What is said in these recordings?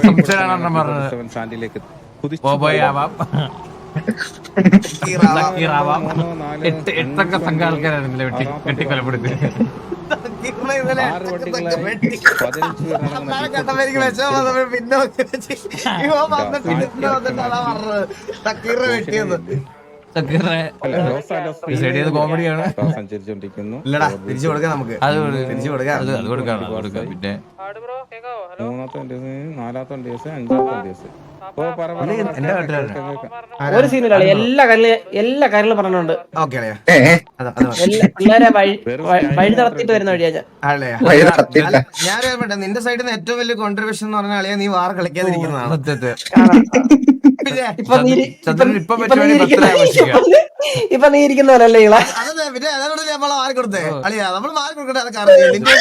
സംശയമാണെന്ന് പറഞ്ഞത് സ്റ്റാൻഡിലേക്ക് ബോബോയാവാം സക്കീറാവാം. എട്ടൊക്കെ സംഘം ആൾക്കാരായിരുന്നില്ല വെട്ടിക്കൊലപ്പെടുത്തി. 6 വണ്ടികളായി 15 കോമഡിയാണ്. സഞ്ചരിച്ചോണ്ടിരിക്കുന്നു. തിരിച്ചു കൊടുക്കാം നമുക്ക്, അത് തിരിച്ചു കൊടുക്കാം. കൊടുക്കാം. പിന്നെ 3ാമത്തെ വണ്ടി, 4ാമത്തെ വണ്ടി, 5ാമത്തെ വണ്ടി. എന്റെ വീട്ടുകാരനാ. ഒരു സീനില്ല, എല്ലാ കാര്യങ്ങളും പറഞ്ഞിട്ടുണ്ട്. ഓക്കെ പിള്ളേരെ വഴി നടത്തിയിട്ട് വരുന്ന വഴിയാ ഞാൻ നിന്റെ സൈഡിൽ നിന്ന് ഏറ്റവും വലിയ കോൺട്രിബ്യൂഷൻ എന്ന് പറഞ്ഞാൽ അളിയാ നീ വാർ കളിക്കാതിരിക്കുന്നതാണ്. ഇപ്പൊ നീ ഇരിക്കുന്ന പോലല്ലേ ഇള. അതെ, പിന്നെ അതോട് നമ്മൾ മാറി കൊടുത്തേ അളിയാ, നമ്മൾ മാറി കൊടുക്കട്ടെ. അതൊക്കെ അറിയാം നിന്റെ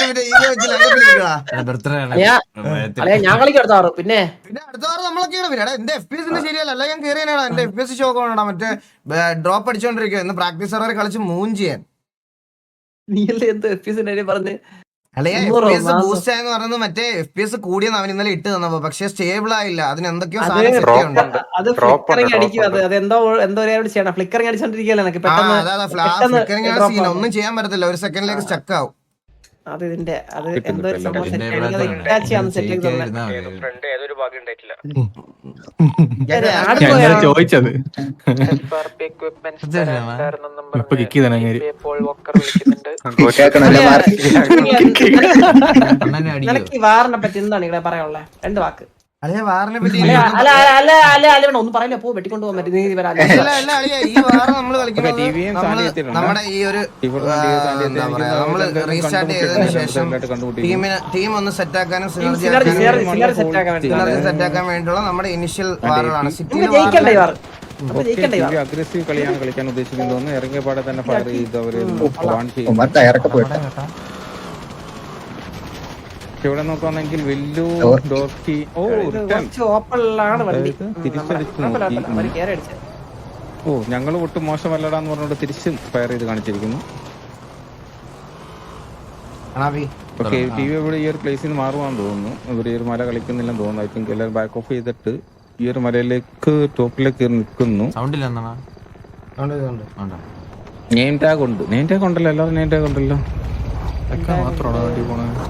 ഞാൻ കളിക്കെടുത്താറ്. പിന്നെ അടുത്ത വാരം നമ്മളൊക്കെയാണ്. പിന്നെ എന്റെ FPS ശരിയല്ല, അല്ല ഞാൻ കയറിയാണ്. എന്റെ FPS ഷോക്ക് വേണം. മറ്റേ ഡ്രോപ്പ് അടിച്ചോണ്ടിരിക്കുക ഇന്ന് പ്രാക്ടീസ് സർവർ കളിച്ച് മൂൺ ചെയ്യാൻ. നീയല്ലേ എന്ത് FPS പറഞ്ഞ് അല്ലെ FPS ബൂസ്റ്റ് ആയെന്ന് പറയുന്നത് മറ്റേ FPS കൂടിയെന്ന് അവൻ ഇന്നലെ ഇട്ട് തന്നപ്പോ, പക്ഷെ സ്റ്റേബിൾ ആയില്ല. അതിന് എന്തൊക്കെയോ അത് ഫ്ലിക്കറിങ് അടിക്കും. അത് എന്തോ ചെയ്യണം. ഫ്ലിക്കറിങ് അടിച്ചോണ്ടിരിക്കല്ലേ ഒന്നും ചെയ്യാൻ പറ്റത്തില്ല. ഒരു സെക്കൻഡിലേക്ക് സ്റ്റക്ക് ആവും. അത് ഇതിന്റെ എന്തോ ഒരു സംഭവം സെറ്റ് ചോദിച്ചത് ഇപ്പൊ കിക്ക് ചെയ്താണ്. നിനക്ക് ഈ വാറിനെ പറ്റി എന്താണ് ഇവിടെ പറയാനുള്ളത്? 2 വാക്ക്. വാറിനെ പറ്റി ഒന്നും പറയില്ല, പോ വെട്ടിക്കൊണ്ടു പോകാൻ പറ്റും. ഈ വാർ നമ്മള് കളിക്കുന്നത് നമ്മുടെ ഈ ഒരു നമ്മള് റീസ്റ്റാർട്ട് ചെയ്തതിനു ശേഷം ടീം ഒന്ന് സെറ്റ് ആക്കാനും സിനർജി സെറ്റ് ആക്കാൻ വേണ്ടിയുള്ള നമ്മുടെ ഇനിഷ്യൽ വാറുകളാണ്. അഗ്രസീവ് കളിയാണ് കളിക്കാൻ ഉദ്ദേശിക്കുന്നത്. ഇറങ്ങിയ പാടെ തന്നെ ഫയർ ചെയ്ത് അവര് ഇവിടെ നോക്കുകയാണെങ്കിൽ ഞങ്ങൾ ഒട്ടും മോശമല്ലടാന്ന് പറഞ്ഞോണ്ട് തിരിച്ചും ഫയർ ചെയ്ത് കാണിച്ചിരിക്കുന്നു. ഓക്കെ, ടി വി ഇവിടെ ഈ ഒരു പ്ലേസിൽ നിന്ന് മാറുവാന്ന് തോന്നുന്നു. ഇവർ ഈ ഒരു മല കളിക്കുന്നില്ലെന്ന് തോന്നുന്നു. ഐ തിങ്ക് എല്ലാവരും ബാക്ക് ഓഫ് ചെയ്തിട്ട് ഈ ഒരു മലയിലേക്ക് ടോപ്പിലേക്ക് നിൽക്കുന്നു. നെയിം ടാഗ് ഉണ്ട്. നെയിം ടാഗ് ഉണ്ടല്ലോ, എല്ലാവരും നെയിം ടാഗ് ഉണ്ടല്ലോ. മാത്രമാണോ വണ്ടി പോണത്?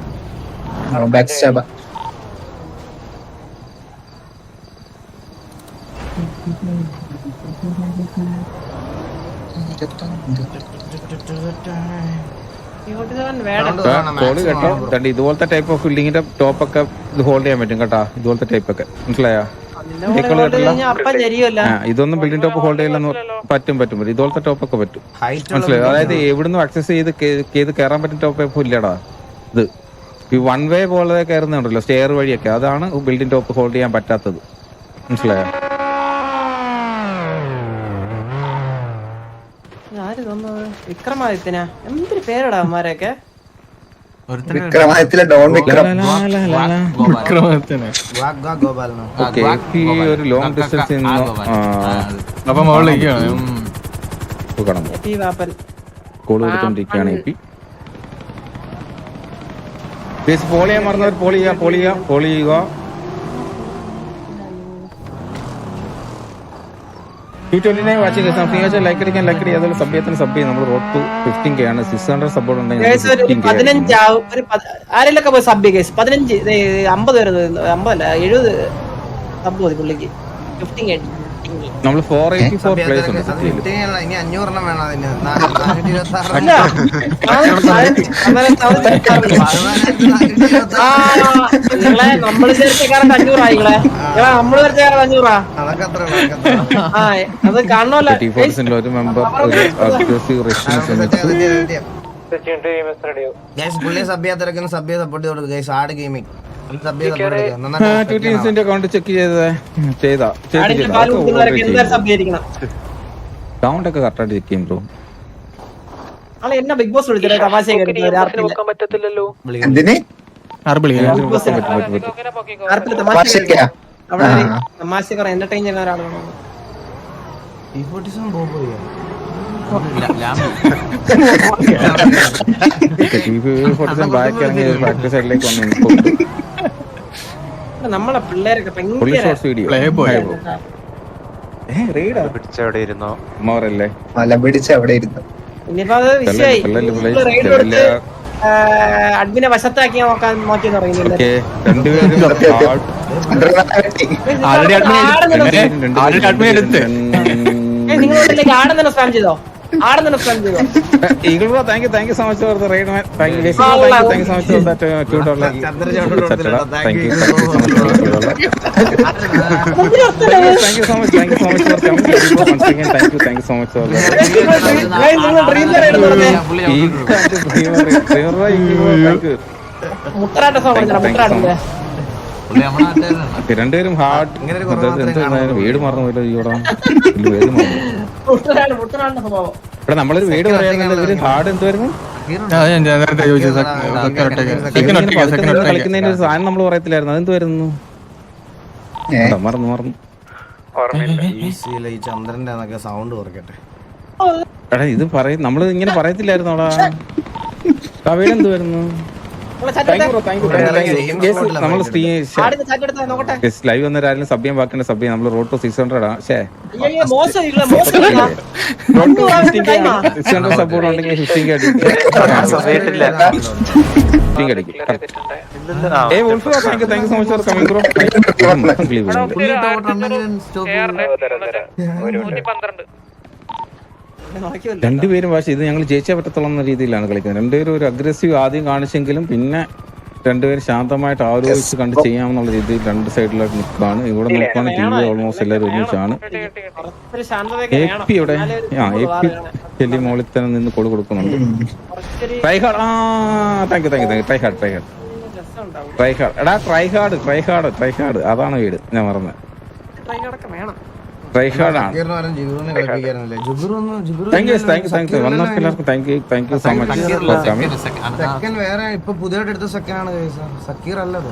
ഇതുപോലത്തെ ടൈപ്പ് ഓഫ് ബിൽഡിങ്ങിന്റെ ടോപ്പൊക്കെ ഇത് ഹോൾഡ് ചെയ്യാൻ പറ്റും കേട്ടാ. ഇതുപോലത്തെ ടൈപ്പ് ഒക്കെ മനസ്സിലായോ? ഇതൊന്നും ബിൽഡിംഗ് ടോപ്പ് ഹോൾഡ് ചെയ്യില്ലെന്ന് പറ്റും. ഇതുപോലത്തെ ടോപ്പൊക്കെ പറ്റും, മനസ്സിലായോ? അതായത് എവിടുന്ന് ആക്സസ് ചെയ്ത് കയറാൻ പറ്റുന്ന ടോപ്പ് ഇല്ലടാ. ഇത് ഈ 1 വേ പോലെ കയറുന്നുണ്ടല്ലോ, സ്റ്റെയർ വഴിയൊക്കെ, അതാണ് ബിൽഡിംഗ് ടോപ്പ് ഹോൾഡ് ചെയ്യാൻ പറ്റാത്തത്, മനസ്സിലായോ? വിക്രമാദിത്യനാ എന്തൊരു പേരടാ അവന്മാരൊക്കെ. ഒരു ലോങ് ഡിസ്റ്റൻസ് കോൾ കൊടുത്തോണ്ടിരിക്കുകയാണ്. പോൾ ചെയ്യാൻ മറന്നവർ പോൾ ചെയ്യുക. 229 വാച്ചിങ് ലൈക്ക് അടിക്കാൻ അതുപോലെ സബ്യത്തിന് സബ് ചെയ്യും. നമ്മൾ റോഡ് ടു 15K ആണ്. 600 സപ്പോർട്ട് ഉണ്ടെങ്കിൽ 15 ആരെങ്കിലൊക്കെ പോയി സബ് 15 50 വരെ 50 അല്ല 70 സബ് മതി പുള്ളിക്ക്. 15K നമ്മൾ 484 പ്ലേസ് ഉണ്ട്. ഇനി 500 വേണം അതിന്. നമ്മള് ചേർച്ചക്കാരൻ 500 ആയികളെ. നമ്മള് ചേർച്ചക്കാരൻ 500 അത് കാണണമല്ലോ. ഒരു മെമ്പർ പുള്ളിയെ സഭ്യത്തിരക്കുന്ന സഭ്യ സപ്പോർട്ട് കൊടുക്കുക. ആട് ഗെയിമിംഗ് അക്കൗണ്ട് ചെക്ക് ചെയ്താ കൗണ്ട് ഒക്കെ കറക്റ്റായിട്ട് ചെക്ക് ചെയ്യും ബ്രോ. എന്നെ ബിഗ് ബോസ് വിളിച്ചോ തമാശ പറ്റത്തില്ലല്ലോ. തമാശ എന്റർടൈൻ ചെയ്യുന്ന ഒരാളാണ്. ബാക്ക് ഇറങ്ങി ബാക്ക് സൈഡിലേക്ക് വന്നു. നമ്മളെ പിള്ളേരൊക്കെ പുള്ളി ഭയങ്കര ഷോർട്സ് വീഡിയോ പ്ലേ ബോയ് മോറല്ലേ മല പിടിച്ച് അവിടെ ഇരുന്നു. ഇനിയിപ്പോ അത് വിഷയമായി റെയ്ഡ് കൊടുത്ത് അഡ്മിനെ വശത്താക്കി നോക്കിയെന്ന് പറയുന്നില്ല. ഓക്കെ രണ്ടുപേരും ആൾറെഡി അഡ്മിൻ എടുത്ത് നിങ്ങളോടല്ലേ ആടം തന്നെ സ്പാം ചെയ്തോ? ആടം തന്നെ സ്പാം ചെയ്തോ? Eagle bro, thank you so much for the raid, man. Thank you so much for that $2. Thank you so much for coming. Once again, thank you so much for that. മുട്ടറാട്ട song മുട്ടറാട്ടില്ലേ? രണ്ടുപേരും heart വീട് മറന്നു പോയല്ലോ ഈയോടാ. വീട് മറന്നു. മുട്ടറാട്ടിന്റെ സ്വഭാവം. ഇവിടെ നമ്മളൊരു വീട് പറയാറുണ്ട്. ഹാർഡ് എന്തുവായിരുന്നു നേരത്തെ ചോദിച്ചത് കളിക്കുന്നതിന് ഒരു സാധനം നമ്മൾ പറയത്തില്ലായിരുന്നു. അതെന്തുവായിരുന്നു? മറന്നു ഈ ചന്ദ്രന്റെ സൗണ്ട് കുറയ്ക്കട്ടെ. എടാ ഇത് പറയും നമ്മള് ഇങ്ങനെ പറയത്തില്ലായിരുന്നു. അവിടെ ആ വീട് എന്തുവായിരുന്നു? ലൈവ് വന്ന ആരെങ്കിലും സബ് ചെയ്യാൻ ബാക്കിയുണ്ട്. സബ് ചെയ്യാൻ നമ്മൾ റോഡ് ടു 600 സപ്പോർട്ട് ഉണ്ടെങ്കിൽ 15 രണ്ടുപേരും പക്ഷേ ഇത് ഞങ്ങൾ ജയിച്ചേ പറ്റത്തുള്ള എന്ന രീതിയിലാണ് കളിക്കുന്നത്. രണ്ടുപേരും ഒരു അഗ്രസീവ് ആദ്യം കാണിച്ചെങ്കിലും പിന്നെ രണ്ടുപേരും ശാന്തമായിട്ട് ആലോചിച്ച് കണ്ട് ചെയ്യാമെന്നുള്ള രീതിയിൽ രണ്ട് സൈഡിലായിട്ട് നിൽക്കുകയാണ്. ഇവിടെ നോക്കുകയാണെങ്കിൽ ടി വി ഓൾമോസ്റ്റ് എല്ലാവരും ഒരുമിച്ചാണ്. AP ഇവിടെ ചെല്ലി മോളിൽ തന്നെ നിന്ന് കൊടുക്കുന്നുണ്ട്. ട്രൈഹാർഡ് എടാ ട്രൈഹാർഡ് അതാണ് വീട്. ഞാൻ മറന്നത് ട്രൈഹാർഡ് ആണ്. Thank you so much. Second വേറെ ഇപ്പൊ പുതിയതായിട്ട് എടുത്ത സെക്കൻഡാണ് സക്കീർ അല്ലത്.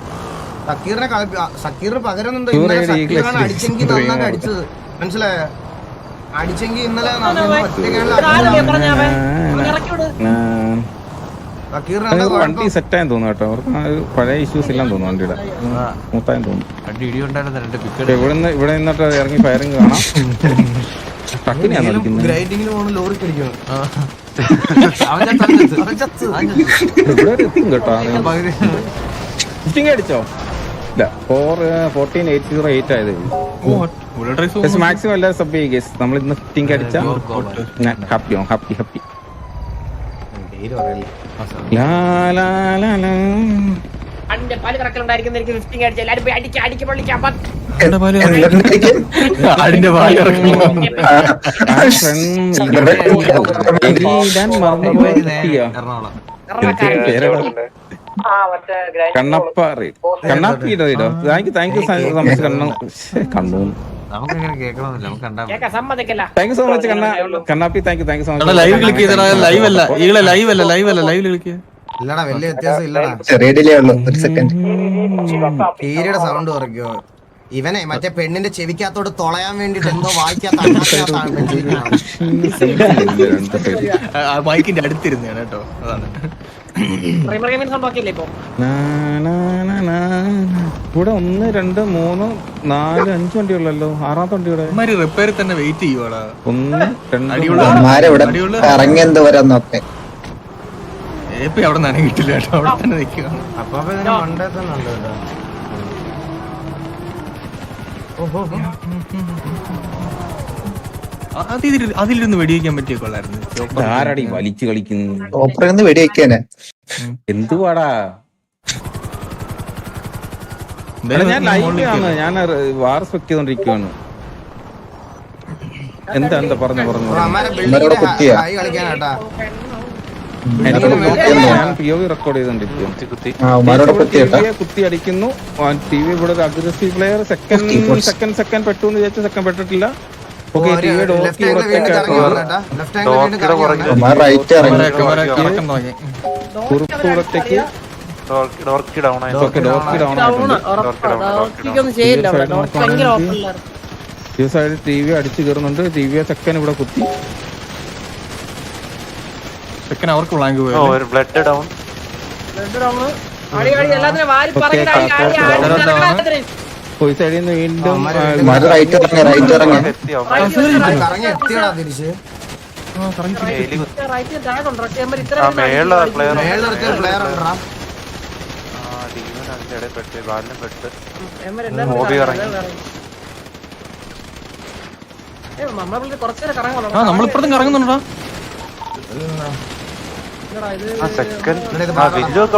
സക്കീറിന് പകരുന്നുണ്ട്. സക്കീറാണ് അടിച്ചെങ്കിൽ നന്നായിട്ട് അടിച്ചത്. മനസ്സിലായോ? അടിച്ചെങ്കിൽ ഇന്നലെ വണ്ടി സെറ്റായെന്ന് തോന്നുന്നു കേട്ടോ. അവർക്ക് പഴയ ഇഷ്യൂസ് ഇല്ലാന്ന് തോന്നുന്നു. വണ്ടിയുടെ മൂത്തായെന്ന് തോന്നുന്നു. ഇവിടെ നിന്നിട്ട് ഇറങ്ങി ഫയറിങ് കാണാം. ട്രക്കിനെയാണ് ഗ്രൈൻഡിങ്ങിന് പോണ ലോറി പിടിക്കണം. ഇവിടെ എത്തും കേട്ടോ. അടിച്ചോ? ഇല്ല 14,808 ആയത്. മാക്സിമം എല്ലാ സബ് ചെയ്യുക. നമ്മൾ ഇന്ന് 15 അടിച്ചാൽ ഹാപ്പി. പാല് കറക്കലുണ്ടായിരിക്കുന്ന എനിക്ക് 15 അടിച്ചാൽ എല്ലാവരും പോയി അടിക്ക് പൊള്ളിക്കാം. കണ്ണാപ്പിയുടെ thank you Kannu. Thank you so much Kannappi. Thank you so much. Live click ചെയ്തടാ. ലൈവ് ക്ലിക്ക് ഇല്ലടാ വലിയ വ്യത്യാസം ഇല്ലടാ. ചെറിയ ഡിലേ ഉള്ളൂ. ഒരു സെക്കൻഡ് പീരിയുടെ സൗണ്ട് കുറയ്ക്കോ? ഇവനെ മറ്റേ പെണ്ണിന്റെ ചെവിക്കകത്തോട് തൊളയാൻ വേണ്ടിട്ട് എന്തോ വായിക്കാത്ത മൈക്കിന്റെ അടുത്തിരുന്നാണ് കേട്ടോ. അതാണ് ഇവിടെ 1 2 3 4 5 വണ്ടിയുള്ളല്ലോ. 6ാമത്തെ വണ്ടിയുടെ റിപ്പയർ തന്നെ വെയിറ്റ് ചെയ്യുവാടാ. 1 2 ഇറങ്ങി എന്ത് വരാൻ നോക്കേ. അവിടെ നിന്നാണ് കിട്ടില്ല കേട്ടോ. അവിടെ തന്നെ നിൽക്കുക. അപ്പൊ മണ്ടേ തന്നെ ഉണ്ട് കേട്ടോ. അതിലിരുന്ന് വെടിവെക്കാൻ പറ്റിയ കൊള്ളായിരുന്നു. ആരടി വലിച്ചു കളിക്കുന്നു? ഓപ്പറന്ന് വെടിവെക്കാനെ എന്തുവാടാ? ഞാൻ ലൈവാണ്. ഞാൻ വാർ സ്പെക്ട് ചെയ്തോണ്ടിരിക്കുവാണ്. എന്താ പറഞ്ഞു ഞാൻ POV റെക്കോർഡ് ചെയ്തോണ്ടിരിക്കുന്നു. കുത്തി അടിക്കുന്നു. TV ഇവിടെ ഒരു അഗ്രസീവ് പ്ലെയർ. സെക്കൻഡ് പെട്ടു എന്ന് വിചാരിച്ചു. സെക്കൻഡ് പെട്ടിട്ടില്ല. ഓക്കെ TV കുറുപ്പൂടത്തേക്ക് ഈ സൈഡ് TV അടിച്ചു കയറുന്നുണ്ട്. TV സെക്കൻഡ് ഇവിടെ കുത്തി. അവർക്ക് ബ്ലാങ്ക് പോയി. എല്ലാത്തിനും വാരി പറയുന്ന പോയി സൈഡിൽ നിന്ന് വീണ്ടും റൈറ്റ് ഇറങ്ങി കറങ്ങി എത്തിയടാ തിരിച്ച് മേളിലൊരു പ്ലെയർ ഉണ്ടാ കുറച്ചേരം കറങ്ങണം നമ്മളിപ്പുറത്തും കറങ്ങുന്നുണ്ടോ?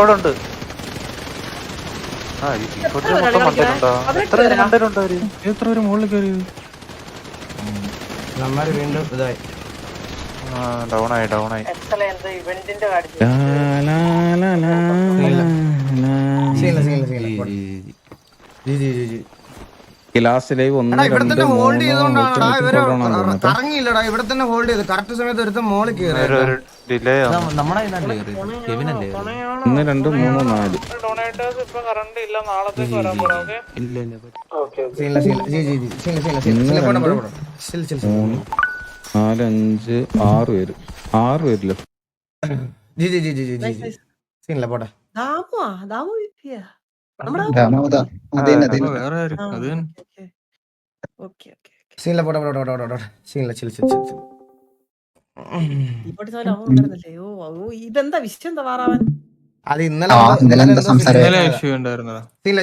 അവിടെ ഉണ്ട്. എത്ര പേര് മുകളിൽ കയറിയത്? നമ്മാര് വീണ്ടും ഇതായി ഡൗൺ ആയി. ലാസ്റ്റ് ലൈവ് ഇവിടെ തന്നെ ഹോൾഡ് ചെയ്തോണ്ടാണ് ഇവര് കറങ്ങിയില്ലടാ. ഇവിടെ തന്നെ ഹോൾഡ് ചെയ്ത് കറക്റ്റ് സമയത്ത് ഒരുത്തൻ മോളിൽ കയറി. ഡിലേ നമ്മുടെ ഇതിനല്ലേ കെവിനല്ലേ? 1 2 3 4 ഇല്ല ഇല്ല സീനില്ല. 4 5 6 പേര് 6 പേരില്ല. സീനില്ല പോട്ടെ. വേറെ ആര്? അത് തന്നെ. സീനില്ല പോട്ടെ. സീനില്ല ഇതെന്താ വിഷയം എന്താ വാറാവൻ? അത് ഇന്നലെ ഇന്നലെ ഇഷ്യൂ ഉണ്ടായിരുന്നതാ. സീനില്ല.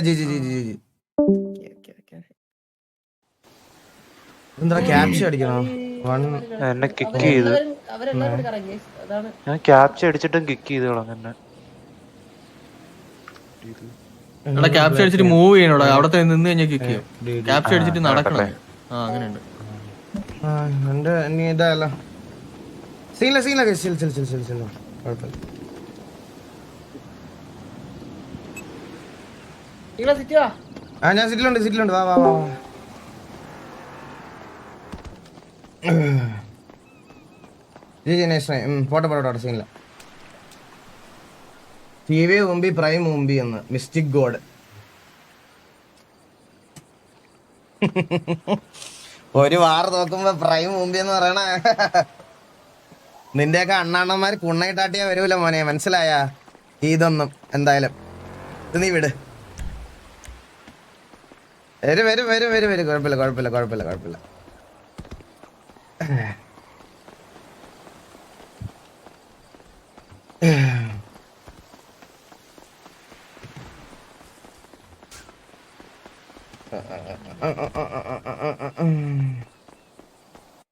എന്താ ക്യാപ്ഷൻ അടിക്കണോ? എന്നെ കിക്ക് ചെയ്ത് ഞാൻ ക്യാപ്ചർ അടിച്ചിട്ടും കിക്ക് ചെയ്ത് കളഞ്ഞെന്നെ. എടാ ക്യാപ്ചർ അടിച്ചിട്ട് മൂവ് ചെയ്യണോടാ. അവിടെ നിന്ന് കഴിഞ്ഞാൽ കിക്ക് ചെയ്യും. ക്യാപ്ചർ അടിച്ചിട്ട് നടക്കണേ. അങ്ങനെയുണ്ട്. എന്റെ നീ ഇതല്ല. സീനില്ല. കുഴപ്പമില്ല. ഞാൻ സിറ്റിലുണ്ട്. വാ. പോട്ടെ. സീനില്ല. TV മുമ്പി പ്രൈം മുമ്പി എന്ന് മിസ്റ്റിക് ഗോഡ്. ഒരു വാർ നോക്കുമ്പോ പ്രൈം മുമ്പി എന്ന് പറയണ നിന്റെയൊക്കെ അണ്ണാണ്ണന്മാര് കുണ്ണയിട്ടാട്ടിയാ വരൂല മോനെ. മനസ്സിലായ? ഇതൊന്നും എന്തായാലും ഇത് നീ വിട്. വരും. കുഴപ്പമില്ല.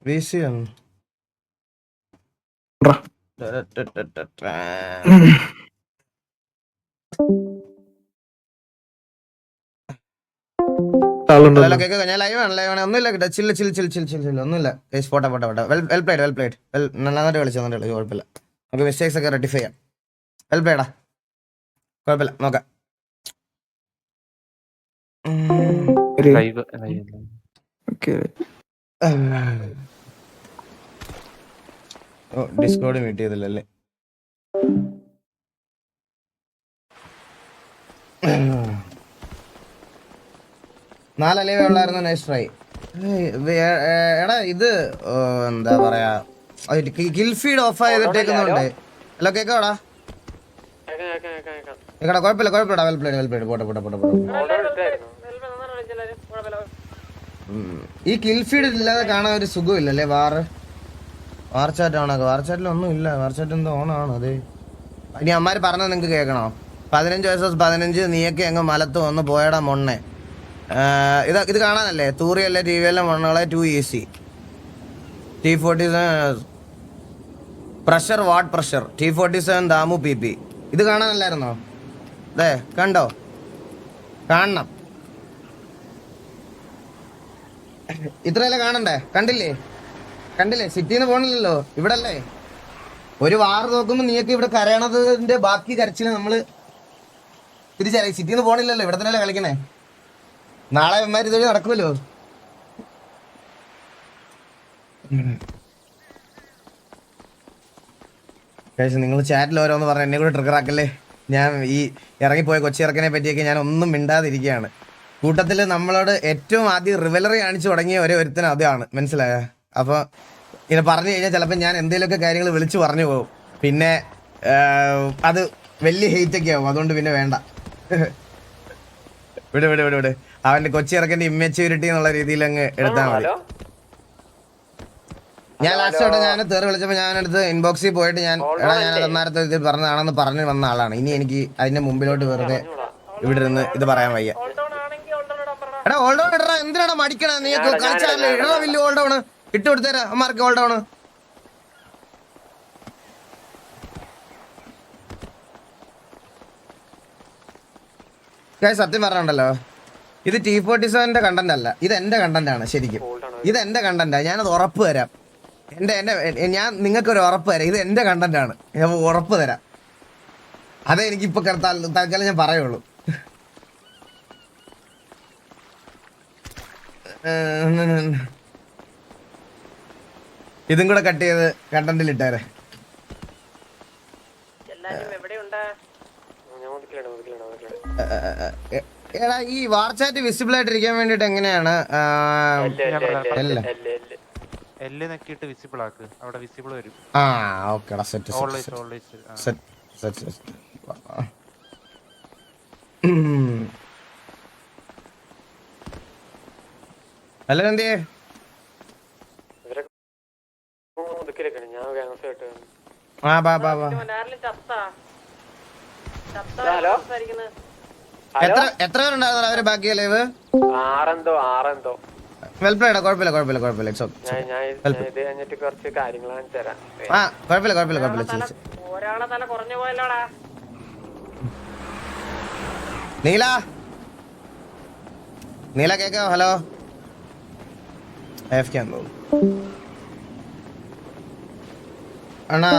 വീശിയാണ്. ഞാൻ ലൈവ് ആണ്. ഒന്നുമില്ല ചില്ല് ഒന്നുമില്ല. പോട്ടെ. Well played. നന്നായിട്ട് കളിച്ചു. കുഴപ്പമില്ല. നമുക്ക് മിസ്റ്റേക്സ് ഒക്കെ റെക്ടിഫൈ ചെയ്യാം. വെൽ പ്ലേഡാ. കുഴപ്പമില്ല. നോക്കാം. ഡിസ്കോഡ് മീറ്റ് ചെയ്തില്ലല്ലേ? നാലല്ലേ ഉള്ളായിരുന്നു. Nice try. എടാ ഇത് എന്താ പറയാ കിൽ ഫീഡ് ഓഫ് ചെയ്തിട്ടേക്കുന്നുണ്ട്. ഹലോ കേക്കോടാ? കുഴപ്പമില്ല. Well played. പോട്ടെ. ഈ കിൽ ഫീഡ് ഇല്ലാതെ കാണാൻ ഒരു സുഖമില്ലല്ലേ? വാർ ചാറ്റ് ഓണാക്കുക. വാർ ചാറ്റിൽ ഒന്നും ഇല്ല. വാർ ചാറ്റ് എന്തോ ഓണാണ്. അതെ ഇനി അമ്മാര് പറഞ്ഞത് നിങ്ങൾക്ക് കേൾക്കണോ? 15 vs 15 നീയൊക്കെ അങ്ങ് മലത്ത് വന്ന് പോയടാ മൊണ്ണെ. ഇത് കാണാനല്ലേ? തൂറിയല്ലേ TV മണ്ണുകളെ 2 easy T47 pressure what pressure T47 Damu PP. ഇത് കാണാനല്ലായിരുന്നോ? അതെ കണ്ടോ? കാണണം. ഇത്രയല്ലേ കാണണ്ടേ? കണ്ടില്ലേ? സിറ്റിന്ന് പോണില്ലല്ലോ. ഇവിടെ അല്ലേ ഒരു വാർ നോക്കുമ്പോ നീയൊക്കെ ഇവിടെ കരയണതിന്റെ ബാക്കി കരച്ചില് നമ്മള് തിരിച്ചറിയാം. സിറ്റിന്ന് പോണില്ലല്ലോ. ഇവിടെ തന്നെയല്ലേ കളിക്കണേ. നാളെ ഇവന്മാര് ഇതുവഴി നടക്കുമല്ലോ. നിങ്ങൾ ചാറ്റിൽ ഓരോന്ന് പറഞ്ഞ എന്നെ കൂടെ ട്രിഗർ ആക്കല്ലേ. ഞാൻ ഈ ഇറങ്ങിപ്പോയ കൊച്ചി ഇറക്കനെ പറ്റിയൊക്കെ ഞാൻ ഒന്നും മിണ്ടാതിരിക്കുകയാണ്. കൂട്ടത്തിൽ നമ്മളോട് ഏറ്റവും ആദ്യം റിവലറി കാണിച്ചു തുടങ്ങിയ ഒരുത്തനും അതാണ്. മനസ്സിലായ? അപ്പോൾ ഇങ്ങനെ പറഞ്ഞു കഴിഞ്ഞാൽ ചിലപ്പോൾ ഞാൻ എന്തെങ്കിലുമൊക്കെ കാര്യങ്ങൾ വിളിച്ചു പറഞ്ഞു പോകും. പിന്നെ അത് വലിയ ഹെയ്റ്റ് ഒക്കെ ആവും, അതുകൊണ്ട് പിന്നെ വേണ്ട. വിട് അവന്റെ കൊച്ചി ഇറക്കന്റെ ഇമ്മച്യൂരിറ്റി എന്നുള്ള രീതിയിൽ അങ്ങ് എടുത്താൽ മതി. ഞാൻ ലാസ്റ്റ് ഞാൻ തെറി വിളിച്ചപ്പോ ഞാനെടുത്ത് ഇൻബോക്സിൽ പോയിട്ട് ഞാൻ അന്നേരത്തെ ഇത് പറഞ്ഞതാണെന്ന് പറഞ്ഞു വന്ന ആളാണ്. ഇനി എനിക്ക് അതിന്റെ മുമ്പിലോട്ട് വെറുതെ ഇവിടെ ഇരുന്ന് ഇത് പറയാൻ വയ്യ. എടാ ഓൾ ഡൗൺ ഇടറാ, എന്തിനാണ് മടിക്കണ? നീ കളിച്ചാലേ ഇടറാ, വലിയ ഓൾ ഡൗൺ ഇട്ട് കൊടുത്തേരാ അമ്മമാർക്ക്. ഓൾ ഡൗൺ സത്യം പറഞ്ഞുണ്ടല്ലോ, ഇത് T47 കണ്ടന്റ് അല്ല, ഇത് എന്റെ കണ്ടന്റ് ആണ്. ശരിക്കും ഇത് എന്റെ കണ്ടന്റാ, ഞാനത് ഉറപ്പ് തരാം. ഞാൻ നിങ്ങൾക്കൊരു ഉറപ്പ് തരാം, ഇത് എന്റെ കണ്ടന്റ് ആണ്, ഞാൻ ഉറപ്പ് തരാം. അതേ എനിക്കിപ്പോ തൽക്കാലം ഞാൻ പറയുള്ളൂ. ഇതും കൂടെ കട്ട് ചെയ്ത് കണ്ടന്റിൽ ഇട്ടേരെ. എടാ ഈ വാർച്ചാറ്റ് വിസിബിൾ ആയിട്ടിരിക്കാൻ വേണ്ടിട്ട് എങ്ങനെയാണ്? എല്ല് നെക്കിയിട്ട് വിസിബിൾ ആക്ക്, അവിടെ വിസിബിൾ വരും. ആ ഓക്കെടാ, സെറ്റ്. അല്ല എന്തിയേ എത്ര പേരുണ്ടായിരുന്നു അവര് ബാക്കി ലൈവ്? 6 വെൽപ്ലേടാ, കുഴപ്പമില്ല. കുറച്ച് കാര്യങ്ങൾ ആ കുഴപ്പമില്ല. ഒരാളെ തല കുറഞ്ഞു പോയല്ലോടാ. നീല കേക്കാവോ? ഹലോ അണ്ണാ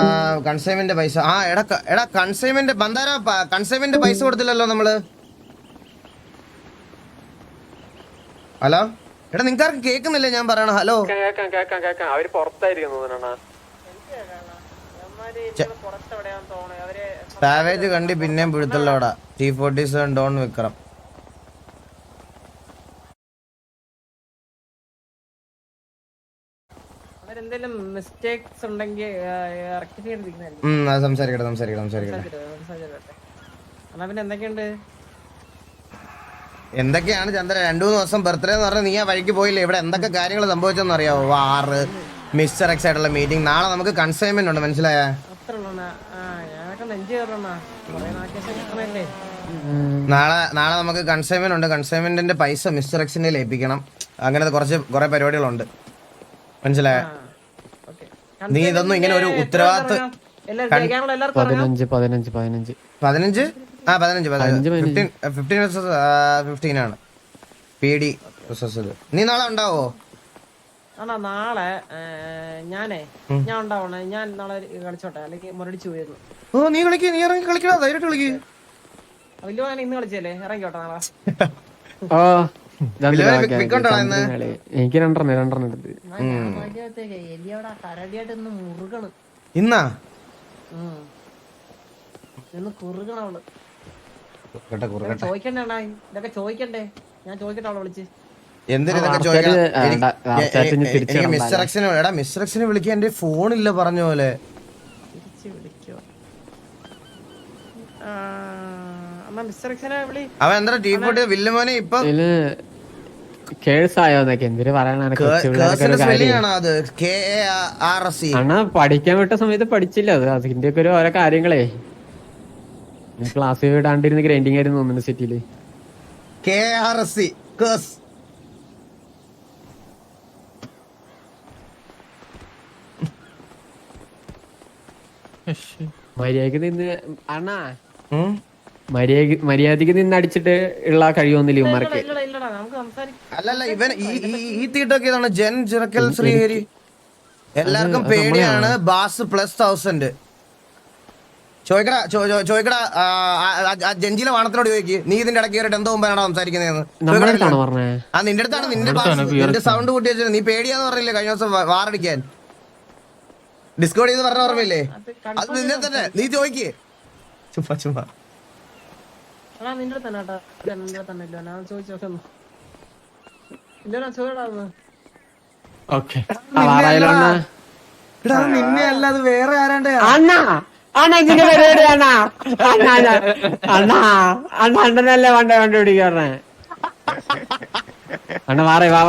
കൺസൈൻമെന്റ് പൈസ. ആ എടാ കൺസൈൻമെന്റ് ബന്ധാര കൺസൈൻമെന്റ് പൈസ കൊടുത്തില്ലല്ലോ നമ്മള്. ഹലോ എടാ നിങ്ങൾക്കാർക്കും കേൾക്കുന്നില്ലേ ഞാൻ പറയണ? ഹലോ അവര് പുറത്തായിരിക്കും. സാവേജ് കണ്ടി പിന്നെയും പിടുത്തല്ലോടാ. T47 Don Vikram. എന്തെങ്കിലും മിസ്റ്റേക്സ് ഉണ്ടെങ്കിൽ സംസാരിക്കട്ടെ. എന്നാ പിന്നെ എന്തൊക്കെയുണ്ട്? എന്തൊക്കെയാണ് ചന്ദ്ര? 2-3 ദിവസം ബർത്ത്ഡേ എന്ന് പറഞ്ഞാൽ നീ ആ വഴിക്ക് പോയില്ലേ? ഇവിടെ എന്തൊക്കെ കാര്യങ്ങൾ സംഭവിച്ചെന്ന് അറിയാവോ? വാറ്, മിസ്റ്റർ എക്സ് ആയിട്ടുള്ള മീറ്റിംഗ്. നാളെ നമുക്ക് കൺസൈൻമെന്റ് ഉണ്ട്, മനസ്സിലായ? നാളെ നമുക്ക് കൺസൈൻമെന്റ് ഉണ്ട്. കൺസൈൻമെന്റിന്റെ പൈസ മിസ്റ്റർ എക്സിന്റെ ഏൽപ്പിക്കണം. അങ്ങനത്തെ കുറെ പരിപാടികളുണ്ട്, മനസ്സിലായ? നീ ഇതൊന്നും ഇങ്ങനെ ഒരു ഉത്തരവാദിത്വം 15 ആണ് PD. നീ നാളെ ഉണ്ടാവോ? നാളെ ഞാൻ ഉണ്ടാവണേ. ഞാൻ നാളെ കളിച്ചോട്ടെ, അല്ലെങ്കിൽ മുരടിച്ചു പോയിരുന്നു. ഓ നീ കളിക്ക്, നീ ഇറങ്ങി കളിക്കണോ? ധൈര്യമായിട്ട് കളിക്ക്. വലിയ ഇന്ന് കളിച്ചല്ലേ, ഇറങ്ങിക്കോട്ടെ നാളെ. എനിക്ക് രണ്ടെണ്ണം എടുത്ത് ഇന്നാ കുറുകണവള് ചോദിക്കണ്ടേ? ഇതൊക്കെ ചോദിക്കണ്ടേ? ഞാൻ ചോദിക്കട്ടെ അവളെ വിളിച്ച്. മിസ്റ്റർ എക്സിനെ വിളിക്കാൻ എന്റെ ഫോണില്ല പറഞ്ഞ പോലെ. അവൻ എന്താ T40 വില്ലുമോനെ ഇപ്പൊ പഠിക്കാൻ വിട്ട സമയത്ത് പഠിച്ചില്ല. അത് അതിന്റെ ഒക്കെ ഓരോ കാര്യങ്ങളെ ക്ലാസ് വിടാണ്ടിരുന്ന് ഗ്രൈൻഡിങ് ആയിരുന്നു തോന്നുന്നു സിറ്റിയില്. മര്യാദക്ക് നിന്ന് അണ്ണാ, മര്യാദക്ക് നിന്ന് അടിച്ചിട്ട് ഉള്ള കഴിവൊന്നുമില്ല ഇവന്മാർക്ക്. അല്ലല്ല ഇവൻ ഈ തീട്ടൊക്കെ ഇതാണ് ജെൻ ചിറക്കൽ ശ്രീഹരി. എല്ലാവർക്കും പേടിയാണ്. ബാസ് +1000 ചോദിക്കടാ. ജഞ്ചിലെ വാണത്തിനോട് ചോദിക്ക്. നീ ഇതിന്റെ ഇടയ്ക്ക് കയറിട്ട് എന്തോ മുമ്പാണോ സംസാരിക്കുന്നതെന്ന്. ആ നിന്റെ അടുത്താണ്. നിന്റെ സൗണ്ട് കൂട്ടി വെച്ചത്. നീ പേടിയാന്ന് പറഞ്ഞില്ലേ കഴിഞ്ഞ ദിവസം വാറടിക്കാൻ ഡിസ്കോഡ് ചെയ്ത് പറഞ്ഞ ഓർമ്മയില്ലേ? അത് നിന്നെ തന്നെ. നീ ചോദിക്ക്. ചുമ്മാ നിന്നെ അല്ലാതെ വേറെ ആരാണ്ട് അണ്ണ ഇതിന്റെ പരിപാടി അണ്ണാ അണ്ണാ അണ്ണാ അണ്ണ അണ്ണനല്ലേ വണ്ടി പിടിക്കാറേ അണ്ണ മാറേ വാ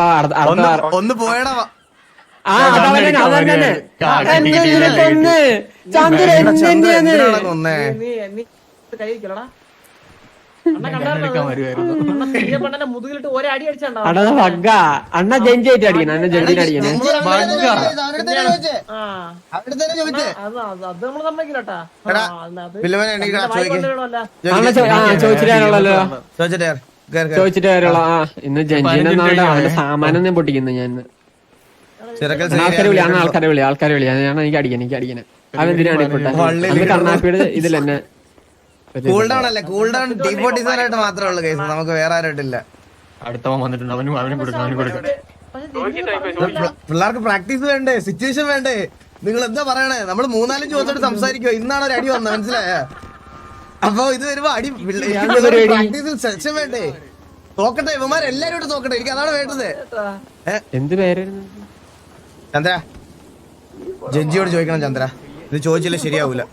ഒന്ന് പോയടാ അതന്നെ ചന്ദ്ര കൊന്നേ മുതുകിലിട്ട് ഒരേ അടി അടിച്ചാണ്ടോ അണ്ണ ജഞ്ചായിട്ട് അടിക്കണം അണ്ണ ജഞ്ചിട്ട് അടിക്കണേ അത് നമ്മള് സമ്മതിക്കില്ലട്ടാ ചോദിച്ചിട്ടാണല്ലോ ചോദിച്ചിട്ട് കാര്യമുള്ള ഇന്ന് ജഞ്ചിനെ അവന്റെ സാമാനം ഞാൻ പൊട്ടിക്കുന്നു ഞാൻ ആൾക്കാരെ വിളി ഞാൻ എനിക്ക് അടിക്കണേ അവന്തിനാണ് ഇപ്പോട്ടെ കർണാപ്പിയുടെ ഇതിൽ തന്നെ കൂൾഡൗൺ അല്ലേ കൂൾഡൗൺ T47 ആയിട്ട് മാത്രമേ ഉള്ളൂ കേസ് നമുക്ക് വേറെ ആരായിട്ടില്ല അടുത്തവൻ വന്നിട്ടുണ്ട് അവനും കൊടുക്കാം പിള്ളേർക്ക് പ്രാക്ടീസ് വേണ്ടേ സിറ്റുവേഷൻ വേണ്ടേ നിങ്ങൾ എന്താ പറയണേ നമ്മള് 3-4 ദിവസമായിട്ട് സംസാരിക്കുവോ ഇന്നാണ് ഒരു അടി വന്നത് മനസ്സിലായ അപ്പൊ ഇത് വരുമ്പോ അടി പ്രാക്ടീസിൽ സെഷൻ വേണ്ടേ തോക്കട്ടെ ഇവന്മാരെല്ലാരും തോക്കട്ടെ എനിക്ക് അതാണ് വേണ്ടത് എന്ത് പേരായിരുന്നു ചന്ദ്ര ജഡ്ജിയോട് ചോദിക്കണം ചന്ദ്ര ഇത് ചോദിച്ചില്ല ശരിയാവൂല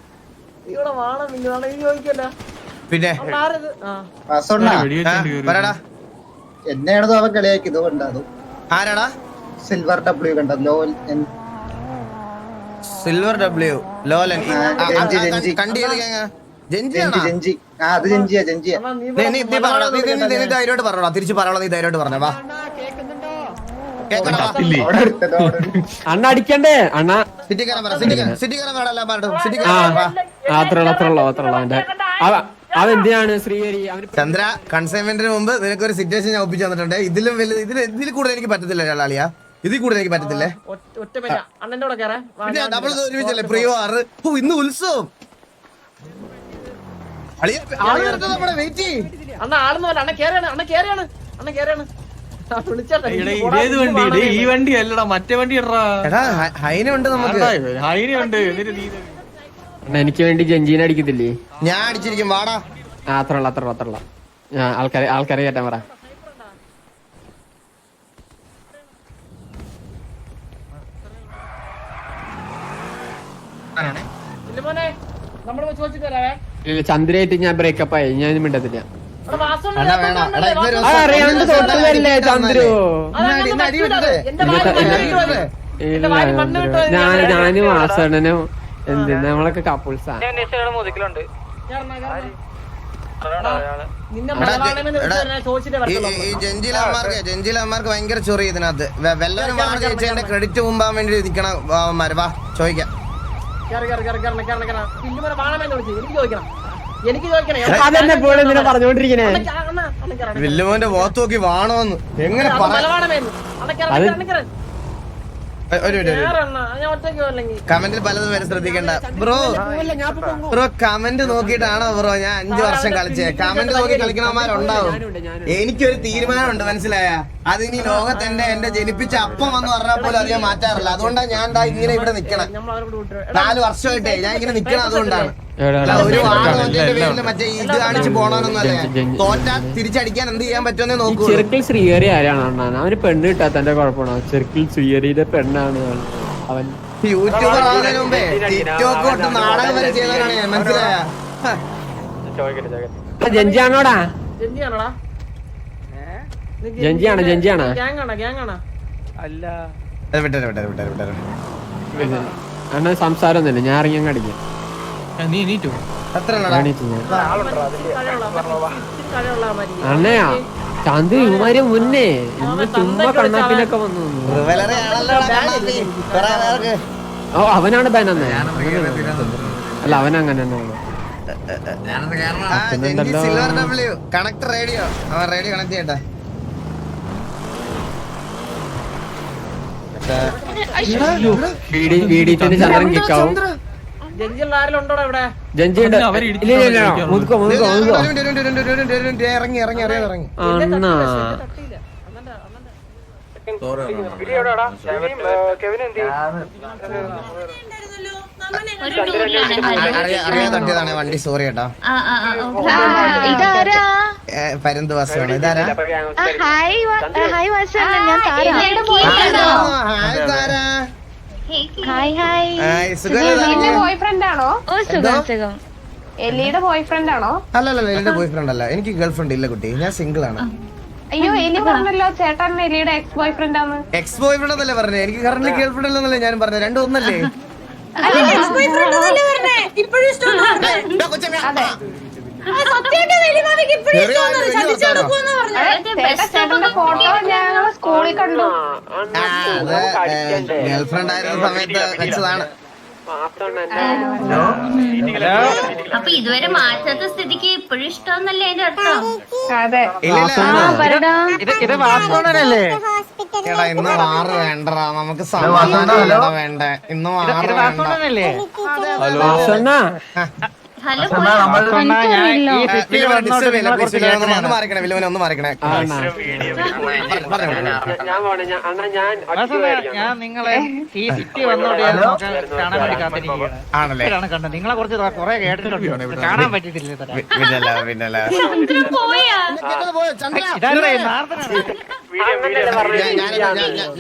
പിന്നെ പറയടാ എന്നെയാണോ അവൻ കളിയാക്കിയത് കണ്ടത് ആരാടാ സിൽവർ W കണ്ടത് സിൽവർ W ലോലൻ കണ്ടിയത് ജെഞ്ചി അത് ജെഞ്ചിയാ ധൈര്യമായിട്ട് പറഞ്ഞോടാ തിരിച്ച് പറയണം നീ ധൈര്യമായിട്ട് പറഞ്ഞ വാ അണ്ണ അടിക്കണ്ടേ അണ്ണ അത്രയുള്ള അവെന്തിനാണ് ശ്രീഹരി ചന്ദ്ര കൺസൈൻമെന്റിന് മുമ്പ് നിനക്കൊരു സിറ്റുവേഷൻ ഞാൻ ഒപ്പിച്ചു തന്നിട്ടുണ്ട് ഇതിൽ കൂടുതൽ എനിക്ക് പറ്റത്തില്ല അളിയാ ഇതിൽ കൂടുതൽ എനിക്ക് പറ്റത്തില്ലേ നമ്മൾ ഒരുമിച്ചല്ലേ പ്രിയോ 6 ഇന്ന് ഉത്സവം ഈ വണ്ടി അല്ലടാ മറ്റേ വണ്ടി ഹൈനുണ്ട് നമുക്ക് എനിക്ക് വേണ്ടി ജഞ്ചീനെ അടിക്കത്തില്ലേ ഞാൻ അടിച്ചിരിക്കും വാടാ അത്രയുള്ള ആൾക്കാരെ കേട്ടാ പറ ചന്ദ്രയായിട്ട് ഞാൻ ബ്രേക്കപ്പ് ആയി ഞാൻ മിണ്ടത്തില്ല അറിയാണ്ട് തൊട്ടുവല്ലേ ചന്ദ്രു ഞാനും വാസണനും എന്തിനാ നമ്മളൊക്കെ കപ്പിൾസാ ജഞ്ചിലന്മാർക്ക് ഭയങ്കര ചൊറി ഇതിനകത്ത് വെല്ലാരും ചേച്ചേന്റെ ക്രെഡിറ്റ് മുമ്പാൻ വേണ്ടി നിക്കണ വാ ചോദിക്കാം പറഞ്ഞോണ്ടിരിക്കണേ വില്ലുമോന്റെ മുഖത്ത് നോക്കി വാണോന്ന് എങ്ങനെ കമന്റിൽ പലതും വരെ ശ്രദ്ധിക്കണ്ട ബ്രോ കമന്റ് നോക്കിയിട്ടാണോ ബ്രോ ഞാൻ 5 വർഷം കളിച്ചേ കമന്റ് നോക്കി കളിക്കണമാരുണ്ടാവും എനിക്കൊരു തീരുമാനമുണ്ട് മനസ്സിലായ അതിനി ലോകത്ത് എന്റെ ജനിപ്പിച്ച അപ്പം എന്ന് പറഞ്ഞാൽ പോലും അത് ഞാൻ മാറ്റാറില്ല അതുകൊണ്ടാണ് ഞാൻ ഇങ്ങനെ ഇവിടെ നിക്കണം 4 വർഷമായിട്ടേ ഞാൻ ഇങ്ങനെ നിക്കണം അതുകൊണ്ടാണ് ഒരു പേരില് മറ്റേ ഇത് കാണിച്ച് പോണോന്നൊന്നല്ലേ തോറ്റാ തിരിച്ചടിക്കാൻ എന്ത് ചെയ്യാൻ പറ്റുമെന്നേ നോക്കൂ ചെറുക്കിൽ ശ്രീഹരി ആരാണ് അവന് പെണ്ണ് കിട്ടാത്തന്റെ കുഴപ്പമാണോ ചെറുക്കിൽ ശ്രീഹരിയുടെ പെണ്ണാണ് അവൻ യൂട്യൂബർ ആവുന്നതിന് മുമ്പേ ടിക്ടോക്ക് തൊട്ട് നാടകം വരെ ചെയ്തവനാണ് ഞാൻ മനസ്സിലായ ജഞ്ചിയാണോടാ ജഞ്ചിയാണോ അണ്ണ സംസാരം ഒന്നുമില്ല ഞാൻ ഇറങ്ങി അങ്ങ് അടിക്കാം അണ്ണയാ ചന്ദ്ര ഇവന്മാര് മുന്നേ ഇന്ന് ചുമ്മാ കണ്ണാപ്പിനൊക്കെ വന്നു ഓ അവനാണ് ബാനന്നേ അല്ല അവനങ്ങനെ കണക്ട് റേഡിയോ അവൻ റേഡിയോ കണക്ട് ചെയ്യട്ടെ വീടിന്റെ ചന്ദ്രൻ കിക്കാവും ജഞ്ചിയുണ്ട് ഇറങ്ങി അണ്ണാ അറിയാൻ തട്ടിയതാണ് വണ്ടി സോറി കേട്ടോ പരന്ത് വാസമാണ് ഇതാരാ ഹായ് ഹായ് സുഖം ബോയ് ഫ്രണ്ട് ആണോ? ഓ സുഖം സുഖം. എലിയുടെ ബോയ് ഫ്രണ്ട് ആണോ? അല്ലല്ല എന്റെ ബോയ് ഫ്രണ്ട് അല്ല, എനിക്ക് ഗേൾ ഫ്രണ്ട് ഇല്ല കുട്ടി, ഞാൻ സിംഗിൾ ആണ്. അയ്യോ എലി പറഞ്ഞല്ലോ ചേട്ടൻ എലിയുടെ എക്സ് ബോയ് ഫ്രണ്ട് ആണ്. എക്സ് ബോയ് ഫ്രണ്ട് എന്നല്ലേ പറഞ്ഞേ? എനിക്ക് കറന്റ് ഗേൾ ഫ്രണ്ട് ഇല്ലെന്നല്ലേ ഞാൻ പറഞ്ഞത്. രണ്ടും ഒന്നല്ലേ? ചേട്ടന്റെ ഫോട്ടോ ഞങ്ങൾ സ്കൂളിൽ കണ്ടു. ഗേൾ ഫ്രണ്ട് ആയിരുന്ന സമയത്ത് വെച്ചതാണ്. അപ്പൊ ഇതുവരെ മാറ്റാത്ത സ്ഥിതിക്ക് ഇപ്പോഴും ഇഷ്ടമെന്നല്ലേ അതിന്റെ അർത്ഥം? അതെ. എടാ ഇന്ന് വാറ് വേണ്ടടാ, നമുക്ക് സമാധാനം വേണ്ട. ഇന്ന് വാറ് വേണ്ട. ഹലോ ഒന്ന് മാറിക്കണേ വില്ലുവിനെ, ഒന്ന് മാറിക്കണേ. ഞാൻ നിങ്ങളെ ഈ സിറ്റി വന്നോട്ട് കാണാൻ വേണ്ടി കാത്തിരിക്കുകയാണ്. കണ്ടത് നിങ്ങളെ കുറിച്ച് കുറെ കേട്ടിട്ടുണ്ട്, കാണാൻ പറ്റിയിട്ടില്ല.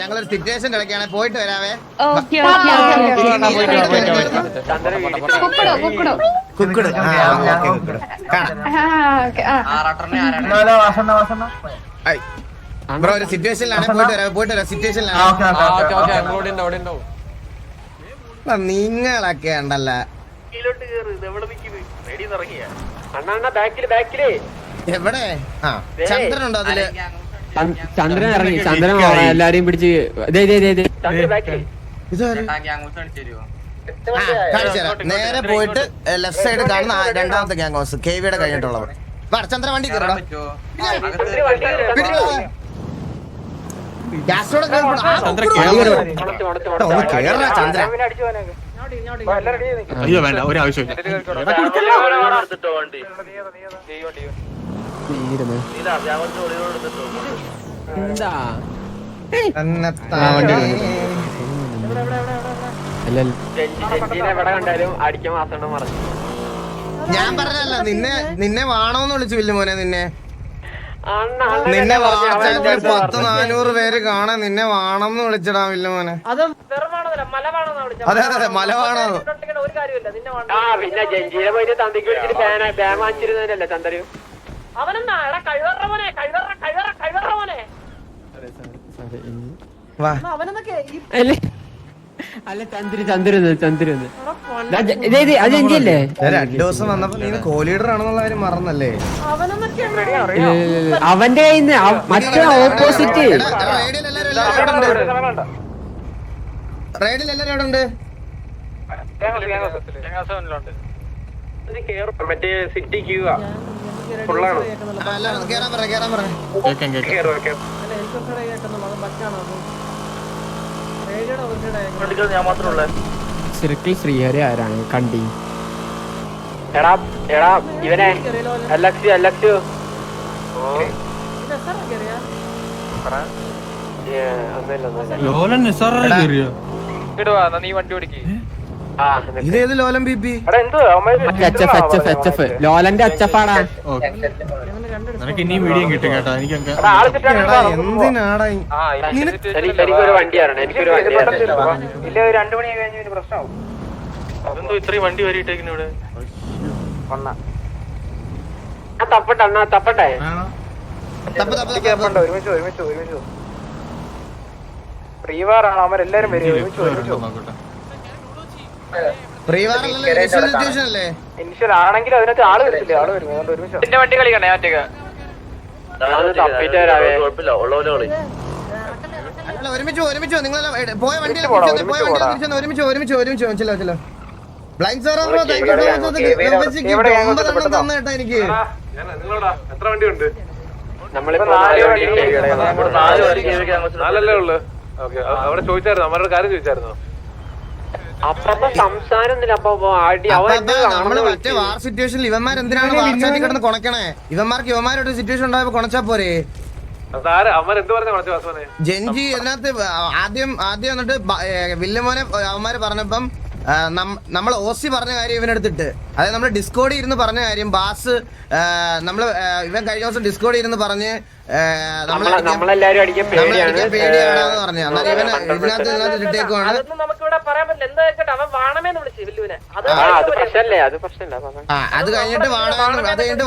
ഞങ്ങളൊരു സിറ്റുവേഷൻ ഇടയ്ക്കാണ്, പോയിട്ട് വരാവേ. ബ്രോ ഒരു സിറ്റുവേഷനിലാണ്, പോയിട്ട് വരാം സിറ്റുവേഷനിലാണ്. നിങ്ങളൊക്കെ ഉണ്ടല്ല എവിടെ? ആ ചന്ദ്രനുണ്ടോ അതില്? ചന്ദ്രൻ ഇറങ്ങി, ചന്ദ്രൻ എല്ലാരെയും പിടിച്ച് നേരെ പോയിട്ട് ലെഫ്റ്റ് സൈഡ് കാണുന്ന രണ്ടാമത്തെ ഗ്യാങ് ഹൗസ്, KV-യുടെ കഴിഞ്ഞിട്ടുള്ളവർ. ചന്ദ്രൻ വണ്ടി കയറടാ. ചന്ദ്ര അയ്യോ വേണ്ട, ഒരാവശ്യമില്ല. എന്താ ഞാൻ പറഞ്ഞല്ല, നിന്നെ വാണോന്ന് വിളിച്ചു വില്ലുമോനെ. നിന്നെ വാട്സാപ്പിൽ 400 പേര് കാണാൻ നിന്നെ വാണമെന്ന് വിളിച്ചിടാ വില്ലുമോനെ. അതെ അതെ മല വാണോ? പിന്നെ ജഞ്ചീരെ പോയിട്ട് തന്തിക്ക് വിളിച്ചിട്ട് ബാൻ വാങ്ങിച്ചിരുന്നല്ലേ ചന്ദ്രു? അല്ല ചന്ദ്രന്ന് അതെന്തിയല്ലേ? 2 ദിവസം വന്നപ്പോ നീ കോലീഡർ ആണെന്നുള്ള കാര്യം മറന്നല്ലേ? അവന്റെ മറ്റേ ഓപ്പോസിറ്റ് റൈഡിൽ എല്ലാരും അവിടെ ഉണ്ട്. മറ്റേ സിറ്റി ക്യൂവാ ഫുള്ളാണ്. കേറാൻ പറ. സർക്കിൾ ശ്രീഹരി ആരാണ് കണ്ടി? എടാ ഇവനെ അലക്സ് നീ വണ്ടി ഓടിക്ക്. ഇതേത് ലോലം ബിപി? ലോലന്റെ അച്ചപ്പാടാ. നിനക്ക് ഇനിയും വീഡിയോ കിട്ടും കേട്ടോ. എനിക്കൊക്കെ എന്തിനാടാ എനിക്കൊരു വണ്ടി അറിയണം. എനിക്കൊരു വണ്ടി ഇല്ല, 2 മണി കഴിഞ്ഞ പ്രശ്നമാവും. അതെന്തോ ഇത്രയും വണ്ടി വരിയിട്ടേക്കുന്നു ഇവിടെ. തപ്പട്ടെ അണ്ണാ, തപ്പട്ടെ. ഒരുമിച്ച് ഫ്രീവാറാണ്, അവരെല്ലാരും വരും. ഇനിഷ്യൽ ആണെങ്കിൽ അതിനകത്ത് ആള് വരത്തില്ലേ? ആള് വരും. ഒരുമിച്ച് വണ്ടി കളിക്കണേ. മറ്റേ തപ്പിട്ട് വരാവേ. ഒരുമിച്ചോ നിങ്ങൾ പോയ വണ്ടി ഒരുമിച്ചോ ചെല്ലോ. ബ്ലൈൻഡ് സാർ തന്നേട്ടാ എനിക്ക്. എത്ര വണ്ടി ഉണ്ട്? നമ്മളിപ്പോ 4 ഉള്ളു. അവിടെ ചോദിച്ചായിരുന്നു, അവരുടെ കാര്യം ചോദിച്ചായിരുന്നോ? അപ്പൊ സംസാരം നമ്മള് മറ്റേ വാർ സിറ്റുവേഷനിൽ ഇവന്മാർ എന്തിനാണ് വാർച്ചാറ്റി കിടന്ന് കൊണക്കണേ? ഇവന്മാരുടെ സിറ്റുവേഷൻ ഉണ്ടായപ്പോ കൊണച്ചാ പോരെ? ജെൻജി ഇതിനകത്ത് ആദ്യം എന്നിട്ട് വില്ലുമോനെ അവന്മാര് പറഞ്ഞപ്പം നമ്മൾ OC പറഞ്ഞ കാര്യം ഇവനെടുത്തിട്ട്, അതായത് നമ്മള് ഡിസ്കോഡിൽ ഇരുന്ന് പറഞ്ഞ കാര്യം ബാസ് ഇവൻ കഴിഞ്ഞ ദിവസം ഡിസ്കോഡിൽ ഇരുന്ന് പറഞ്ഞ് നമ്മളെല്ലാരും അടിക്കാൻ പേടിയാണ് പേടിയാണെന്ന് പറഞ്ഞു. എന്നാൽ ഇവൻ ഇതിനകത്ത് ഇട്ടേക്കുവാണ്. പറയാൻ പറ്റില്ല. എന്താ വെച്ചിട്ട് അവൻ വാണമേന്ന് വിളിച്ചു വില്ലുവിനെ. അത് പ്രശ്നല്ലേ, അത് പ്രശ്നമില്ല. അത് കഴിഞ്ഞിട്ട്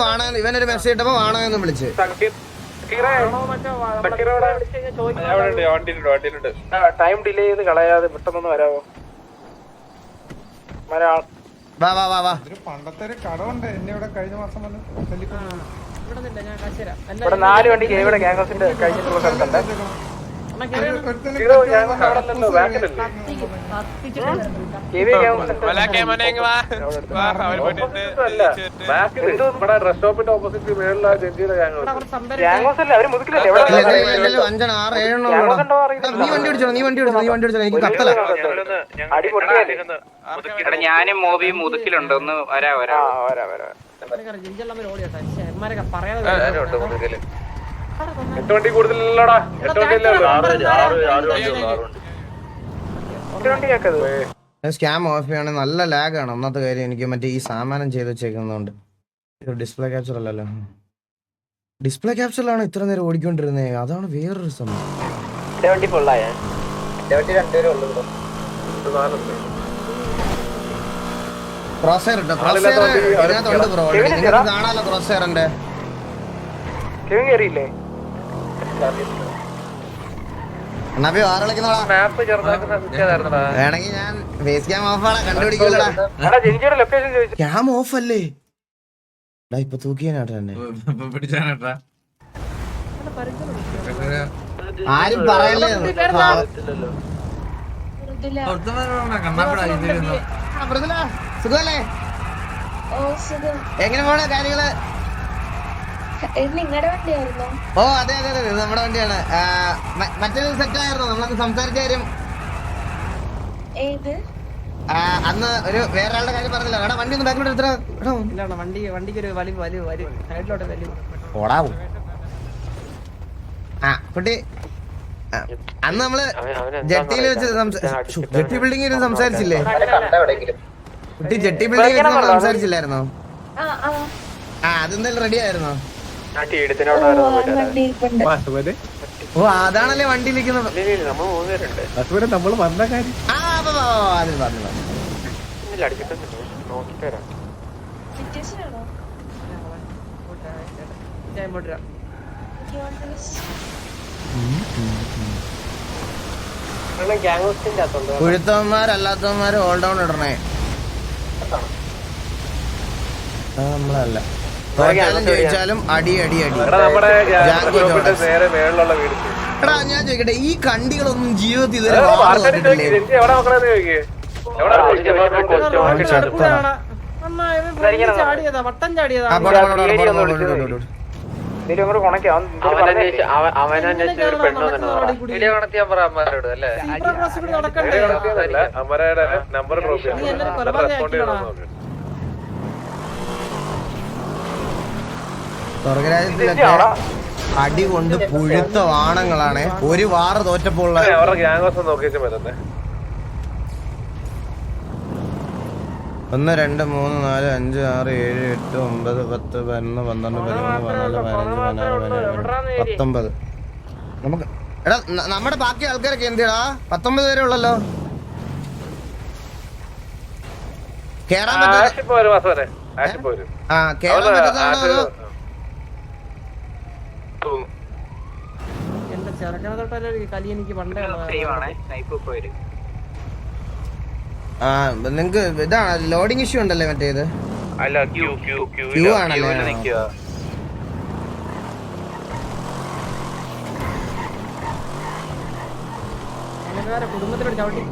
വാണ ഇവനൊരു മെസ്സേജ് ഇട്ടപ്പോ വാണമെന്ന് വിളിച്ച്. ടൈം ഡിലേ ചെയ്ത് കളയാതെ പെട്ടെന്ന് വരാമോ? വാ വാ വാ വാ. പണ്ടത്തെ ഒരു കടമുണ്ട് എന്നെ ഇവിടെ കഴിഞ്ഞ മാസം വന്ന് ഇവിടെ 4 വണ്ടി ഇവിടെ ഗ്യാങ്സിന്റെ കഴിഞ്ഞിട്ടുള്ള സ്ഥലത്തുണ്ട്. സ്റ്റോപ്പിന്റെ ഓപ്പോസിറ്റ് മേളിലാ ജെഞ്ചിയുടെ നീ വണ്ടി ഓടിച്ചോ എനിക്ക് കത്തല. ഞാനും മോബിയും മുതുക്കിലുണ്ട്. ഒന്ന് വരാ. വണ്ടി കൂടുതലല്ലോടാ. 8 വണ്ടിയല്ലേ. സ്കാം ഓഫ് ചെയ്യണേ നല്ല ലാഗാണ് ഒന്നാമത്തെ കാര്യം. എനിക്ക് മറ്റേ ഈ സാമാനം ചെയ്ത് വെച്ചേക്കുന്നതുകൊണ്ട്. ഡിസ്പ്ലേ ക്യാപ്ചർ അല്ലല്ലോ. ഡിസ്പ്ലേ ക്യാപ്ചറിലാണ് ഇത്ര നേരം ഓടിക്കൊണ്ടിരുന്നത്. അതാണ് വേറൊരു സംഭവം. വണ്ടി ഫുള്ളായ ക്രോസ് ഹെയർ ഇതിനകത്തുണ്ട് ബ്രോ. നിങ്ങൾക്ക് കാണാലോ ക്രോസ് ഹെയറിന്റെ. കേറിയില്ലേ? വേണമെങ്കിൽ ഞാൻ ഫേസ് ക്യാം ഓഫ് ആണ് കണ്ടുപിടിക്കൂലടാ. ക്യാം ഓഫ് അല്ലേ ഇപ്പൊ തൂക്കിയാനാട്ടെ തന്നെ. ആരും പറയല്ലേ. സുഖല്ലേ? എങ്ങനെ പോണ കാര്യങ്ങള്? നിങ്ങളുടെ വണ്ടിയായിരുന്നോ? ഓ അതെ അതെ അതെ നമ്മുടെ വണ്ടിയാണ്. മറ്റൊരു സെറ്റ് ആയിരുന്നു നമ്മളന്ന് സംസാരിച്ച കാര്യം. ഏത്? അന്ന് ഒരു വേറെ ആളുടെ കാര്യം പറഞ്ഞില്ല. എടാ വണ്ടി ഒന്ന് ബാക്കിലോട്ട് എടുത്തോ. വണ്ടിക്ക് ഒരു സൈഡിലോട്ട് വലിയ ഓടാവും. കുട്ടി അന്ന് നമ്മള് ജെട്ടിയിൽ വെച്ച് ജെട്ടി ബിൽഡിംഗിൽ സംസാരിച്ചില്ലേ? കുട്ടി ജെട്ടി ബിൽഡിംഗിൽ വെച്ച് നമ്മൾ സംസാരിച്ചില്ലായിരുന്നോ? അതെന്തായാലും റെഡി ആയിരുന്നോ? ഓ അതാണല്ലേ വണ്ടി നിൽക്കുന്നത്. നമ്മള് വന്ന കാര്യം കുഴുത്തവന്മാരല്ലാത്തവന്മാര് ഓൾ ഡൗൺ ഇടണേ. നമ്മളല്ല ചോദിച്ചാലും അടി അടി അടി. എടാ ഞാൻ ചോദിക്കട്ടെ, ഈ കണ്ടികളൊന്നും ജീവിതത്തിൽ ഇതുവരെ സ്വർഗരാജ്യത്തിലൊക്കെ അടി കൊണ്ട് പുഴുത്ത വാണങ്ങളാണ്. ഒരു വാറ് തോറ്റപ്പോൾ 1 2 3 4 5 6 7 8 9 10 11 12 13 14 15 16 17 നമുക്ക് എടാ നമ്മുടെ ബാക്കി ആൾക്കാരൊക്കെ എന്തിടാ? 19 പേരെ ഉള്ളല്ലോ. കേറാൻ പറ്റാ കേറാൻ പറ്റത്താണോ? എന്റെ ചെറുക്കനെ തൊട്ടല്ലേ കലി എനിക്ക് പണ്ടേ നിങ്ങക്ക് ഇതാണ് ലോഡിങ് ഇഷ്യൂ ഉണ്ടല്ലേ മറ്റേത്? ക്യൂ ആണല്ലേ? കുടുംബത്തിലോട്ട് ചവിട്ടി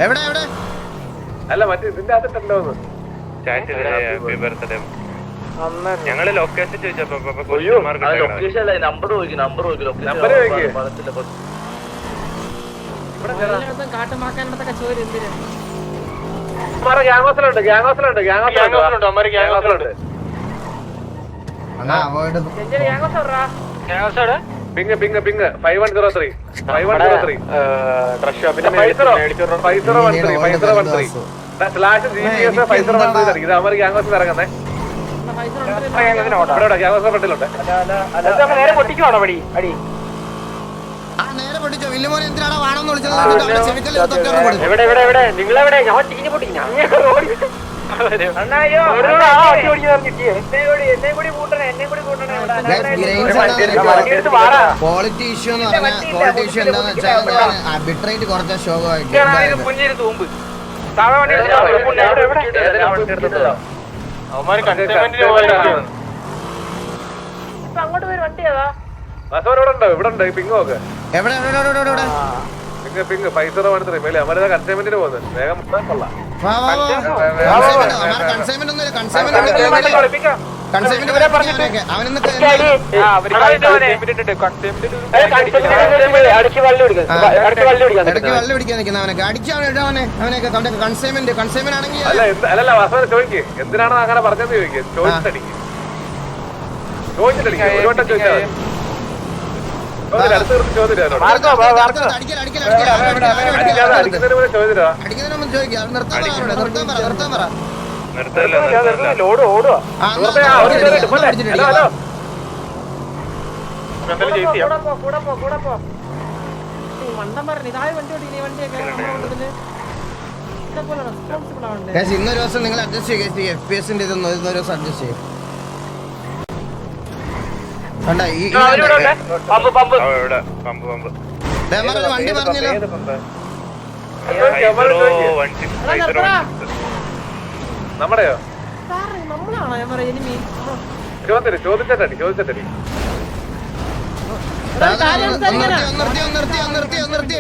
എവിടെ എവിടെ? അല്ല മറ്റേ ഇതിന്റെ അകത്തിട്ടല്ലോ. ഞങ്ങള് ലൊക്കേഷൻ ചോദിച്ചപ്പോ കാട്ടുമാക്കാനടുത്തൊക്കെ ചോര് എന്തിനാ? പിങ് 5103 5103 ഡ്രസ് ഷോപ്പിന്റെ 5013 സ്ലാഷ് GTS 5013 ഇത് അമർ ഗ്യാങ്സ് ഇറങ്ങുന്നേ. നേരെ പൊട്ടിക്കുവാണോ പടി അടി? നേരെ പൊട്ടിച്ചോ വില്ലുമോനെ എന്തിനാണ് വാണെന്ന് വിളിച്ചത് ചെവിക്കല്ല് എവിടെ നിങ്ങളെവിടെ ഞാൻ ചീഞ്ഞു പൊട്ടി ഞാൻ ക്വാളിറ്റി ഇഷ്യൂ എന്ന് പറഞ്ഞാൽ ക്വാളിറ്റി ഇഷ്യൂ എന്താന്ന് വെച്ചാൽ ബിട്രേറ്റ് കുറച്ച ഷോകമായിട്ട് അങ്ങോട്ട് പോയി വണ്ടി ഏതാ ഇവിടെ ഉണ്ട് പിങ് നോക്ക് എവിടെ പിങ് പൈസ മേലെ അമരത കൺസൈൻമെന്റിന് പോകുന്നത് വേഗം കൊള്ളാം കൺസൈൻമെന്റ് ഒന്നുമില്ല കൺസൈൻമെന്റ് അവനൊന്ന് ഇടയ്ക്ക് വള്ളി പിടിക്കാൻ നിൽക്കുന്ന അവനൊക്കെ അടിച്ചവനെ അവനൊക്കെ കൺസൈൻമെന്റ് ആണെങ്കിൽ അല്ലല്ല വാസവനെ ചോദിക്ക് എന്തിനാണ് അങ്ങനെ പറഞ്ഞത് ചോദിക്കുക ചോദിച്ചിട്ടടിക്കുക ഒരു വട്ടം ചോദിച്ചാൽ ഇന്നൊരു ദിവസം നിങ്ങൾ അഡ്ജസ്റ്റ് ചെയ്യും FPS ഇതൊന്നും ഇന്നൊരു ദിവസം അഡ്ജസ്റ്റ് ചെയ്യും വണ്ടി പറഞ്ഞല്ലോ നമ്മുടെയോ നമ്മളാണോ ഞാൻ പറയാ എനിമി ചോദിച്ചിട്ടടി നിർത്തി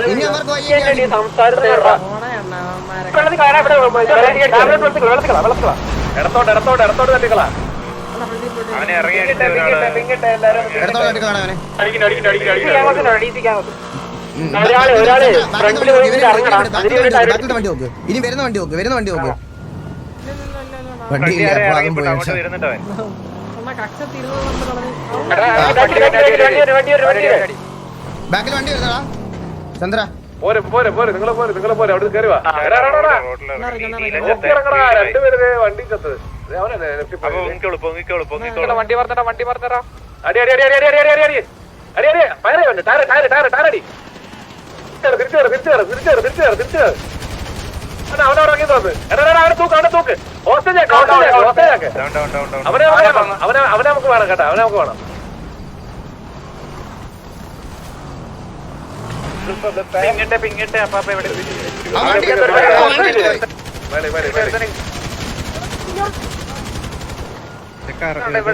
ഇനി അവർക്ക് ഇടത്തോട്ട് തട്ടിക്കളാ അവനെ ഇനി വരുന്ന വണ്ടി നോക്ക് വണ്ടി ബാക്കിൽ വണ്ടി വരുന്നടാ ചന്ദ്ര പോരെ നിങ്ങളെ പോരെ അവിടെ കയറി വാ രണ്ടുപേര് വണ്ടി ചത്തത് വണ്ടി പറഞ്ഞാ അടി തിരിച്ചു അവനവിടെ ഇറങ്ങി തോന്നുന്നു അവനെ തൂക്ക് അവനെ നമുക്ക് വേണം കേട്ടോ അവനെ നമുക്ക് വേണം പിങ്ങിട്ട് അപ്പാപ്പ എവിടെ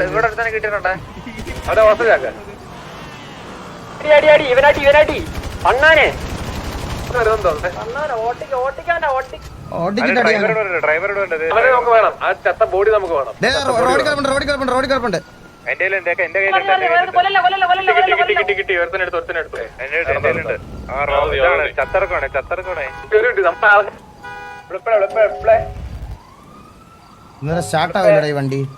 ഇവിടെ തന്നെ കിട്ടിയിട്ടുണ്ടേ അവനെ ഓർത്തതാക്ക ഇവനാട്ടി അണ്ണാനെ അവനെ നമുക്ക് വേണം ആ ചത്ത ബോഡി നമുക്ക് വേണം റോഡ് കിടപ്പുണ്ട് സ്റ്റാർട്ട് ആവില്ലടാ ഈ വണ്ടി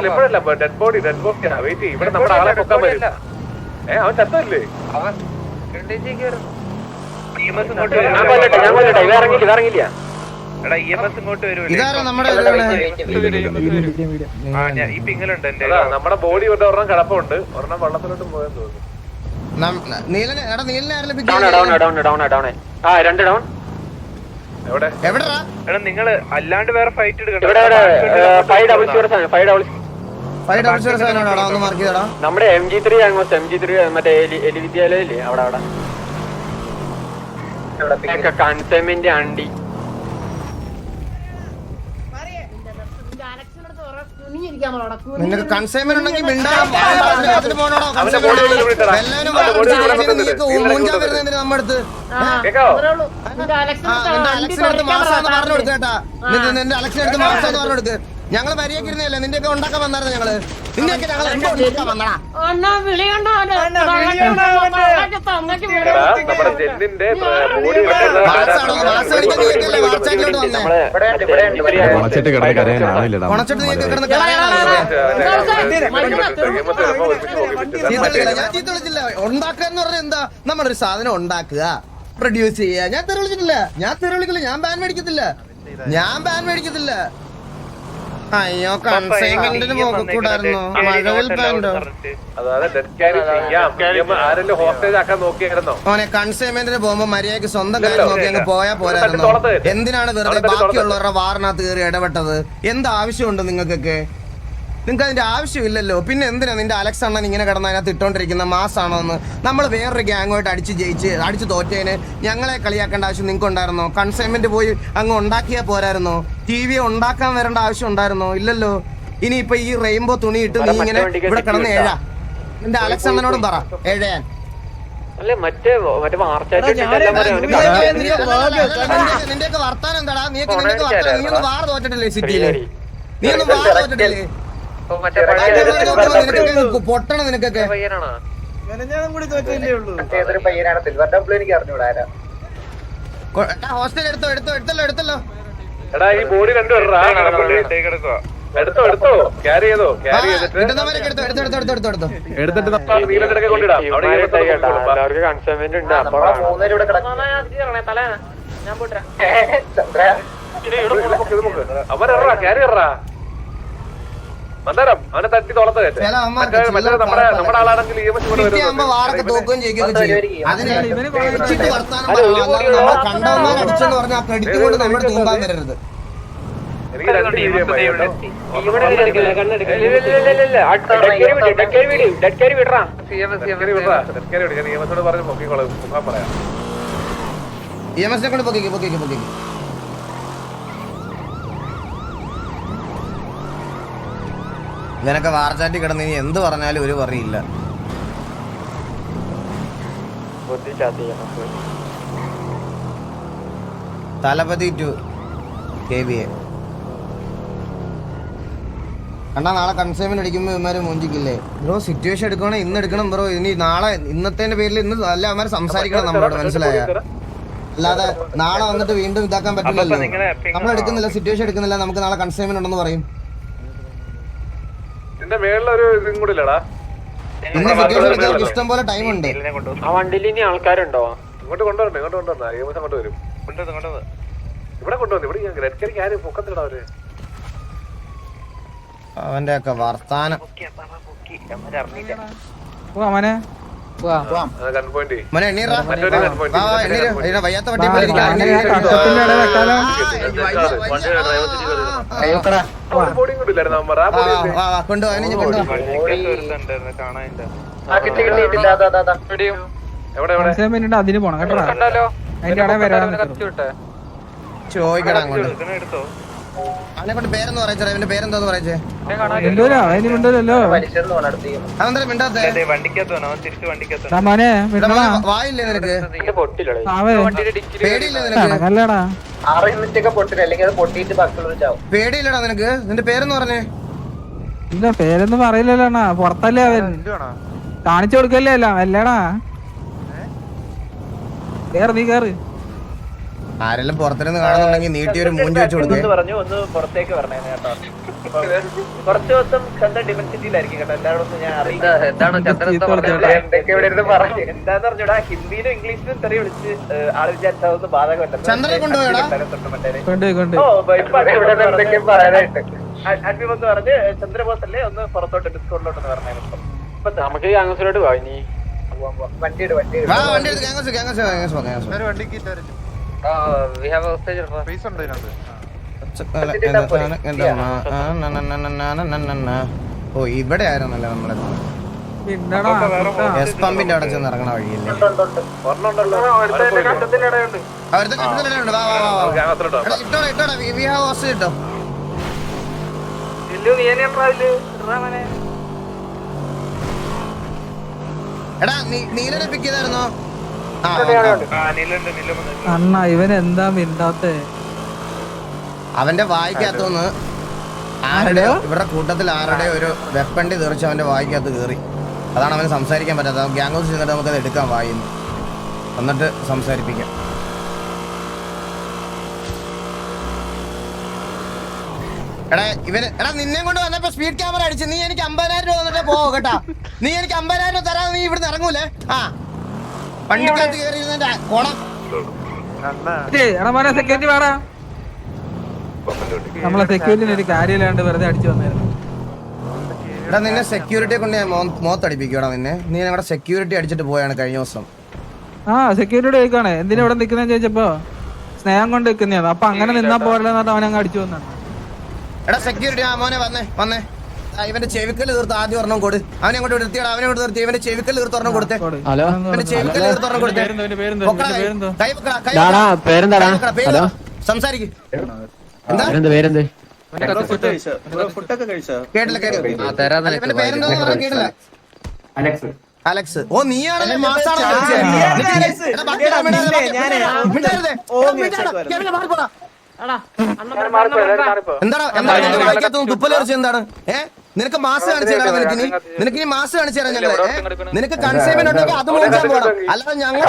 ഇപ്പോഴല്ല ഡെഡ് ബോഡി വെയിറ്റ് ചെയ്യും ഇവിടെ നമ്മുടെ ആളെ പൊക്കാൻ പറ്റില്ല അവൻ ചത്തല്ലേ ഇറങ്ങില്ല നമ്മുടെ ബോഡി ഒരെണ്ണം കിടപ്പുണ്ട് ഒരെണ്ണം വെള്ളത്തിലോട്ട് പോയെന്ന് തോന്നുന്നു രണ്ട് ഡൗൺ നിങ്ങള് അല്ലാണ്ട് വേറെ ഫൈറ്റ് നമ്മുടെ MG3 മറ്റേ എലി വിദ്യാലയല്ലേ അവിടെ കൺസൈൻമെന്റ് അണ്ടി നിനക്ക് കൺസൈൻമെന്റ് ഉണ്ടെങ്കിൽ നമ്മടുത്ത് പറഞ്ഞു കൊടുക്കേട്ടാ നിന്റെ അലക്ഷൻ എടുത്ത് മാസാന്ന് പറഞ്ഞു കൊടുക്ക് ഞങ്ങള് മര്യാദക്ക് ഇരുന്നല്ലേ നിന്റെയൊക്കെ ഉണ്ടാക്കാൻ വന്നായിരുന്നു ഞങ്ങള് നിന്നെയൊക്കെ ഞങ്ങൾ ഉണ്ടാക്കാൻ വന്നടാ നമ്മുടെ ജെന്നിന്റെ ഉണ്ടാക്കുക എന്ന് പറഞ്ഞാൽ എന്താ നമ്മളൊരു സാധനം ഉണ്ടാക്കുക പ്രൊഡ്യൂസ് ചെയ്യുക ഞാൻ തെറി വിളിച്ചിട്ടില്ല ഞാൻ ബാൻ മേടിക്കത്തില്ല ഞാൻ ബാൻ മേടിക്കത്തില്ല. അയ്യോ കൺസൈൻമെന്റിന് പോകൂടായിരുന്നോ? മഴവിൽ ബാൻഡോ? ഓനെ കൺസൈൻമെന്റിന് പോകുമ്പോ മര്യാദക്ക് സ്വന്തം കാര്യം നോക്കി അങ്ങ് പോയാ പോരായിരുന്നോ? എന്തിനാണ് വെറുതെ ബാക്കിയുള്ളവരുടെ വാറിനകത്ത് കയറി ഇടപെട്ടത്? എന്ത് ആവശ്യമുണ്ട് നിങ്ങൾക്കൊക്കെ? നിങ്ങൾക്ക് അതിന്റെ ആവശ്യമില്ലല്ലോ. പിന്നെ എന്തിനാ നിന്റെ അലക്സ് അണ്ണൻ ഇങ്ങനെ കിടന്ന് അതിനകത്ത് ഇട്ടോണ്ടിരിക്കുന്ന മാസാണോ എന്ന്? നമ്മൾ വേറൊരു ഗ്യാങ്ങുമായിട്ട് അടിച്ച് തോറ്റേന് ഞങ്ങളെ കളിയാക്കേണ്ട ആവശ്യം നിങ്ങൾക്ക് ഉണ്ടായിരുന്നോ? കൺസൈൻമെന്റ് പോയി അങ്ങ് ഉണ്ടാക്കിയാ പോരായിരുന്നോ? TV ഉണ്ടാക്കാൻ വരേണ്ട ആവശ്യം ഉണ്ടായിരുന്നോ? ഇല്ലല്ലോ. ഇനിയിപ്പൊ ഈ റെയിൻബോ തുണി ഇട്ട് നീ ഇങ്ങനെ ഇവിടെ കിടന്ന് ഏഴാ. നിന്റെ അലക്സ് അണ്ണനോടും പറ ഏഴയാൻ. നിന്റെയൊക്കെ വർത്താനം എന്താടാ? നീയൊക്കെ നീയൊന്നും വാർ തോറ്റിട്ടില്ലേ സിറ്റിയില്? നീയൊന്നും വാർ തോറ്റിട്ടില്ലേ? പൊട്ടണം നിനക്കൊക്കെ. ഹോസ്റ്റൽ എടുത്തല്ലോ. എടാ ഈ ബോഡി രണ്ടുപേരാ എടുത്തോ ക്യാരി ചെയ്തോ എടുത്തിട്ട് അവരെറാ ക്യാരി എറാ മന്ദാരം അവനെ തട്ടി തുറത്ത് നമ്മുടെ ആളാണെങ്കിൽ പറഞ്ഞു പൊക്കിക്കോളാം പറയാം. ഇവനൊക്കെ വാർച്ചാറ്റി കിടന്ന് ഇനി എന്ത് പറഞ്ഞാലും ഒരു പറയില്ല. തലപതി ടു KBA കണ്ടാ നാളെ കൺസൈൻമെന്റ് അടിക്കുമ്പോ ഇവന്മാര് മൂഞ്ചിക്കില്ലേ? ബ്രോ സിറ്റുവേഷൻ എടുക്കണേ ഇന്ന് എടുക്കണം ബ്രോ. ഇനി നാളെ ഇന്നത്തെ പേരിൽ ഇന്ന് നല്ല അവന്മാര് സംസാരിക്കണം നമ്മളോട്, മനസ്സിലായ? അല്ലാതെ നാളെ വന്നിട്ട് വീണ്ടും ഇതാക്കാൻ പറ്റില്ലല്ലോ. നമ്മൾ എടുക്കുന്നില്ല, സിറ്റുവേഷൻ എടുക്കുന്നില്ല, നമുക്ക് നാളെ കൺസൈൻമെന്റ് ഉണ്ടെന്ന് പറയും. ഇഷ്ടം പോലെ ടൈം ഉണ്ട്. ആ വണ്ടിയിൽ ഇനി ആൾക്കാരുണ്ടോ? ഇങ്ങോട്ട് കൊണ്ടുവരണ്ടേ? ഇങ്ങോട്ട് കൊണ്ടുവന്നാ അങ്ങോട്ട് വരും. ഇവിടെ കൊണ്ടുവന്നു. പൊക്കത്തിലടാ അവര്. അവന്റെ ഒക്കെ വർത്താനം. വയ്യാത്ത വണ്ടി അതിന് പോണം കേട്ടോ. ചോദിക്കടാ അങ്ങോട്ട്. അവനെ കൊണ്ട് പേരെന്ന് പറയച്ചേ. അവന്റെ പേരെന്താന്ന് പറയച്ചേ? വായില്ലേ നിനക്ക്? പേടിയില്ലടാ നിനക്ക്? നിന്റെ പേരെന്ന് പറഞ്ഞേ? ഇല്ല പേരൊന്നും പറയില്ലല്ലോണ്ണാ. പുറത്തല്ലേ അവൻ, കാണിച്ചു കൊടുക്കല്ലേ അല്ല അല്ലേടാ. കേറ് നീ കേറ്. ആരെല്ലാം പുറത്തുനിന്ന് കാണുന്നുണ്ടെങ്കിൽ നീട്ടി ഒരു മൂഞ്ചി വെച്ച് കൊടുക്കും. ഒന്ന് പുറത്തേക്ക് പറഞ്ഞേ കേട്ടോ. കുറച്ച് ദിവസം ചന്ദ്രൻ ഡിമെൻസിറ്റിയിലായിരിക്കും കേട്ടോ. എല്ലാവരും ഞാൻ എന്താന്ന് പറഞ്ഞൂടാ. ഹിന്ദിയിലും ഇംഗ്ലീഷിലും തെറി വിളിച്ച് ആള് വിചാരിച്ചതൊന്നും ബാധകമല്ല. ചന്ദ്രനെ കൊണ്ടുപോയടാ. അഡ്മി വന്ന് പറഞ്ഞ് ചന്ദ്രബോസ് അല്ലേ ഒന്ന് പുറത്തോട്ട് ഡിസ്കൗണ്ടിലോട്ട് പറഞ്ഞായിരുന്നു. നമുക്ക് ഗ്യാങ്സിലോട്ട് പോയി. നീ വണ്ടി ഓ ഇവിടെ ആയിരുന്നല്ലേ നമ്മളെ എസ് പമ്പിന്റെ അവിടെ ചെന്ന് ഇറങ്ങണ വഴിയല്ലേ? ഇട്ടോ എടാ നീലനെ പിക്ക് ചെയ്തായിരുന്നോ? അണ്ണാ ഇവൻ എന്താ മിണ്ടാത്തെ? അവന്റെ വായിക്കകത്തുനിന്ന് ആരുടെയോ ഇവരുടെ കൂട്ടത്തിൽ ആരുടെയോ ഒരു വെപ്പണ്ടി തെറിച്ച് അവന്റെ വായിക്കകത്ത് കയറി. അതാണ് അവന് സംസാരിക്കാൻ പറ്റാത്തത്. ഗ്യാങ് ഹൗസ് ചെന്നിട്ട് നമുക്കത് എടുക്കാൻ വായിന്ന് എന്നിട്ട് സംസാരിപ്പിക്കാം. എടാ നിന്നെ കൊണ്ട് വന്നപ്പോ സ്പീഡ് ക്യാമറ അടിച്ച് നീ എനിക്ക് 50,000 രൂപ വന്നിട്ട് പോവോ കേട്ടാ. നീ എനിക്ക് 50,000 രൂപ തരാതെ നീ ഇവിടുന്ന് ഇറങ്ങൂലേ? ആ വണ്ടിക്കകത്ത് കയറിയിരുന്നെ കോണം. നമ്മളെ സെക്യൂരിറ്റിന് ഒരു കാര്യമില്ലാണ്ട് വെറുതെ അടിച്ചു വന്നായിരുന്നു. എടാ നിന്നെ സെക്യൂരിറ്റിയെ കൊണ്ട് ഞാൻ മോത്തടിപ്പിക്കൂടാ നിന്നെ. നീ ഞങ്ങളുടെ സെക്യൂരിറ്റി അടിച്ചിട്ട് പോയാണ് കഴിഞ്ഞ ദിവസം. സെക്യൂരിറ്റി ചോദിക്കാണ് എന്തിനാ ഇവിടെ നിൽക്കുന്നതെന്ന് ചോദിച്ചപ്പോ സ്നേഹം കൊണ്ട് നിൽക്കുന്നതാണ്. അപ്പൊ അങ്ങനെ നിന്നാ പോരല്ലെന്നിട്ട് അവൻ അങ്ങ് അടിച്ചു വന്നാണ്. എടാ സെക്യൂരിറ്റി മോനെ വന്നേ ഇവന്റെ ചെവിക്കല് തീർത്ത് ആദ്യം ഒരെണ്ണം കൊടു. അവനെ അങ്ങോട്ട് നിർത്തിയാടാ, അവനെ കൊണ്ട് നിർത്തി ഇവന്റെ ചെവിക്കല് തീർത്ത് ഒരെണ്ണം കൊടുത്തേ. ഇവന്റെ ചെവിക്കല് തീർത്ത് ഒരെണ്ണം കൊടുത്തേ. സംസാരിക്കും പേരെന്ത് കേട്ടില്ല കേട്ടില്ല. അലക്സ്. ഓ നീയാണല്ലേ മാസാണ് എന്താടാ വായിക്കാത്തൊന്നും തുപ്പലേറിച്ച് എന്താണ്? നിനക്ക് മാസ് കാണിച്ചു തരാം. നിനക്ക് ഇനി മാസ് കാണിച്ചു തരാം ഞങ്ങള്. നിനക്ക് കൺസൈൻമെന്റ് ഉണ്ടെങ്കിൽ അത് മോചിക്കാൻ പോകണം. അല്ലാതെ ഞങ്ങൾ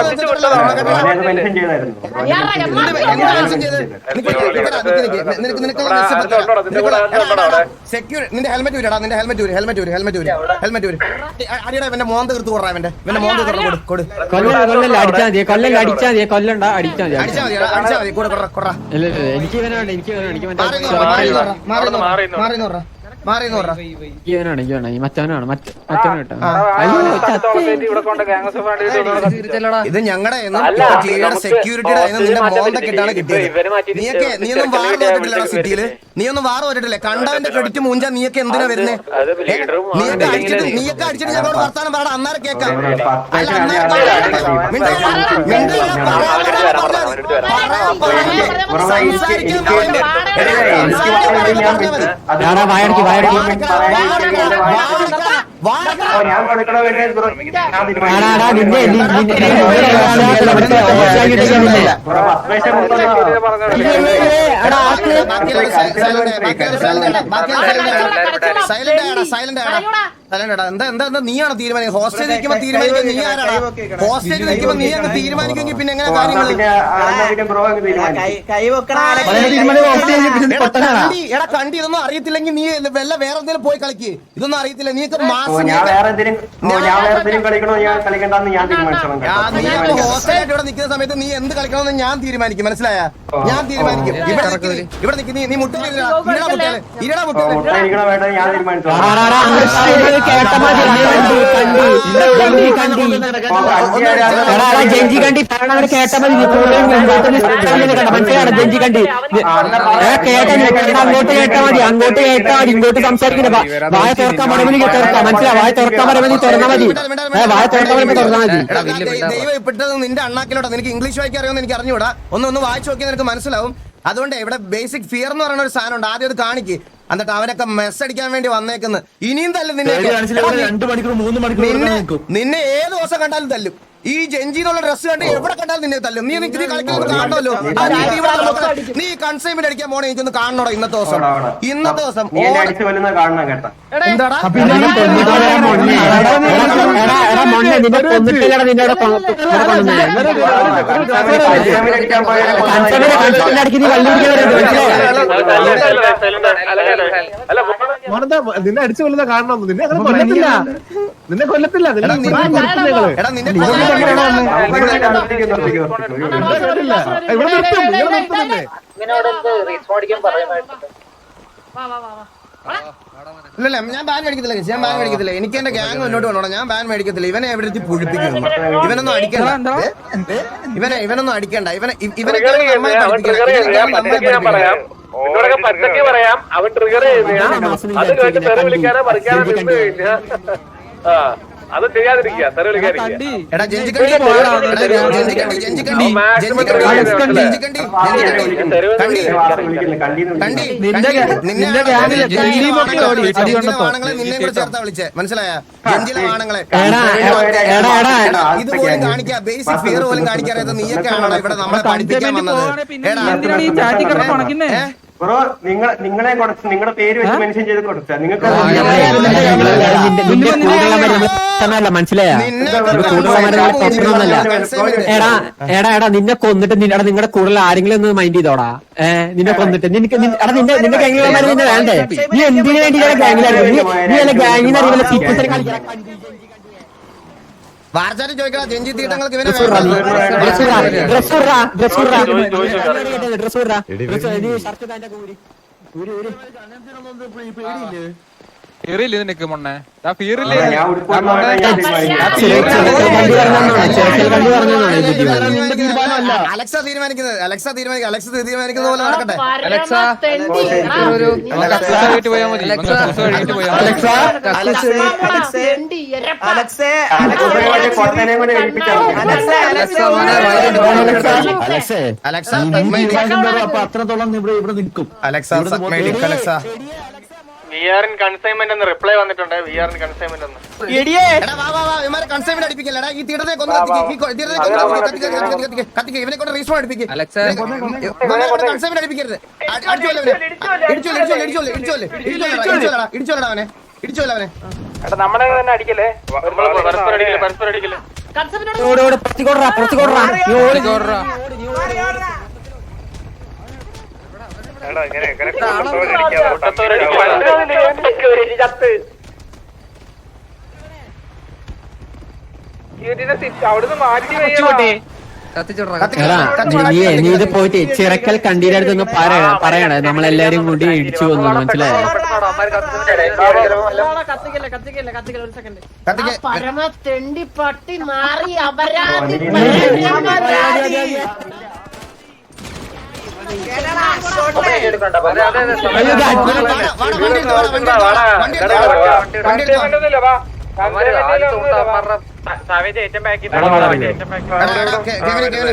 നിന്റെ ഹെൽമെറ്റ് വരാടാ. നിന്റെ ഹെൽമെറ്റ് അടിയടാ. ഇവന്റെ മോന്ത തീർത്ത് കൊടുറാ. ഇവന്റെ മോന്ത തീർത്ത് കൊടു. അടിച്ചാ മതി കൂടെ കൊടുറാ. ഇത് ഞങ്ങളുടെ സെക്യൂരിറ്റിയുടെ നിന്റെ മോന്തക്കിട്ടാണ് കിട്ടിയത്. നീയൊന്നും വാർ തോറ്റിട്ടില്ലടാ സിറ്റിയില്. നീയൊന്നും വാർ തോറ്റിട്ടില്ലേ? കണ്ടവന്റെ ക്രെഡിറ്റ് മൂഞ്ചാ നീയൊക്കെ എന്തിനാ വരുന്നേ? നീയൊക്കെ അടിച്ചിട്ട് ഞങ്ങളോട് വർത്താനം പറയടാ. അന്നേരം കേൾക്കാം. എന്താ നീയാണ് തീരുമാനിക്കുക? ഹോസ്റ്റലിൽ നിൽക്കുമ്പോ തീരുമാനിക്കുക നീ ആരാടാ? ഹോസ്റ്റലിൽ നിൽക്കുമ്പോ നീ അങ്ങ് തീരുമാനിക്കുമെങ്കിൽ പിന്നെ എങ്ങനെ കാര്യങ്ങൾ? കണ്ടി ഇതൊന്നും അറിയത്തില്ലെങ്കിൽ നീ വല്ല വേറെ എന്തെങ്കിലും പോയി കളിക്ക്. ഇതൊന്നും അറിയത്തില്ല. നീ ഹോസ്റ്റലായിട്ട് ഇവിടെ നിൽക്കുന്ന സമയത്ത് നീ എന്ത് കളിക്കണമെന്ന് ഞാൻ തീരുമാനിക്കും. മനസ്സിലായ? ഞാൻ തീരുമാനിക്കും. ഇവിടെ നിൽക്കും നീ മുട്ട ഇരടാ ജഞ്ചി കണ്ടി കേട്ടാ മതി. ജഞ്ചി കണ്ടി അങ്ങോട്ട് കേട്ടാ മതി. അങ്ങോട്ട് കേട്ടാ മതി. ഇങ്ങോട്ട് സംസാരിക്കണ്ട. വായ തുറക്കാൻ മറുപടി തുറക്കാം. മനസ്സിലാ? വായ തുറക്കാൻ മറുപടി തുറന്നാ മതി. വായ തുറക്കാൻ മറുപടി തുറന്നാ മതി. ദൈവം ഇപ്പെട്ടത് നിന്റെ അണ്ണാക്കിലോട്ടാ. നിനക്ക് ഇംഗ്ലീഷ് വായിക്കാൻ അറിയാമെന്ന് എനിക്ക് അറിഞ്ഞൂടാ. ഒന്ന് വായിച്ചു നോക്കിയാൽ നിനക്ക് മനസ്സിലാവും. അതുകൊണ്ട് ഇവിടെ ബേസിക് ഫിയർ എന്ന് പറയുന്ന ഒരു സാധനം ഉണ്ട്. ആദ്യം അത് കാണിക്ക്. എന്നിട്ട് അവനൊക്കെ മെസ്സ് അടിക്കാൻ വേണ്ടി വന്നേക്കുന്നത്. ഇനിയും തല്ലും നിന്നെ. 2 മണിക്കൂർ 3 മണിക്കൂർ നിന്നെ ഏത് ദിവസം കണ്ടാലും തല്ലും. ഈ ജെഞ്ചിന്നുള്ള ഡ്രസ് കണ്ട് എവിടെ കണ്ടാലും നിന്നെ തല്ലും. നീ കളിക്കുന്നത് കാണണമല്ലോ. നീ കൺസൈൻമെന്റ് അടിക്കാൻ പോണേ എനിക്കൊന്ന് കാണണോടാ. ഇന്നത്തെ ദിവസം എന്താടാ നിന്നെ അടിച്ചു കൊല്ലുന്ന കാണണം. നിന്നെ കൊല്ലത്തില്ല. നിന്നെ കൊല്ലത്തില്ല. ഇല്ല ഞാൻ ബാൻ മേടിക്കത്തില്ല. എനിക്ക് എന്റെ ഗ്യാങ് മുന്നോട്ട് കൊണ്ടോണം. ഞാൻ ബാൻ മേടിക്കത്തില്ല. ഇവനെ എവിടെ പുഴിപ്പിക്കുന്നു. ഇവനൊന്നും അടിക്കണ്ട. ഇവനൊന്നും അടിക്കണ്ട. നിന്നോടൊക്കെ പച്ചക്ക് പറയാം. അവൻ ട്രിഗർ ചെയ്യുന്ന അത് കേട്ട് തെറി വിളിക്കാനോ പറിക്കാനോ നിന്ന് കഴിഞ്ഞാ അത് ചെയ്യാതിരിക്കുക. തെറി വിളിക്കാതിരിക്കുക. മനസ്സിലായ? ജഞ്ചിലാണങ്ങളെ ഇതുപോലും കാണിക്കാ. ബേസിക് ഫിയർ പോലും കാണിക്കാറിയാത്ത നീയൊക്കെ ആണോ ഇവിടെ നമ്മളെ പഠിപ്പിക്കാൻ വന്നത്? ബ്രോ നിങ്ങളെ കൊടുത്ത് നിങ്ങളുടെ പേര് വെച്ച് മെൻഷൻ ചെയ്ത് കൊടുത്ത നിങ്ങൾക്ക് മനസ്സിലായ? എടാ നിന്നെ കൊന്നിട്ട് നിങ്ങളുടെ കൂടുതൽ ആരെങ്കിലും ഒന്ന് മൈൻഡ് ചെയ്തോടാ. നിന്നെ കൊന്നിട്ട് നിന്റെ ഗാംഗിലന്മാർ നിന്നെ വേണ്ടേ? നീ എന്തിനു വേണ്ടി ഗാംഗിലായിരുന്നു? നീ അല്ല ഗാംഗിന് അറിയില്ല. സിറ്റിസൺ കളിക്കാൻ വാർച്ചാറ്റ് ചോദിക്കണം ജെഞ്ചി തീട്ടങ്ങൾക്ക് ഇവനെ ഫിയറില്ലേ നിനക്ക് മൊണ്ണെ ഫിയറില്ലേ അലക്സ തീരുമാനിക്കുന്നത് പോലെ നടക്കട്ടെ. പോയാൽ മതി കഴിഞ്ഞിട്ട് പോയാൽ അലക്സ കൺസൈൻമെന്റ് എന്ന് റിപ്ലൈ വന്നിട്ടുണ്ട്. കൺസൈൻമെന്റ് എന്ന് കൺസൈൻമെന്റ് അടിപ്പിക്കല്ലടാ ഈ തീട്ടത്തെ ഇവനെ കൊണ്ട് റീസൺ അടിപ്പിക്കും. കൺസൈൻമെന്റ് അടിപ്പിക്കരുത്. ഇടിച്ചോലടാ അവനെ. നമ്മളെ തന്നെ അടിക്കല്ലേ, പരസ്പരം അടിക്കല്ലേ. അവിടുന്ന് മാറ്റി നീ ഇത് പോയിട്ട് ചിറക്കൽ കണ്ടീന്റെ അടുത്തൊന്ന് പറയണേ, നമ്മളെല്ലാരും കൂടി ഇടിച്ചു വന്നു, മനസ്സിലായോ? പരമ തെണ്ടി പട്ടി മാറി അപരാധി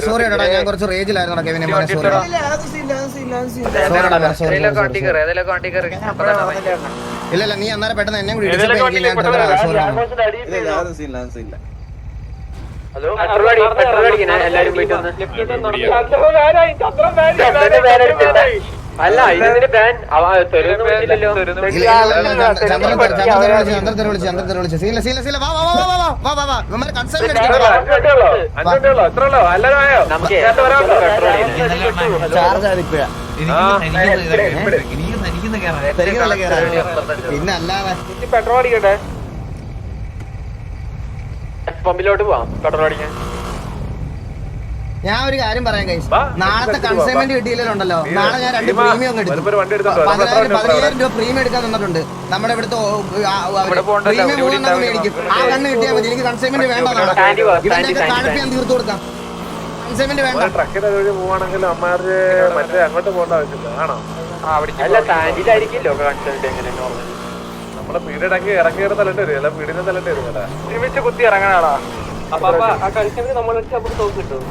സോറി ഞാൻ കുറച്ച് റേജിലായിരുന്നു കെവിനെ. ഇല്ല നീ അന്നേരം പെട്ടെന്ന് എന്നെ കൂടി അല്ല ഇതിന് ബാൻ പിന്നെ അല്ലാതെ പെട്രോൾ അടിക്കട്ടെ, പമ്പിലോട്ട് പോവാം പെട്രോൾ അടിക്കാൻ. ഞാൻ ഒരു കാര്യം പറയാം ഗൈസ്, നാളത്തെ കൺസൈൻമെന്റ് കിട്ടിയില്ലുണ്ടല്ലോ, നാളെ ഞാൻ 2 പ്രീമിയം എടുത്തു. 15,000 രൂപ പ്രീമിയം എടുക്കാൻ തന്നിട്ടുണ്ട്. നമ്മുടെ ഇവിടുത്തെ പ്രീമിയം 3 മേടിക്കും. ആ കണ്ണ് കിട്ടിയാൽ മതി, എനിക്ക് കൺസൈൻമെന്റ് വേണ്ടതാണ്. ഇവന്റെയൊക്കെ കാണിപ്പ് ഞാൻ തീർത്തു കൊടുക്കാം. കൺസൈൻമെന്റ് വേണ്ട. അല്ല സ്റ്റാൻഡിലായിരിക്കില്ലോ കൺസൾട്ട്. എങ്ങനെ ഒരുമിച്ച് കുത്തി ഇറങ്ങാനാണോ? അപ്പൊ ആ കൺസൾട്ട് നമ്മൾ തോക്ക് കിട്ടും.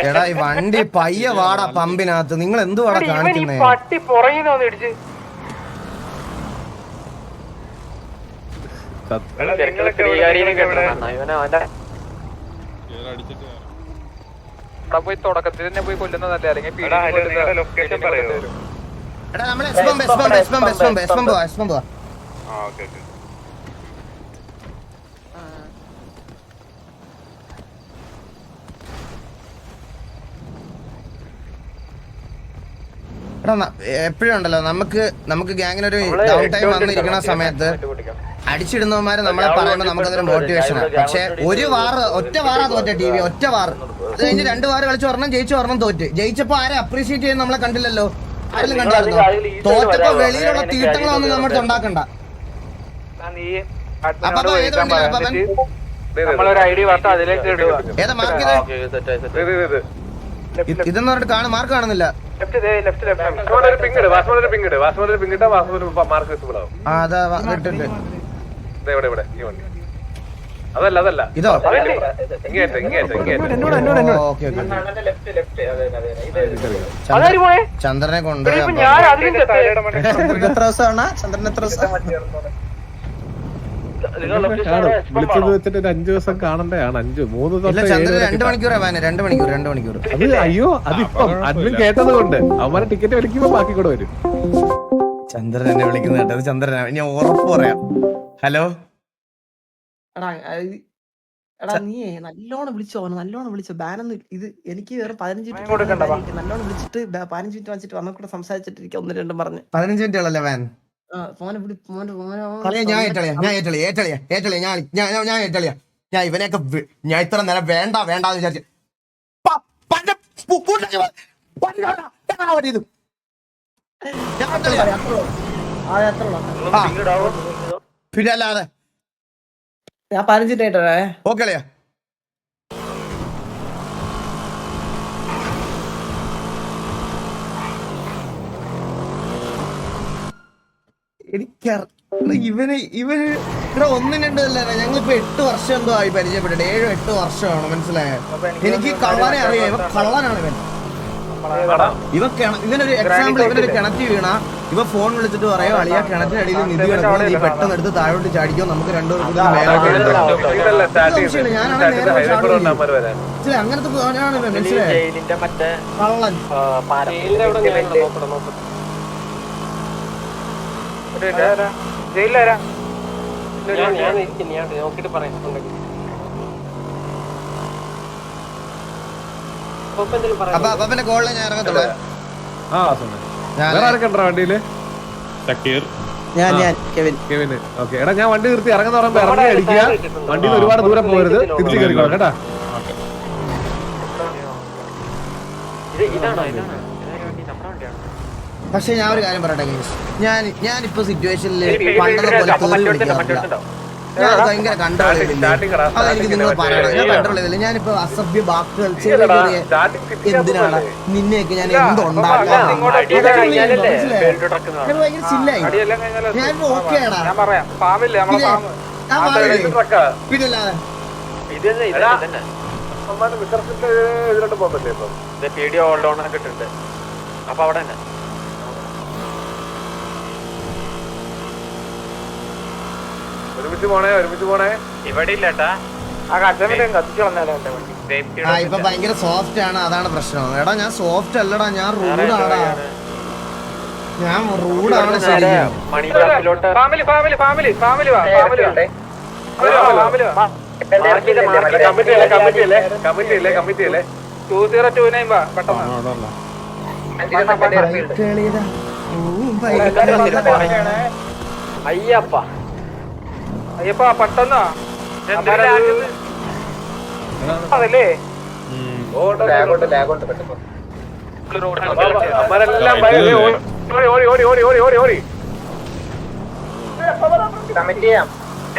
എടാ ഈ വണ്ടി പയ്യ വാടാ പമ്പിനകത്ത്, നിങ്ങൾ എന്തുവാടാ കാണിക്കുന്നേ? പട്ടി പുറകിന്ന് വന്ന് ഇടിച്ച് പോയി തുടക്കത്തിൽ തന്നെ പോയി കൊല്ലുന്നതല്ലേ, അല്ലെങ്കിൽ എടാ നമ്മള് എസ്പം പോവാ. എപ്പോഴും ഉണ്ടല്ലോ നമുക്ക് ഗ്യാങ്ങിനൊരു ഡൗൺ ടൈം വന്നിരിക്കുന്ന സമയത്ത് അടിച്ചിടുന്നവന്മാര് നമ്മളെ പറയുമ്പോൾ നമുക്കതൊരു മോട്ടിവേഷനാണ്. പക്ഷെ ഒറ്റ വാറാ തോറ്റ ടി വി, ഒറ്റ വാർ. അത് കഴിഞ്ഞ് 2 വാറ് കളിച്ച് ഒരെണ്ണം ജയിച്ചു, ഒരെണ്ണം തോറ്റ്. ജയിച്ചപ്പോ ആരെ അപ്രീഷിയേറ്റ് ചെയ്യുന്ന നമ്മളെ കണ്ടില്ലല്ലോ, ആരെങ്കിലും കണ്ടായിരുന്നോ? തോറ്റപ്പോ വെളിയിലുള്ള തീട്ടങ്ങളൊന്നും നമ്മൾ ഉണ്ടാക്കണ്ട. അപ്പൊ ഏത് വണ്ടിയിലാണ് ഏതാ മാർക്ക് ചെയ്ത്? ഇതെന്ന് പറഞ്ഞിട്ട് മാർക്ക് കാണുന്നില്ല. അതല്ല ഇതോ ചന്ദ്രനെ കൊണ്ട് എത്ര ദിവസമാണ് ചന്ദ്രൻ? എത്ര ദിവസം വിളിച്ചത് വെച്ചിട്ട് 5 ദിവസം കാണണ്ടയാണ്. 3 ചന്ദ്രൻ 2 മണിക്കൂറാ വേനെ. 2 മണിക്കൂർ. അത് അയ്യോ, അതിപ്പം അഡ്മിൻ കേട്ടത് കൊണ്ട് അവന്മാരെ ടിക്കറ്റ് വലിക്കുമ്പോ ബാക്കി കൂടെ വരും. ചന്ദ്രൻ എന്നെ വിളിക്കുന്നത് കേട്ടത് ചന്ദ്രൻ, ഞാൻ ഉറപ്പ് പറയാം. ഹലോ എടാ നീ നല്ലോണം വിളിച്ചോ ബാനൊന്നും ഇത് എനിക്ക് വേറെ 15 മിനിറ്റ് നല്ലോണം വിളിച്ചിട്ട് 15 മിനിറ്റ് വെച്ചിട്ട് വന്നക്കൂടെ സംസാരിച്ചിട്ട് എനിക്ക് 1-2 പറഞ്ഞ് 15 മിനിറ്റുകളല്ലേ വാൻ? ഞാൻ ഇവനെയൊക്കെ ഞാൻ ഇത്ര നേരം വേണ്ടാന്ന് വിചാരിച്ചു പിന്നെ അല്ലാതെ ഞാൻ 15 ഓക്കെ അല്ലയാ എനിക്ക് ഇവന് ഇവിടെ 1-2 അല്ല ഞങ്ങളിപ്പോ 8 വർഷം എന്തോ ആയി പരിചയപ്പെട്ടിട്ട് 7-8 വർഷമാണ് മനസ്സിലായോ എനിക്ക് കള്ളനെ അറിയാം ഇവ കള്ളനാണ് ഇവനൊരു എക്സാമ്പിൾ ഇവനൊരു കിണറ്റി വീണ ഇവ ഫോൺ വിളിച്ചിട്ട് പറയോ അളിയാ കിണറ്റിനടിയിൽ നിധി കിടക്കുമ്പോൾ നീ പെട്ടെന്ന് എടുത്ത് താഴോട്ട് ചാടിക്കോ നമുക്ക് രണ്ടുപേർക്കും ഞാനാണ് നേരെ അങ്ങനത്തെ മനസ്സിലായോ കള്ളൻ നോക്കിട്ട് പറയാം അപ്പൊ പിന്നെ കോളിൽ ഞാൻ ഇറങ്ങത്തുള്ളൂ വണ്ടിയില് ഞാൻ കെവിന് ഓക്കെ എടാ ഞാൻ വണ്ടി നിർത്തി ഇറങ്ങുന്ന പറയുമ്പോ ഇറങ്ങി അടിക്കുക വണ്ടിയിൽ ഒരുപാട് ദൂരം പോകരുത് തിരിച്ചു കയറിക്കോളാം കേട്ടാ പക്ഷെ ഞാൻ ഒരു കാര്യം പറയട്ടെ ഗൈസ് ഞാനിപ്പോ സിറ്റുവേഷനിൽ പണ്ടത്തെ പോലെ തെറി വിളിക്കാറില്ല ഞാൻ ഭയങ്കര കൺട്രോൾ ചെയ്തില്ല അതെനിക്ക് നിങ്ങൾ പറയണം ഞാൻ കൺട്രോൾ ചെയ്തില്ല ഞാനിപ്പോ അസഭ്യ വാക്കുകൾ ചെറിയ എന്തിനാണ് നിന്നെയൊക്കെ ഞാൻ എന്തുണ്ടാക്കാം ഭയങ്കര ചില്ലായി ഞാനിപ്പോ ഓക്കെയാടാ പിന്നല്ലാതെ അപ്പൊ അവിടെ തന്നെ ഒരുമിച്ച് പോണേ ഇവിടെ ഇല്ലട്ടാ ഇപ്പൊ ഭയങ്കര സോഫ്റ്റ് ആണ് അതാണ് പ്രശ്നം എടാ ഞാൻ സോഫ്റ്റ് അല്ലടാ ഞാൻ റൂഡാടാ ഞാൻ റൂഡാണ് ശരിക്കും അയ്യപ്പ പെട്ടെന്നാ അതല്ലേ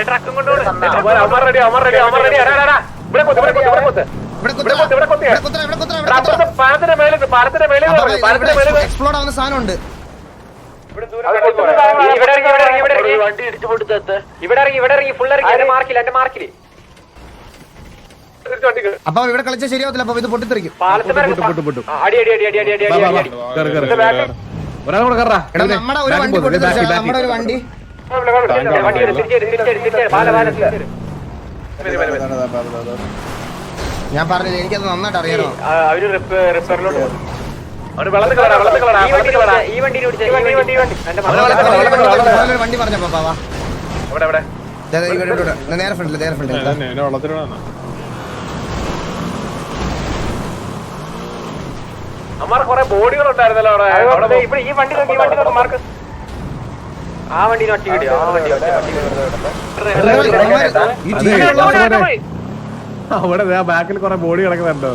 ട്രക്കും കൊണ്ടുപോയി എക്സ്പ്ലോഡ് ആവുന്ന സാധനമുണ്ട് അപ്പൊ ഇവിടെ കളിച്ചാൽ ശരിയാവത്തില്ല അപ്പൊ ഇത് പൊട്ടിത്തെറിക്കും നമ്മുടെ ഒരു വണ്ടി പൊട്ടിത്തെറിച്ച നമ്മുടെ ഒരു വണ്ടി ഞാൻ പറഞ്ഞില്ല എനിക്കത് നന്നായിട്ട് അറിയാമോ വണ്ടി പറഞ്ഞപ്പോ നേരെ ഫ്രണ്ടില് അമ്മാർ കൊറേ ബോഡികൾ ഉണ്ടായിരുന്നല്ലോ അവിടെ ഇവിടെ ഈ വണ്ടി മാർക്ക് ആ വണ്ടി അവിടെ ബാക്കിൽ കുറെ ബോഡി കിടക്കുന്നുണ്ടോ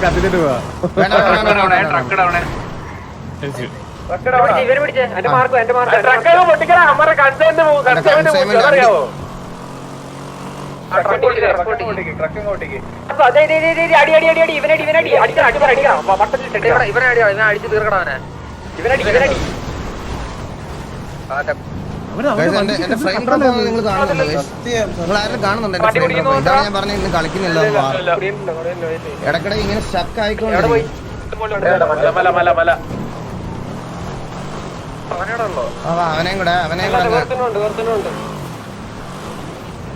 കത്തിച്ചിട്ട് പോവാ എന്റെ ഫ്രെയിം ഡ്രോപ്പ് നിങ്ങൾ കാണുന്നുണ്ടോ നിങ്ങൾ ആരും കാണുന്നുണ്ടോ എന്റെ ഫ്രെയിം ഡ്രോപ്പ് ഇതാണ് ഞാൻ പറഞ്ഞത് ഇന്ന് കളിക്കുന്നില്ല ഇടക്കിടെ ഇങ്ങനെ സ്റ്റക്ക് ആയിക്കൊണ്ട് അവനെയും കൂടെ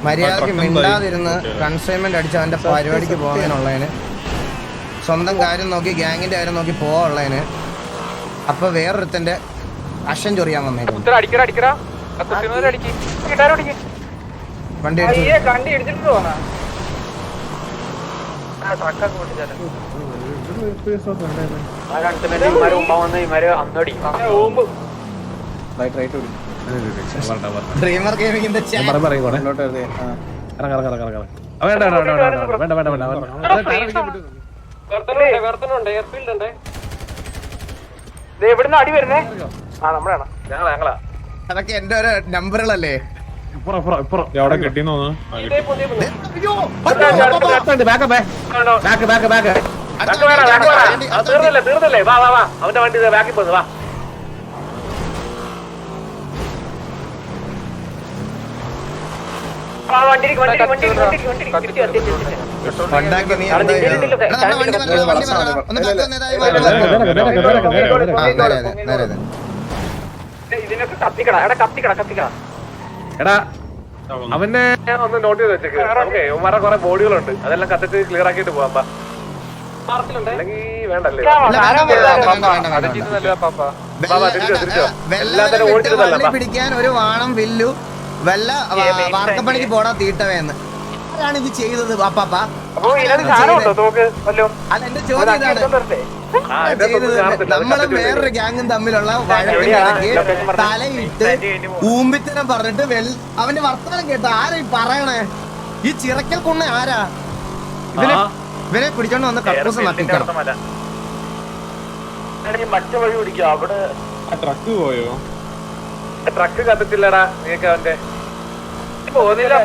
മര്യാദക്ക് മിണ്ടാതിരുന്ന് കൺസൈൻമെന്റ് അടിച്ച് അവന്റെ പരിപാടിക്ക് പോകാനുള്ളതിന് സ്വന്തം കാര്യം നോക്കി ഗ്യാങ്ങിന്റെ കാര്യം നോക്കി പോവാനുള്ളതിന് അപ്പൊ വേറൊരുത്തന്റെ അഷൻ ചൊറിയാൻ വന്നേക്കും വണ്ടി ഡ്രീമർ ഗെയിമിങ്ങിന്റെ എവിടുന്ന് അടി വരുന്നേ? ആ നമ്മളാണ്, ഞങ്ങളാ. അതൊക്കെ എന്റെ ഒരു നമ്പറുകളല്ലേ. തീർന്നല്ലേ, വാ വാ വാ, അവന്റെ വണ്ടി ബാക്കിൽ പോന്ന് വാ. ഉണ്ടാക്കി നീ എന്താ ചെയ്തത്? എടാ, നമ്മുടെ വണ്ടി വരണം, വണ്ടി വരണം. ഒന്ന് back വന്നേ, ഇതാ, നേരെ അതെ. ഇതിനൊക്കെ കത്തിക്കട, എടാ കത്തിക്കട. എടാ അവന്റെ ഒന്ന് നോട്ട് ചെയ്ത് വെച്ചേക്ക്. നമുക്ക് ഇവന്മാരുടെ കുറെ ബോഡികളുണ്ട്, അതെല്ലാം കത്തിച്ച് ക്ലിയർ ആക്കിയിട്ട് പോവാം. അല്ലെങ്കിൽ വേണ്ടല്ലേ, വള്ളി പിടിക്കാൻ ഒരു വാണം വില്ലു വല്ല വാർക്കപ്പണിക്ക് പോടാ തീട്ടവേന്ന്. ആരാണ് ഇത് ചെയ്തത് പാപ്പാ? അല്ല, എന്റെ ചോദ്യം ഇതാണ്, നമ്മള് വേറൊരു ഗ്യാങ്ങും തമ്മിലുള്ള വഴക്കിനിടയ്ക്ക് തലയിട്ട് ഊമ്പിത്തനം പറഞ്ഞിട്ട് അവന്റെ വർത്തമാനം കേട്ടോ ആരാ ഈ പറയണേ? ഈ ചിറക്കൽ കൊണ്ണ ആരാ? ഇവരെ പിടിച്ചോണ്ട് വന്ന് കക്കൂസ് നട്ടിക്കണം. മറ്റു വഴി പിടിക്കാം. അവിടെ ട്രക്ക് പോയോ? ട്രക്ക് കത്തിച്ചില്ലടാ, നീക്ക് അവന്റെ പോകുന്നില്ല.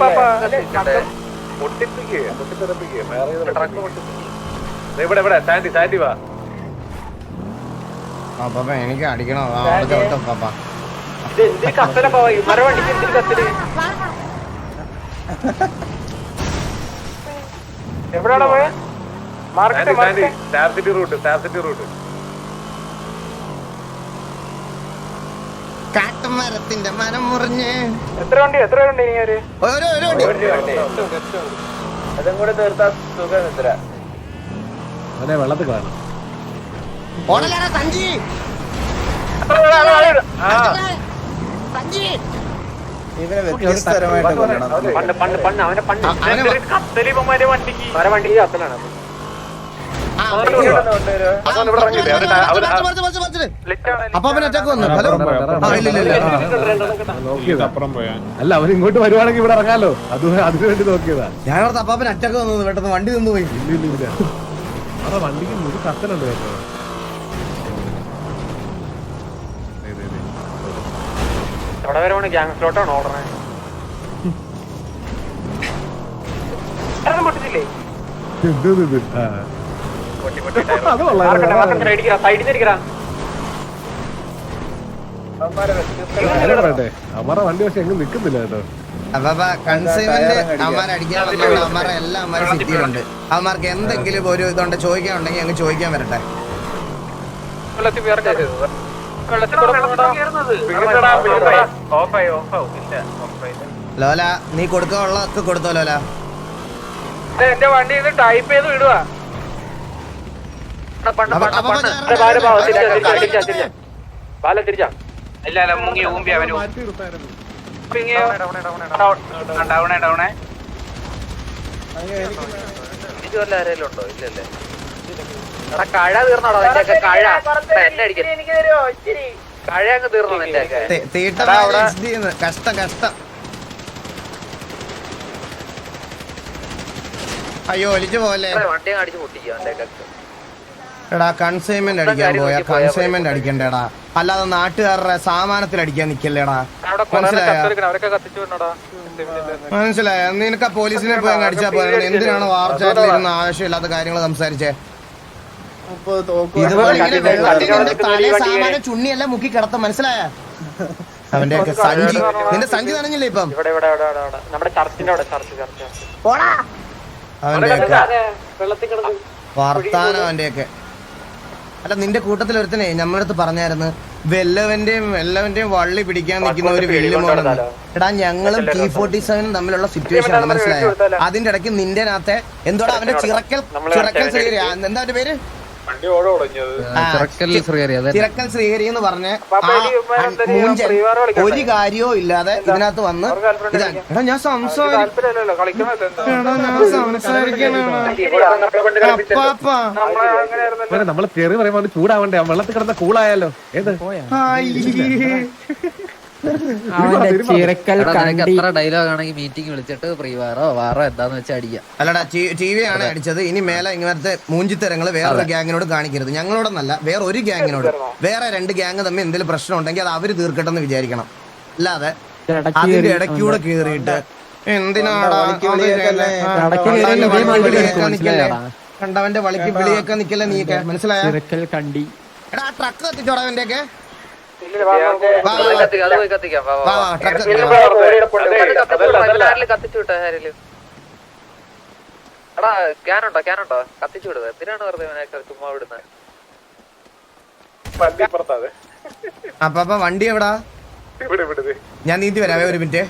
പൊട്ടിത്തെറിപ്പിക്കുക ട്രക്ക് പൊട്ടിത്തെറിപ്പിക്കുക. ഇവിടെ സാൻഡി വാ. പാപ്പ എനിക്ക് അടിക്കണോ? പാപ്പ കത്തല മര വണ്ടിക്ക് എന്തിന് കത്തല്? എവിടെയാണോ പോയ? Star city root. കാട്ടുമരത്തിന്റെ മരം മുറിഞ്ഞ് എത്ര വണ്ടി ഇനി ഒരു അതും കൂടെ തീർത്താ സുഖം. എത്ര വെള്ളത്തിൽ കാണും. ഓടലാടാ സഞ്ജി. ഇവരെ വ്യത്യസ്തരമായിട്ട് കൊല്ലണം. വണ്ടിക്ക് കത്തലാണ്. അപ്പൊ അവൻ അറ്റാക്ക് വന്നു. ഹലോ, അപ്പുറം പോയാ അല്ല, അവൻ ഇങ്ങോട്ട് വരുവാണെങ്കിൽ ഇവിടെ ഇറങ്ങാലോ, അതിനു വേണ്ടി നോക്കിയതാ. ഞാൻ ഓർത്ത് അപ്പാപ്പൻ അറ്റാക്ക് വന്നത് പെട്ടെന്ന് വണ്ടി നിന്ന് പോയി. ഇല്ല അവിടെ വണ്ടിക്ക് ഒരു കത്തലുണ്ട് കേട്ടോ. എവിടെ വരെ ഗ്യാങ്സിലോട്ടാണ് ഓടണേ? പൊട്ടിച്ചില്ലേ? അവന്മാരുടെ വണ്ടി പക്ഷെ എങ്ങും നിക്കുന്നില്ല കേട്ടോ. കൺസൈൻമെന്റ് അവന്മാർ അടിക്കാനുള്ള അവന്മാരെ എല്ലാ അവന്മാരും സിറ്റിയിലുണ്ട്. അവന്മാർക്ക് എന്തെങ്കിലും ഒരു ഇതുണ്ട് ചോദിക്കാനുണ്ടെങ്കിൽ അങ്ങ് ചോദിക്കാൻ വരട്ടെ. ലോല, നീ കൊടുക്കാനുള്ളതൊക്കെ കൊടുത്തോ ലോല. എന്റെ വണ്ടി ടൈപ്പ് ചെയ്ത് വിടുവാ. തിരിച്ചാ ഇല്ല മുങ്ങി ഊമ്പി അവന് ഡൗണേ. ഇതുവല്ല ആരെങ്കിലും ഉണ്ടോ? ഇല്ലല്ലേ. കഴ തീർന്നോടോ? കഴ എന്നെ അടിക്കും. കഴ അങ്ങ് തീർന്നോ നിന്റെ ഒക്കെ? കഷ്ടം. അയ്യോ, ഒലിച്ചു പോലെ. വണ്ടി അടിച്ചു പൊട്ടിക്കുക അവന്റെ. എടാ, കൺസൈൻമെന്റ് അടിക്കാൻ പോയാ കൺസൈൻമെന്റ് അടിക്കണ്ടേടാ, അല്ലാതെ നാട്ടുകാരുടെ സാമാനത്തിൽ അടിക്കാൻ നിക്കല്ലേടാ. മനസ്സിലായ? നിനക്ക് പോലീസിനെ പോയി അങ്ങ് അടിച്ചാ പോയത്? എന്തിനാണ് വാർച്ചാറ്റിൽ ഇരുന്ന് ആവശ്യമില്ലാത്ത കാര്യങ്ങൾ സംസാരിച്ചേ? ഇതുപോലെ ഇങ്ങനെ വെള്ളത്തിൽ നിന്റെ തലേ സാമാനം ചുണ്ണിയല്ല മുക്കി കിടത്ത, മനസ്സിലായ? അവന്റെ ഒക്കെ സഞ്ചി, നിന്റെ സഞ്ചി നനഞ്ഞില്ലേ ഇപ്പം? അവന്റെ വർത്താനം അവന്റെയൊക്കെ. അല്ല, നിന്റെ കൂട്ടത്തിൽ ഒരുത്തനെ നമ്മളടുത്ത് പറഞ്ഞായിരുന്നു വെല്ലവന്റെയും വള്ളി പിടിക്കാൻ നിൽക്കുന്ന ഒരു വെല്ലുമോണെന്ന്. എടാ, ഞങ്ങളും T47 തമ്മിലുള്ള സിറ്റുവേഷൻ ആണ്, മനസ്സിലായോ? അതിന്റെ ഇടയ്ക്ക് നിന്റെ അകത്തെ എന്തോടാ അവന്റെ ചിറക്കൽ എന്താ അവന്റെ പേര്? ചിറക്കൽ ശ്രീഹരി എന്ന് പറഞ്ഞ മൂഞ്ചൻ ഒരു കാര്യവും ഇല്ലാതെ ഇതിനകത്ത് വന്ന് എടാ ഞാൻ നമ്മള് തെറി പറയുമ്പോ ചൂടാവണ്ടേ വെള്ളത്തിൽ കിടന്ന കൂളായാലോ ഏത് ഡയലോഗ് ആണെങ്കിൽ മീറ്റിംഗ് വിളിച്ചിട്ട് പ്രീവാറോ വാറോ എന്താന്ന് വെച്ചാൽ അടിക്കാം. അല്ലടാ ടി വി ആണ് അടിച്ചത്. ഇനി മേലെ ഇങ്ങനത്തെ മൂഞ്ചിത്തരങ്ങൾ വേറൊരു ഗ്യാങ്ങിനോട് കാണിക്കരുത്. ഞങ്ങളോടൊന്നല്ല, വേറെ ഒരു ഗ്യാങ്ങിനോട്. വേറെ 2 ഗ്യാങ് തമ്മിൽ എന്തെങ്കിലും പ്രശ്നം ഉണ്ടെങ്കിൽ അത് അവര് തീർക്കട്ടെന്ന് വിചാരിക്കണം. അല്ലാതെ അതിന്റെ ഇടയ്ക്കൂടെ കേറിയിട്ട് എന്തിനാടാ കണ്ടവന്റെ വളിക്ക് വിളിയേക്കാൻ നിക്കല്ലേ നീയൊക്കെ, മനസ്സിലായ? എടാ ട്രക്ക് കത്തിച്ചോടാ അവന്റെയൊക്കെ. അപ്പൊ വണ്ടി എവിടാ? ഞാൻ നീന്തി വരാവേ, ഒരു മിനിറ്റ്.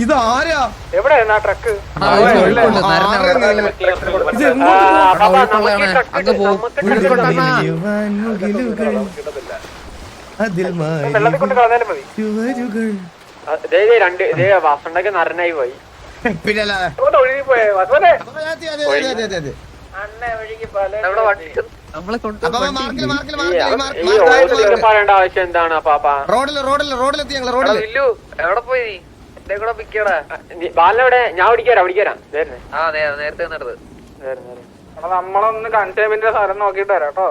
ഇതാരാ? നരനായി പോയി. പിന്നെ ആവശ്യം എന്താണ് റോഡിലെത്തി ഞങ്ങള്. റോഡിൽ എവിടെ പോയി? ബാലെവിടെ? ഞാൻ പിടിക്കാരാ നേരത്തെ നമ്മളൊന്ന് കൺസേമിന്റെ സ്ഥലം നോക്കിട്ട് വരാം കേട്ടോ.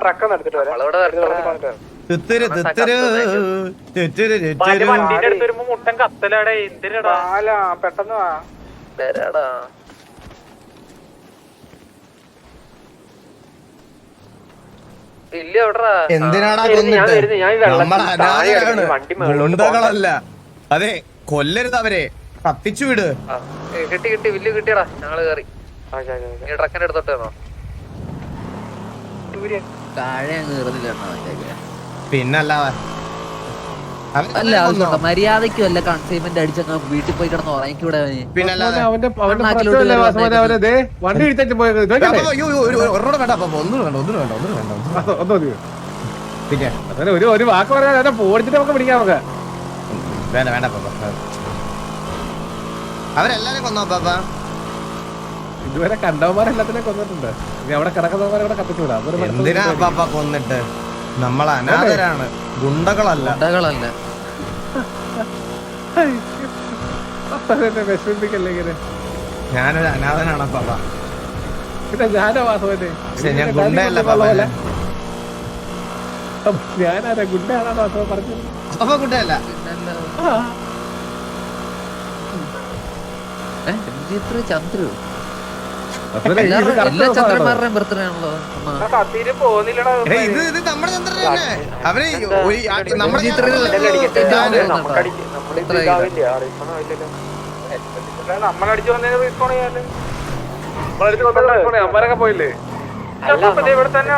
ട്രക്ക് എടുത്തിട്ട് വരാം. വണ്ടിന്റെ അടുത്ത് വരുമ്പോ മുട്ടൻ കത്തലാടേ. എന്തിനാടാ പെട്ടെന്ന് വാ. എന്തിനാടാ ഗുണ്ടകളല്ല. അതെ, കൊല്ലരുത് അവരെ, കത്തിച്ചു വിട്. കിട്ടി വില്ല് കിട്ടിയടാ. ഞങ്ങള് കേറി ട്രക്കിന്റെ അടുത്തോട്ട് പിന്നല്ലാതെ മര്യാദയ്ക്ക് വല്ല കൺസൈൻമെന്റ് അടിച്ചങ്ങ് വീട്ടിൽ പോയി കിടന്ന് ഉറങ്ങിക്കൂടെ? പിന്നല്ലാതെ വണ്ടി എടുത്തിട്ട് പോയത്. പിന്നെ ഒരു വാക്ക് പറയാൻ പോടിച്ചിട്ട് നമുക്ക് പിടിക്കാം. നമുക്ക് വേണ്ട അവരെല്ലാരും കൊന്നോ പാപ്പ? ഇതുവരെ കണ്ടവന്മാരെല്ലാത്തിനെയും കൊന്നിട്ടുണ്ട്. ഇനി അവിടെ കിടക്കുന്നവരെ കത്തിച്ചുവിടാം. എന്തിനാ പാപ്പ കൊന്നിട്ട്? നമ്മൾ അനാഥരാണ്, ഗുണ്ടകളല്ല. വിഷമിപ്പിക്കല്ലേ ഇങ്ങനെ. ഞാനൊരു അനാഥനാണ് പാപ്പ. പിന്നെ ഞാനോ വാസവന്റെ? ഞാൻ ഗുണ്ടയല്ല പാപ്പ. ഞാനാരാ ഗുണ്ടയാണോ വാസവ പറഞ്ഞത്? പാപ്പ ഗുണ്ടയല്ല. ചന്ദ്രു ചന്ദ്രന്മാരുടെയും ഇത് നമ്മുടെ ചന്ദ്രൻ തന്നെ. അവര് നമ്മുടെ നമ്മളടിച്ചു വന്നതിന് റീസ്പോൺ ചെയ്യാല്. അമ്മരൊക്കെ പോയില്ലേ? ഇവിടെ തന്നെ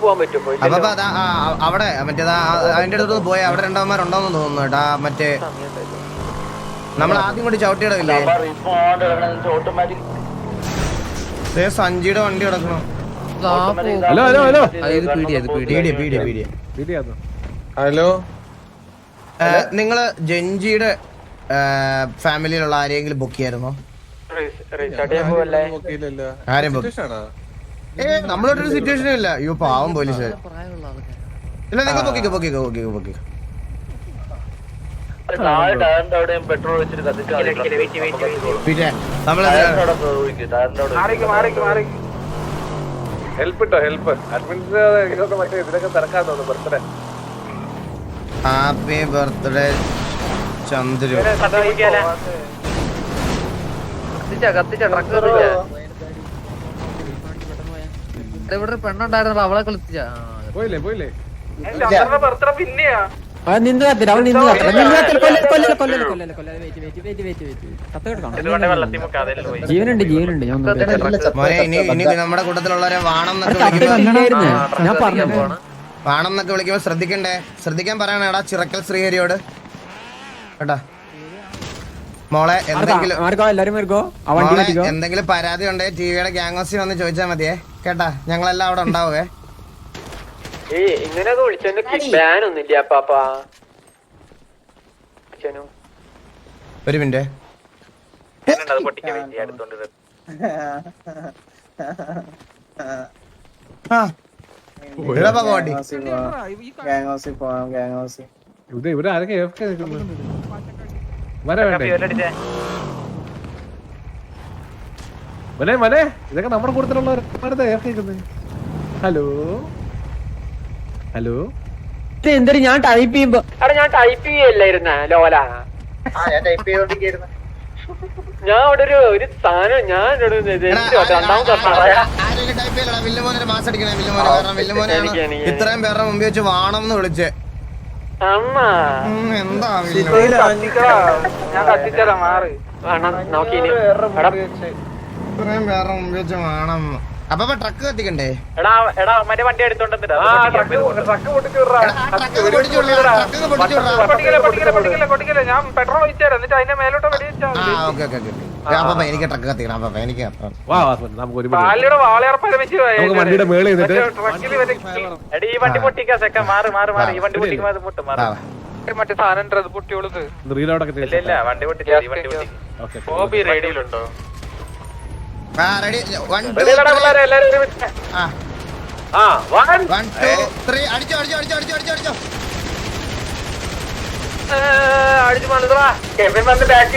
പോവാൻ പറ്റും. അവിടെ മറ്റേതാ അതിന്റെ അടുത്ത് പോയി അവിടെ 2 അമ്മമാരുണ്ടോന്ന് തോന്നുന്നു കേട്ടാ. മറ്റേ നമ്മൾ ആദ്യം കൂടി ചവിട്ടിയിടവില്ലേ? സഞ്ജിയുടെ വണ്ടി കിടക്കണം. ഹലോ, നിങ്ങള് ജെൻജിയുടെ ഫാമിലിയിലുള്ള ആരെങ്കിലും ബുക്ക് ചെയ്യായിരുന്നോ? ആരെയും നമ്മളൊരു സിറ്റുവേഷൻ ഇല്ല. അയ്യോ പാവം പോലീസ്. ഇല്ല നിങ്ങൾ പൊക്കിക്കോ. പിന്നെ നമ്മള് ഹെൽപ്പ് മറ്റേ ഇതിലൊക്കെ തിരക്കാൻ തോന്നുന്നു. Birthday happy birthday Chandru. ഇവിടെ പെണ്ണുണ്ടായിരുന്നല്ലോ, അവളെ കളിച്ച പോയില്ലേ? ബർത്ത്ഡേ പിന്നെയാ ജീവനുണ്ട്. മോനെ ഇനി നമ്മുടെ കൂട്ടത്തിലുള്ളവരെ വാണം ഞാൻ പറഞ്ഞു. വാണം എന്നൊക്കെ വിളിക്കുമ്പോ ശ്രദ്ധിക്കാൻ പറയണേടാ ചിറക്കൽ ശ്രീഹരിയോട് കേട്ടാ. മോളെ എന്തെങ്കിലും പരാതി ഉണ്ടെങ്കിൽ ടിവിയുടെ ഗ്യാങ് ഹൗസിൽ വന്ന് ചോദിച്ചാൽ മതിയേ കേട്ടാ. ഞങ്ങളെല്ലാം അവിടെ ഉണ്ടാവേ. ഇങ്ങനെ ബാനൊന്നുമില്ല പാപ്പാ. ഒരു മിനിറ്റ്. ഇവിടെ ആരൊക്കെ മനെ ഇതൊക്കെ നമ്മുടെ കൂട്ടത്തിലുള്ള. ഹലോ ഹലോ എന്തൊരു ഞാൻ ടൈപ്പ് ചെയ്യുമ്പോ ഞാൻ ടൈപ്പ് ചെയ്യല്ലായിരുന്ന ലോല. ഞാൻ അവിടെ ഒരു സാധനം ഞാൻ ഇത്രയും പേരുടെ മുമ്പിൽ വെച്ച് വാണം എന്ന് വിളിച്ചേ. എന്താ ഞാൻ കത്തിച്ചേരാ മാറി നോക്കി ഇത്രയും പേരുടെ മുമ്പിൽ വെച്ച് വാണം. അപ്പൊ ട്രക്ക് കത്തിക്കണ്ടേ? എടാ മറ്റേ വണ്ടി എടുത്തോണ്ടിട്ട് ഞാൻ പെട്രോൾ ഒഴിച്ചേരാം എന്നിട്ട് അതിന്റെ മേലോട്ട് എനിക്ക് ട്രക്ക് കത്തിക്കണം. അപ്പൊ എനിക്ക് വണ്ടിയുടെ മേളിൽ ഈ വണ്ടി പൊട്ടിക്കാ സെക്ക മാറി ഈ വണ്ടി പൊട്ടിക്കുമ്പോ അത് പൊട്ടും മറ്റേ സാധനം അത് പൊട്ടിയോളത് ഇല്ല വണ്ടി പൊട്ടിക്കാ. റേഡിയോയിലുണ്ടോ? അടിച്ചു മണുതാ കെവിൻ വന്ന് ബാക്കി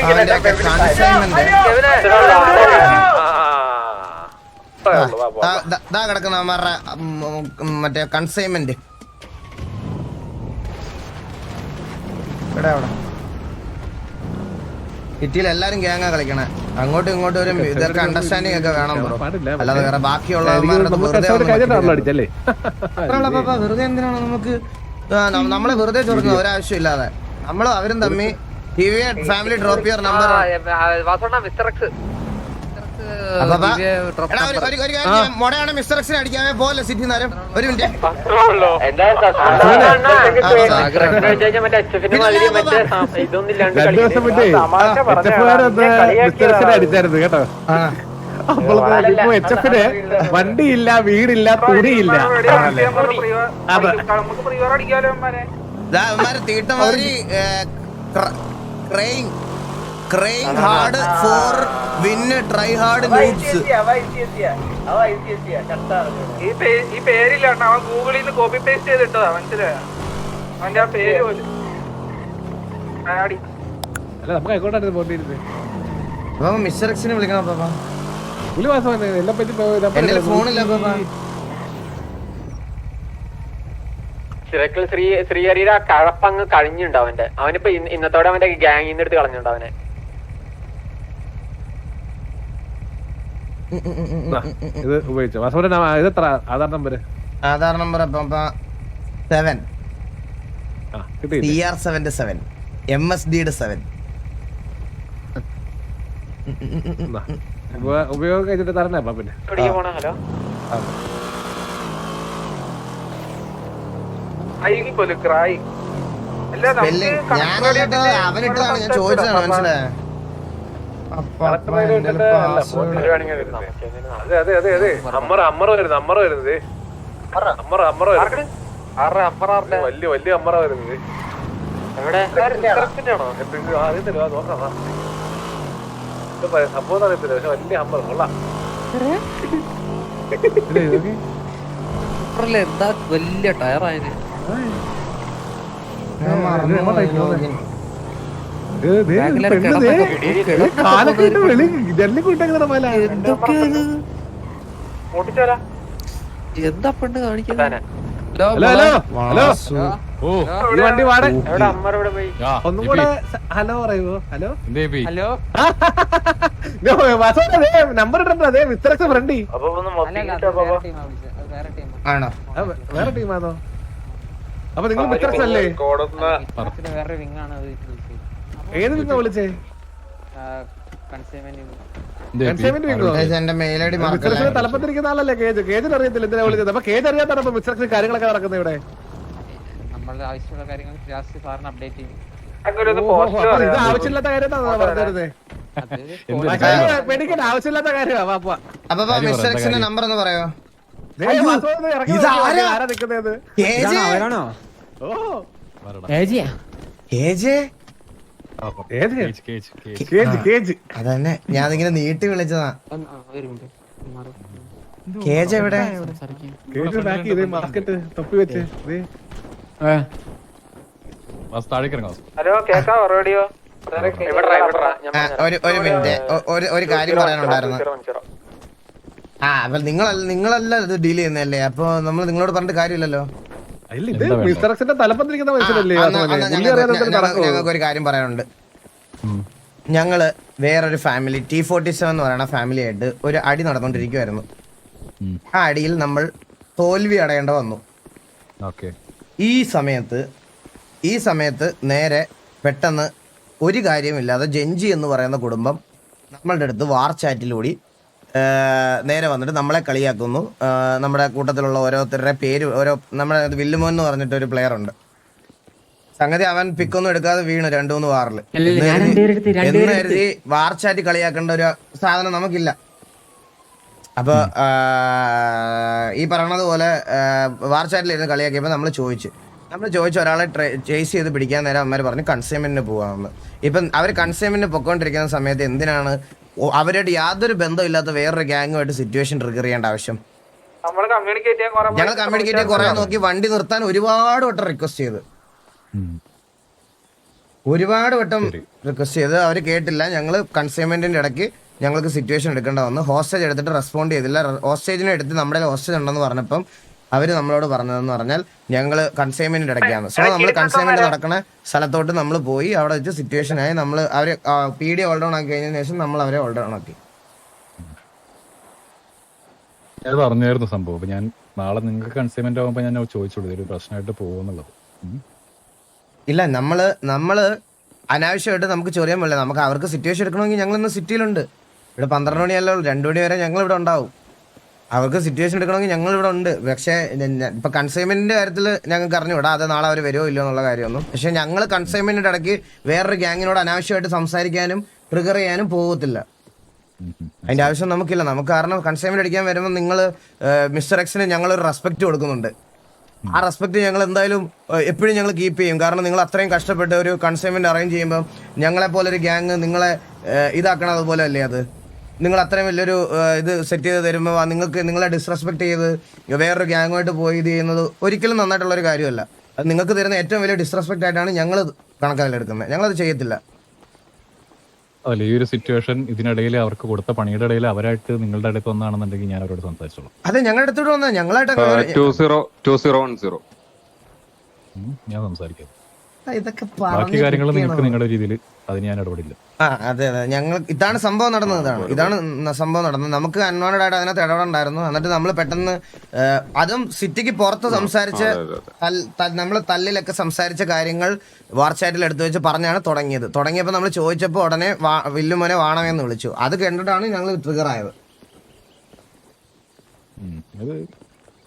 കിടക്കുന്ന അവന്മാരുടെ മറ്റേ കൺസൈൻമെന്റ് അവിടെ സിറ്റിയിൽ എല്ലാരും ഗ്യാങ്ങാ കളിക്കണേ. അങ്ങോട്ടും ഇങ്ങോട്ടും ഒരു ഇതൊക്കെ അണ്ടർസ്റ്റാൻഡിങ് ഒക്കെ വേണം ബ്രോ. അല്ലാതെ വേറെ ബാക്കിയുള്ളവന്മാരുടെ വെറുതെ എന്തിനാണ് നമുക്ക് നമ്മളെ വെറുതെ ചൊറുക്കുന്നത് ഒരാവശ്യം ഇല്ലാതെ. നമ്മളും അവരും തമ്മി TV family drop your number. മൊടയാണ് മിസ്റ്റർ എക്സിനെ അടിക്കാമേ പോലെ സിറ്റി നേരം. ഒരു മിനിറ്റ്. അടിച്ചായിരുന്നു കേട്ടോ. ഇപ്പൊ HF-ന് വണ്ടിയില്ല, വീടില്ല, തുണിയില്ല. തീട്ടമാതിരി crane hard for win try hard loops. ഈ പേരിലാണ് അവൻ ഗൂഗിളിൽ നിന്ന് കോപ്പി പേസ്റ്റ് ചെയ്തിട്ടതാ. മനസ്സിലായോ? അവന്റെ ആ പേര് പോലും അല്ല നമുക്ക് എങ്ങോട്ടാണ് പോണ്ടിരുന്നത്? മിസ്റ്റർ എക്സിനെ വിളിക്കണം. ഫോണില്ല. ചിറക്കൽ ശ്രീഹരിയുടെ ആ കഴപ്പങ്ങ് കഴിഞ്ഞിട്ടുണ്ടോ അവന്റെ. അവനിപ്പോ ഇന്നത്തോടെ അവന്റെ ഗ്യാങ്ങിന്ന് എടുത്ത് കളഞ്ഞിട്ടുണ്ടോ അവനെ. ഇത് ഉപയോഗിച്ചോ? ഇതെത്ര Aadhaar number? Aadhaar number 7 CR77 MSD 7. ഉപയോഗം കഴിഞ്ഞിട്ട് തരണേ പിന്നെ. ഹലോ അവനിട്ടതാണ് ഞാൻ ചോദിച്ചതാണ്. മനസ്സിലായോ? വലിയ അമ്മറ വരുന്നത് സംഭവം അറിയത്തില്ല. പക്ഷെ വലിയ അമ്മറ കൊള്ളാം. എന്താ വലിയ ടയറായത്. എന്താ പെണ്ണ് കാണിക്കുന്നത്? വണ്ടി വാടക ഒന്നും കൂടെ ഹലോ പറയുമോ? ഹലോ ഹലോ നമ്പർ ഇടണ്ട. അതെ മിസ്റ്റർ എക്സ് ഫ്രണ്ടി ആണോ? വേറെ ടീമാണോ? അപ്പൊ നിങ്ങൾ മിസ്റ്റർ എക്സ് അല്ലേ? ഏത് വിങ്ങ വിളിച്ചേ? എന്റെ മെയിൽ ഐ ഡി മറക്കല്ലേ. തലപ്പത്തിരിക്കുന്ന ആളല്ലേ കേജ്. കേജിന് അറിയത്തില്ല എന്തിനാ വിളിച്ചത്. അപ്പൊ കേജ് അറിയാത്താണ് ഇപ്പൊ മിസ്റ്റർ കാര്യങ്ങളൊക്കെ നടക്കുന്നത് ഇവിടെ. നമ്മളുടെ ആവശ്യമുള്ള കാര്യങ്ങൾ ലാസ്റ്റ് സാറിന് അപ്ഡേറ്റ് ചെയ്യും. ഇത് ആവശ്യമില്ലാത്ത കാര്യമാണ് പറഞ്ഞത്. പേടിക്കേണ്ട ആവശ്യമില്ലാത്ത കാര്യമാണ്. അപ്പൊ മിസ്റ്റർ എക്സിന്റെ നമ്പർ ഒന്ന് പറയോ? ആരാ നിക്കുന്നത്? അവരാണോ? അതന്നെ ഞാൻ അതിങ്ങനെ നീട്ടി വിളിച്ചതാ. കേജ് എവിടെ? മാർക്കറ്റ് തൊപ്പി വെച്ച് ഹലോ കേക്കാവോ റേഡിയോ? ഒരു മിനിറ്റ്, ഒരു കാര്യം പറയാനുണ്ടായിരുന്നു. അപ്പൊ നിങ്ങളല്ല ഇത് ഡീൽ ചെയ്യുന്നല്ലേ, അപ്പൊ നമ്മൾ നിങ്ങളോട് പറഞ്ഞിട്ട് കാര്യമില്ലല്ലോ. തലപ്പത്തിരിക്കുന്ന മനുഷ്യനല്ലേ. ഞങ്ങൾക്ക് ഒരു കാര്യം പറയാനുണ്ട്. ഞങ്ങള് വേറൊരു ഫാമിലി T47 എന്ന് പറയുന്ന ഫാമിലി ആയിട്ട് ഒരു അടി നടന്നുകൊണ്ടിരിക്കുവായിരുന്നു. ആ അടിയിൽ നമ്മൾ തോൽവി അടയേണ്ട വന്നു. ഈ സമയത്ത് നേരെ പെട്ടെന്ന് ഒരു കാര്യമില്ലാതെ ജെഞ്ചി എന്ന് പറയുന്ന കുടുംബം നമ്മളുടെ അടുത്ത് വാർ ചാറ്റിലൂടെ നേരെ വന്നിട്ട് നമ്മളെ കളിയാക്കുന്നു. നമ്മുടെ കൂട്ടത്തിലുള്ള ഓരോരുത്തരുടെ പേര് നമ്മുടെ വില്ലുമോൻ എന്ന് പറഞ്ഞിട്ടൊരു പ്ലെയർ ഉണ്ട്. സംഗതി അവൻ പിക്കൊന്നും എടുക്കാതെ വീണു 2-3 വാറിൽ. എന്ന് കരുതി വാർ ചാറ്റ് കളിയാക്കേണ്ട ഒരു സാധനം നമുക്കില്ല. അപ്പൊ ഈ പറയണത് പോലെ വാർ ചാറ്റിലിരുന്ന് കളിയാക്കിയപ്പോൾ നമ്മൾ ചോദിച്ചു ഒരാളെ ചേസ് ചെയ്ത് പിടിക്കാൻ നേരം അവന്മാർ പറഞ്ഞു കൺസൈൻമെന്റിന് പോവാമെന്ന്. ഇപ്പം അവർ കൺസൈൻമെന്റിന് പൊക്കോണ്ടിരിക്കുന്ന സമയത്ത് എന്തിനാണ് അവരുടെ യാതൊരു ബന്ധമില്ലാത്ത വേറൊരു ഗ്യാങ്ങുമായിട്ട് സിറ്റുവേഷൻ ട്രിഗർ ചെയ്യേണ്ട ആവശ്യം? ഞങ്ങൾ കമ്മ്യൂണിക്കേറ്റ് കുറെ നോക്കി, വണ്ടി നിർത്താൻ ഒരുപാട് വട്ടം റിക്വസ്റ്റ് ചെയ്ത് അവർ കേട്ടില്ല. ഞങ്ങൾ കൺസൈൻമെന്റിന്റെ ഇടയ്ക്ക് ഞങ്ങൾക്ക് സിറ്റുവേഷൻ എടുക്കേണ്ട വന്നു. ഹോസ്റ്റേജ് എടുത്തിട്ട് റെസ്പോണ്ട് ചെയ്തില്ല. ഹോസ്റ്റേജിനെ എടുത്ത് നമ്മുടെ ഹോസ്റ്റേജ് ഉണ്ടെന്ന് പറഞ്ഞപ്പം അവര് നമ്മളോട് പറഞ്ഞതെന്ന് പറഞ്ഞാൽ ഞങ്ങൾ കൺസൈൻമെന്റിന്റെ ഇടയ്ക്കാണ്. സോ നമ്മൾ കൺസൈൻമെന്റ് നടക്കുന്ന സ്ഥലത്തോട്ട് നമ്മൾ പോയി അവിടെ വെച്ച് സിറ്റുവേഷൻ ആയി. നമ്മൾ അവരെ PD ഹോൾഡ് ഓൺ ആക്കി കഴിഞ്ഞതിന് ശേഷം നമ്മൾ അവരെ ഹോൾഡ് ഓൺ ആക്കി. അത് അറിഞ്ഞായിരുന്നു സംഭവം. അപ്പൊ ഞാൻ നാളെ നിങ്ങൾക്ക് കൺസൈൻമെന്റ് ആകുമ്പോ ഞാൻ ചോദിച്ചോളൂ ഒരു പ്രശ്നമായിട്ട് പോകുന്നുള്ളത്. ഇല്ല, നമ്മള് അനാവശ്യമായിട്ട് നമുക്ക് ചൊറിയാൻ പറ്റില്ല. നമുക്ക് അവർക്ക് സിറ്റുവേഷൻ എടുക്കണമെങ്കിൽ ഞങ്ങൾ ഇന്ന് സിറ്റിയിലുണ്ട്. ഇവിടെ 12 മണിയല്ലോ, 2 മണി വരെ ഞങ്ങൾ ഇവിടെ ഉണ്ടാവും. അവർക്ക് സിറ്റുവേഷൻ എടുക്കണമെങ്കിൽ ഞങ്ങൾ ഇവിടെ ഉണ്ട്. പക്ഷേ ഇപ്പൊ കൺസൈൻമെന്റിന്റെ കാര്യത്തിൽ ഞങ്ങൾക്ക് അറിഞ്ഞുകൂടാ അത് നാളെ അവർ വരുമോ ഇല്ലയോ എന്നുള്ള കാര്യമൊന്നും. പക്ഷെ ഞങ്ങൾ കൺസൈൻമെന്റിന്റെ ഇടയ്ക്ക് വേറൊരു ഗ്യാങ്ങിനോട് അനാവശ്യമായിട്ട് സംസാരിക്കാനും ട്രിഗർ ചെയ്യാനും പോകത്തില്ല. അതിന്റെ ആവശ്യം നമുക്കില്ല. നമുക്ക് കാരണം കൺസൈൻമെന്റ് അടിക്കാൻ വരുമ്പോൾ നിങ്ങൾ മിസ്റ്റർ എക്സിന് ഞങ്ങളൊരു റെസ്പെക്ട് കൊടുക്കുന്നുണ്ട്. ആ റെസ്പെക്ട് ഞങ്ങൾ എന്തായാലും എപ്പോഴും ഞങ്ങൾ കീപ്പ് ചെയ്യും. കാരണം നിങ്ങൾ അത്രയും കഷ്ടപ്പെട്ട് ഒരു കൺസൈൻമെന്റ് അറേഞ്ച് ചെയ്യുമ്പോൾ ഞങ്ങളെ പോലെ ഒരു ഗ്യാങ് നിങ്ങളെ ഇതാക്കണം. അതുപോലെ അല്ലേ അത് നിങ്ങൾ അത്രയും വലിയൊരു ഇത് സെറ്റ് ചെയ്ത് തരുമ്പോൾ നിങ്ങൾക്ക് നിങ്ങളെ ഡിസ്റെസ്പെക്ട് ചെയ്ത് വേറൊരു ഗ്യാങ്ങുമായിട്ട് പോയി ഇത് ചെയ്യുന്നത് ഒരിക്കലും നന്നായിട്ടുള്ളൊരു കാര്യമല്ല. അത് നിങ്ങൾക്ക് തരുന്ന ഏറ്റവും വലിയ ഡിസ്റെസ്പെക്ട് ആയിട്ടാണ് ഞങ്ങൾ കണക്കിലെടുക്കുന്നത്. ഞങ്ങളത് ചെയ്യത്തില്ല. അല്ല, ഈ ഒരു സിറ്റുവേഷൻ ഇതിനിടയിൽ അവർക്ക് കൊടുത്ത പണിയുടെ ഇടയിൽ അവരായിട്ട് നിങ്ങളുടെ അടുത്ത് വന്നാണെന്നുണ്ടെങ്കിൽ ഞാൻ അവരോട് സംസാരിച്ചോളൂ. അതെ, ഞങ്ങളുടെ അടുത്തോട്ട് വന്നാൽ ഞങ്ങളായിട്ട് ഞാൻ സംസാരിക്കാം. ഇതൊക്കെ ബാക്കി കാര്യങ്ങൾ നിങ്ങൾക്ക് നിങ്ങളുടെ രീതിയിൽ അതിന് ഞാൻ ഇടപെടില്ല. അതെ, ഞങ്ങൾ ഇതാണ് സംഭവം നടന്നത്. ഇതാണ് സംഭവം നടന്നത്. നമുക്ക് അൺവാണ്ടഡ് ആയിട്ട് അതിനകത്ത് ഇടപെടണ്ടായിരുന്നു. എന്നിട്ട് നമ്മൾ പെട്ടെന്ന് അതും സിറ്റിക്ക് പുറത്ത് സംസാരിച്ച് നമ്മൾ തല്ലിലൊക്കെ സംസാരിച്ച കാര്യങ്ങൾ വാർച്ചാറ്റിൽ എടുത്തു വെച്ച് പറഞ്ഞാണ് തുടങ്ങിയപ്പോൾ നമ്മൾ ചോദിച്ചപ്പോൾ ഉടനെ വില്ലുമോനെ വാണമെന്ന് വിളിച്ചു. അത് കണ്ടിട്ടാണ് ഞങ്ങൾ ട്രിഗർ ആയത്.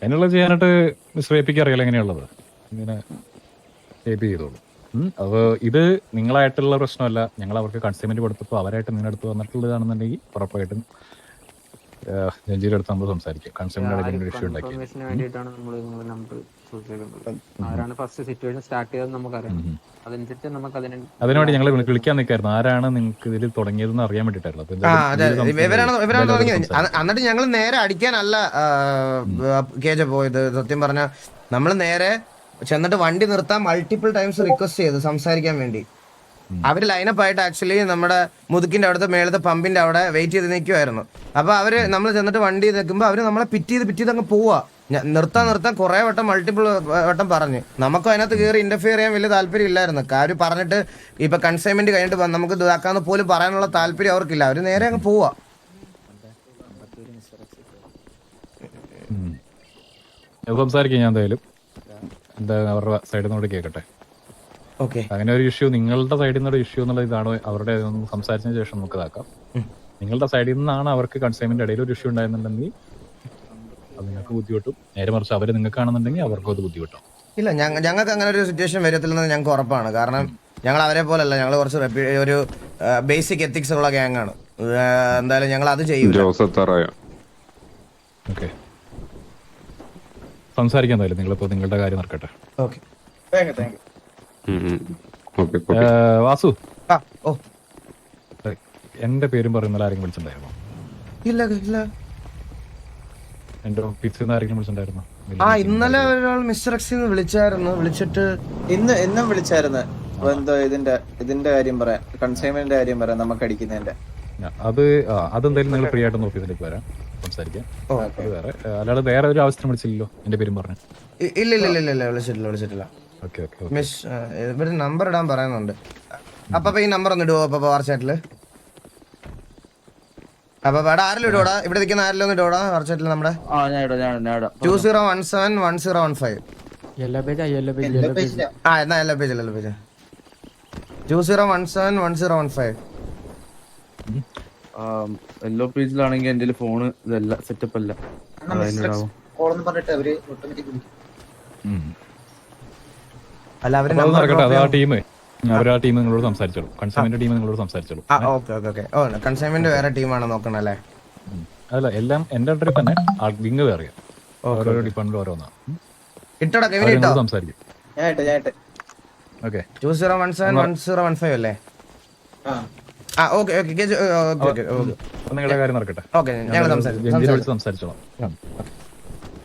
അതിനുള്ള ചെയ്യാനായിട്ട് ശ്രേപ്പിക്ക് അറിയാലോ എങ്ങനെയുള്ളത്. ഇങ്ങനെ ഷേപ്പ് ചെയ്തോളൂ. അപ്പോൾ ഇത് നിങ്ങളായിട്ടുള്ള പ്രശ്നമല്ല. ഞങ്ങൾ അവർക്ക് കൺസൈൻമെന്റ് കൊടുത്തപ്പോൾ അവരായിട്ട് നിങ്ങളുടെ അടുത്ത് വന്നിട്ടുള്ളതാണെന്നുണ്ടെങ്കിൽ ഉറപ്പായിട്ടും ജഞ്ചിയുടെ അടുത്ത് നമ്മൾ സംസാരിക്കാം. കൺസൈൻമെന്റ് ഇഷ്യൂ ഉണ്ടാക്കി അതിനുവേണ്ടി ഞങ്ങൾ വിളിക്കാൻ നിൽക്കായിരുന്നു. ആരാണ് നിങ്ങൾക്ക് ഇതിൽ തുടങ്ങിയതെന്ന് അറിയാൻ വേണ്ടിയിട്ടായിരുന്നു. എന്നിട്ട് ഞങ്ങൾ നേരെ അടിക്കാനല്ല കേജ പോയത്. സത്യം പറഞ്ഞ നമ്മൾ നേരെ ചെന്നിട്ട് വണ്ടി നിർത്താൻ മൾട്ടിപ്പിൾ ടൈംസ് റിക്വസ്റ്റ് ചെയ്തു സംസാരിക്കാൻ വേണ്ടി. അവര് ലൈനപ്പ് ആയിട്ട് ആക്ച്വലി നമ്മുടെ മുതുക്കിന്റെ അവിടുത്തെ മേളത്തെ പമ്പിന്റെ അവിടെ വെയിറ്റ് ചെയ്ത് നിൽക്കുമായിരുന്നു. അപ്പൊ അവര് നമ്മൾ ചെന്നിട്ട് വണ്ടി നിൽക്കുമ്പോൾ അവര് നമ്മളെ പിറ്റ് ചെയ്ത് അങ്ങ് പോവാ. നിർത്താൻ കുറെ വട്ടം മൾട്ടിപ്പിൾ വട്ടം പറഞ്ഞു. നമുക്കും അതിനകത്ത് കയറി ഇന്റർഫിയർ ചെയ്യാൻ വലിയ താല്പര്യം ഇല്ലായിരുന്നു. അവര് പറഞ്ഞിട്ട് ഇപ്പൊ കൺസൈൻമെന്റ് കഴിഞ്ഞിട്ട് നമുക്ക് ഇതാക്കാന്ന് പോലും പറയാനുള്ള താല്പര്യം അവർക്കില്ല. അവര് നേരെ അങ്ങ് പോവാ. സംസാരിക്കാം ഞാൻ എന്തായാലും. എന്താ അവരുടെ സൈഡിൽ നിന്നോട് കേൾക്കട്ടെ. അങ്ങനെ ഒരു ഇഷ്യൂ നിങ്ങളുടെ സൈഡിൽ നിന്നൊരു ഇഷ്യൂ എന്നുള്ള ഇതാണോ അവരുടെ സംസാരിച്ചതിന് ശേഷം നമുക്ക് ഇതാക്കാം. നിങ്ങളുടെ സൈഡിൽ നിന്നാണ് അവർക്ക് കൺസൈൻമെന്റ് ഇടയിൽ ഒരു ഇഷ്യൂ ഉണ്ടായിരുന്നുണ്ടെങ്കിൽ അത് നിങ്ങൾക്ക് ബുദ്ധിമുട്ടും, നേരെ മറിച്ച് അവര് നിങ്ങൾക്കാണെന്നുണ്ടെങ്കിൽ അവർക്കും അത് ബുദ്ധിമുട്ടും. ഇല്ല, ഞങ്ങൾക്ക് അങ്ങനെ ഒരു സിറ്റുവേഷൻ വരത്തില്ലെന്ന് ഞങ്ങൾക്ക് ഉറപ്പാണ്. കാരണം ഞങ്ങൾ അവരെ പോലല്ല, ഞങ്ങൾ കുറച്ച് ഒരു ബേസിക് എത്തിക്സ് ഉള്ള ഗ്യാങ് ആണ്. എന്തായാലും ഞങ്ങൾ അത് ചെയ്യും. ഓക്കെ, സംസാരിക്കാൻ എന്തായാലും നിങ്ങളിപ്പോ നിങ്ങളുടെ കാര്യം നടക്കട്ടെ. വാസു, എന്റെ പേരും പറയുന്ന ആരെങ്കിലും വിളിച്ചിട്ടുണ്ടായിരുന്നോ? ഇല്ല. എന്റെ ഓഫീസിൽ നിന്ന് ആരെങ്കിലും വിളിച്ചിട്ടുണ്ടായിരുന്നോ? ഇന്നലെ ഒരാൾ മിസ്റ്റർ എക്സിന്ന് വിളിച്ചിട്ട് ഇന്നും വിളിച്ചായിരുന്നു. എന്തോ ഇതിന്റെ കാര്യം പറയാം, കൺസൈൻമെന്റിന്റെ കാര്യം പറയാം, നമുക്ക് അടിക്കുന്നതിന്റെ. അതെന്തായാലും നിങ്ങൾ ഫ്രീ ആയിട്ട് ഓഫീസിലേക്ക് വരാം, സംസാരിക്കാം. അത് വേറെ, അല്ലാതെ വേറെ ഒരു ആവശ്യത്തിന് വിളിച്ചില്ലല്ലോ എന്റെ പേരും പറഞ്ഞു? ഇല്ല, വിളിച്ചിട്ടില്ല. മിസ് ഇവര് നമ്പർ ഇടാൻ പറയുന്നുണ്ട്. അപ്പൊ ഈ നമ്പർ ഒന്ന് ഇടുവോ അപ്പൊ വാട്സാപ്പില്? അപ്പൊ ഇവിടെ ആരെങ്കിലും ഇടുവോടാ? ഇവിടെ നിൽക്കുന്ന ആരെങ്കിലും ഒന്ന് ഇടുവോടാ വാട്സാപ്പിൽ? നമ്മുടെ 20171015. എന്നാ യെല്ലോ പേജ് 20171015. യെല്ലോ പേജിലാണെങ്കിൽ എന്റെ ഫോണ് ഇതല്ല, സെറ്റപ്പ് അല്ല. അല്ല, അവര് അവരാ ടീം നിങ്ങളോട് സംസാരിച്ചോളൂ, കൺസൈൻമെന്റ് ടീം നിങ്ങളോട് സംസാരിച്ചോളൂ. കൺസൈൻമെന്റ് വേറെ ടീമാണ് നോക്കണം അല്ലേ? അല്ല, എല്ലാം എന്റെ അണ്ടറിൽ തന്നെ വിങ് വേറെ, ഓരോ ഡിപ്പാർട്ട്മെന്റ് ഓരോന്നാണ്. സംസാരിക്കും. ഓക്കെ, 20171015 അല്ലേ? നിങ്ങളുടെ കാര്യം നടക്കട്ടെ. സംസാരിച്ചോളാം.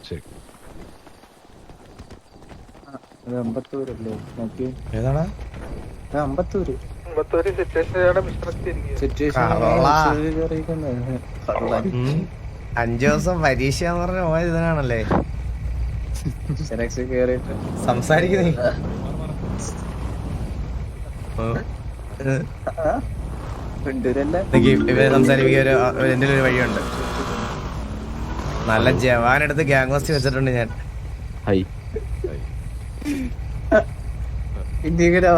ശരി. ഏതാടാ? 5 ദിവസം പരീക്ഷ എന്ന് പറഞ്ഞ പോയത് ഇതിനാണല്ലേ? സംസാരിക്കുന്നേ സംസാരിപ്പിക്കാൻ എന്റെ ഒരു വഴിയുണ്ട്. നല്ല ജവാനെടുത്ത് ഗ്യാങ് ഹോസ്റ്റ് വെച്ചിട്ടുണ്ട് ഞാൻ. ഇത് 50